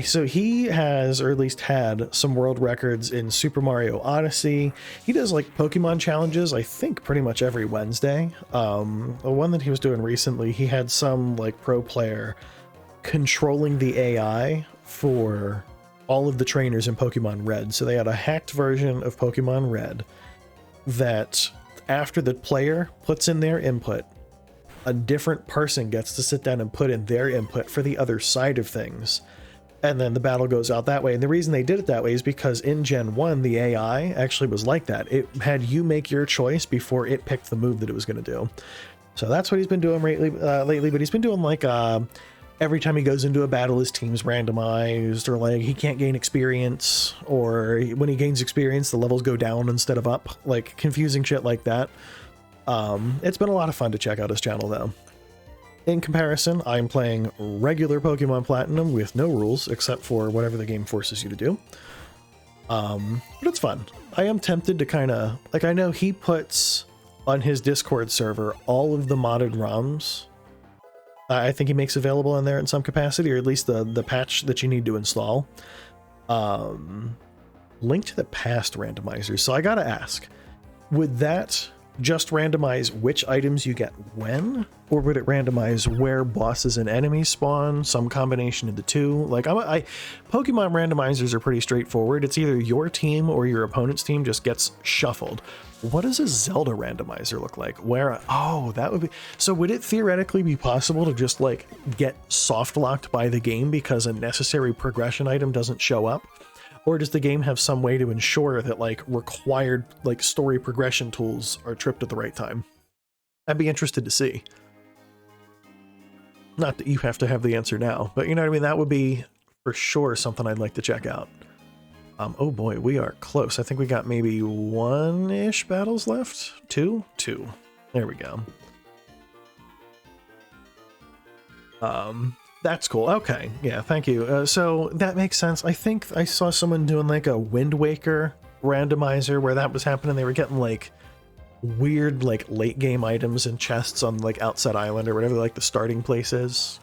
so he has, or at least had, some world records in Super Mario Odyssey. He does like Pokemon challenges, I think pretty much every Wednesday. The one that he was doing recently, he had some like pro player controlling the AI for all of the trainers in Pokemon Red. So they had a hacked version of Pokemon Red that after the player puts in their input, a different person gets to sit down and put in their input for the other side of things. And then the battle goes out that way. And the reason they did it that way is because in Gen 1, the AI actually was like that. It had you make your choice before it picked the move that it was going to do. So that's what he's been doing lately, but he's been doing like every time he goes into a battle, his team's randomized, or like he can't gain experience, or when he gains experience, the levels go down instead of up, like confusing shit like that. It's been a lot of fun to check out his channel though. In comparison, I'm playing regular Pokemon Platinum with no rules except for whatever the game forces you to do. But it's fun. I am tempted to kind of, like, I know he puts on his Discord server all of the modded ROMs. I think he makes available in there in some capacity, or at least the patch that you need to install. Link to the past randomizers. So I gotta ask, would that just randomize which items you get when, or would it randomize where bosses and enemies spawn, some combination of the two? Like, Pokemon randomizers are pretty straightforward. It's either your team or your opponent's team just gets shuffled. What does a Zelda randomizer look like? Where, oh, that would be, so would it theoretically be possible to just like get soft locked by the game because a necessary progression item doesn't show up? Or does the game have some way to ensure that like required like story progression tools are tripped at the right time? I'd be interested to see. Not that you have to have the answer now, but you know what I mean? That would be for sure something I'd like to check out. Oh boy, we are close. I think we got maybe one-ish battles left. Two? There we go. That's cool. Okay. Yeah, thank you. So that makes sense. I think I saw someone doing like a Wind Waker randomizer where that was happening. They were getting like weird like late game items and chests on like Outset Island or whatever like the starting place is.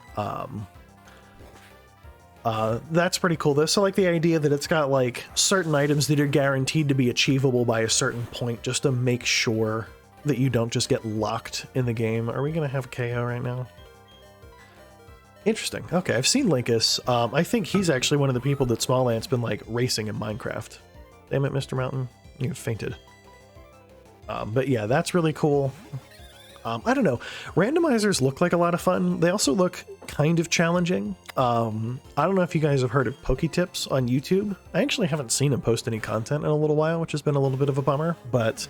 That's pretty cool though. So like the idea that it's got like certain items that are guaranteed to be achievable by a certain point just to make sure that you don't just get locked in the game. Are we going to have KO right now? Interesting. Okay, I've seen Linkus. I think he's actually one of the people that Small Ant's been like racing in Minecraft. Damn it, Mr. Mountain. You fainted. But yeah, that's really cool. I don't know. Randomizers look like a lot of fun. They also look kind of challenging. I don't know if you guys have heard of Poketips on YouTube. I actually haven't seen him post any content in a little while, which has been a little bit of a bummer, but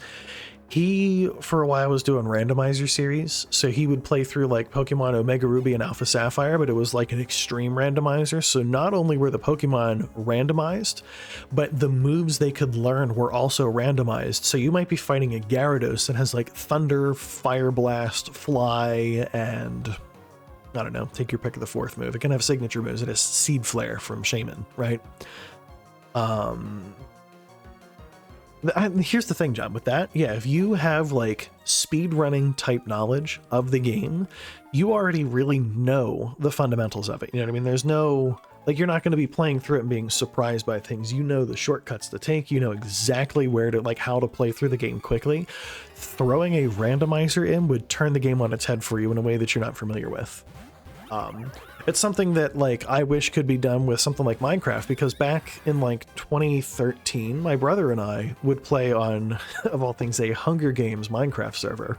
he, for a while, was doing randomizer series, so he would play through like Pokemon Omega Ruby and Alpha Sapphire, but it was like an extreme randomizer, so not only were the Pokemon randomized, but the moves they could learn were also randomized. So you might be fighting a Gyarados that has like Thunder, Fire Blast, Fly, and I don't know, take your pick of the fourth move. It can have signature moves. It has Seed Flare from Shaman, right? Here's the thing, John, with that, yeah, if you have like speedrunning type knowledge of the game, you already really know the fundamentals of it. You know what I mean? There's no, like, you're not going to be playing through it and being surprised by things. You know the shortcuts to take, you know exactly where to, like, how to play through the game quickly. Throwing a randomizer in would turn the game on its head for you in a way that you're not familiar with. It's something that like I wish could be done with something like Minecraft, because back in like 2013, my brother and I would play on, of all things, a Hunger Games Minecraft server.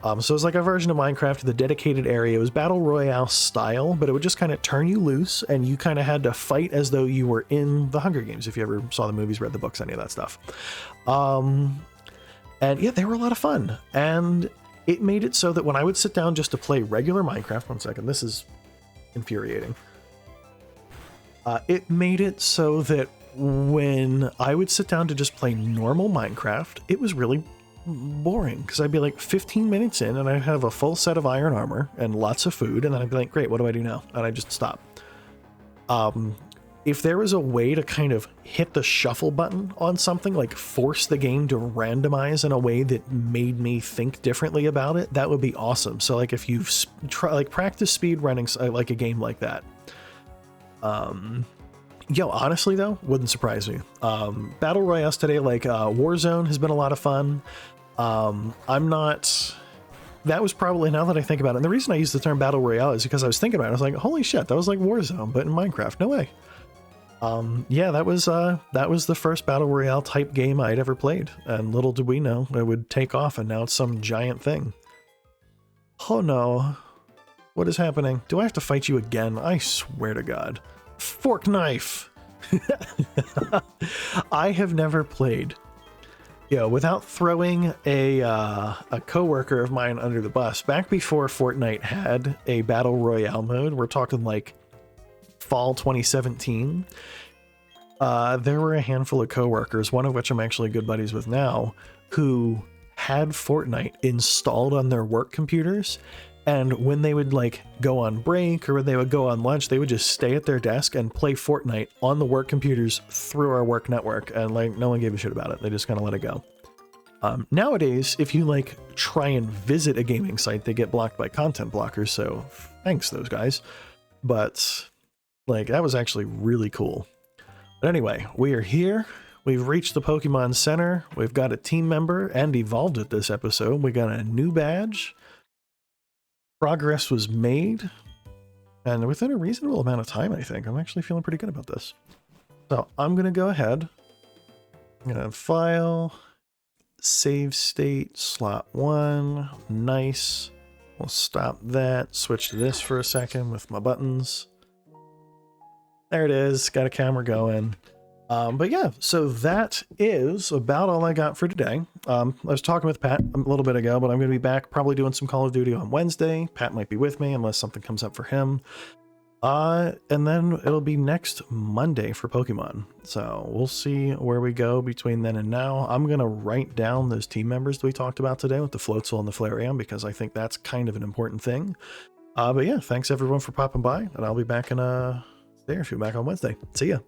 So it was like a version of Minecraft with a dedicated area. It was Battle Royale style, but it would just kind of turn you loose, and you kind of had to fight as though you were in the Hunger Games, if you ever saw the movies, read the books, any of that stuff. And yeah, they were a lot of fun. And it made it so that when I would sit down just to play regular Minecraft, one second, this is infuriating. It made it so that when I would sit down to just play normal Minecraft, it was really boring, because I'd be like 15 minutes in and I'd have a full set of iron armor and lots of food, and then I'd be like, great, what do I do now? And I just stop. If there was a way to kind of hit the shuffle button on something, like force the game to randomize in a way that made me think differently about it, that would be awesome. So like if you've practice speed running like a game like that, yo, honestly though, wouldn't surprise me. Battle Royales today, like Warzone has been a lot of fun. That was probably, now that I think about it, and the reason I use the term Battle Royale is because I was thinking about it. I was like, holy shit, that was like Warzone, but in Minecraft. No way. Yeah, that was the first Battle Royale type game I'd ever played, and little did we know it would take off, and now it's some giant thing. Oh no. What is happening? Do I have to fight you again? I swear to God. Fork knife! I have never played, without throwing a coworker of mine under the bus. Back before Fortnite had a Battle Royale mode, we're talking like fall 2017, there were a handful of coworkers, one of which I'm actually good buddies with now, who had Fortnite installed on their work computers, and when they would like go on break or when they would go on lunch, they would just stay at their desk and play Fortnite on the work computers through our work network, and like no one gave a shit about it. They just kind of let it go. Nowadays, if you like try and visit a gaming site, they get blocked by content blockers, so thanks those guys. But like, that was actually really cool. But anyway, we are here. We've reached the Pokemon Center. We've got a team member and evolved it this episode. We got a new badge. Progress was made. And within a reasonable amount of time, I think. I'm actually feeling pretty good about this. So I'm going to go ahead. I'm going to file, save state, slot 1. Nice. We'll stop that. Switch to this for a second with my buttons. There it is, got a camera going. But yeah, so that is about all I got for today. I was talking with Pat a little bit ago, but I'm going to be back probably doing some Call of Duty on Wednesday. Pat might be with me unless something comes up for him. And then it'll be next Monday for Pokemon. So we'll see where we go between then and now. I'm going to write down those team members that we talked about today with the Floatzel and the Flareon, because I think that's kind of an important thing. But yeah, thanks everyone for popping by, and I'll be back in a day or two, back on Wednesday. See ya.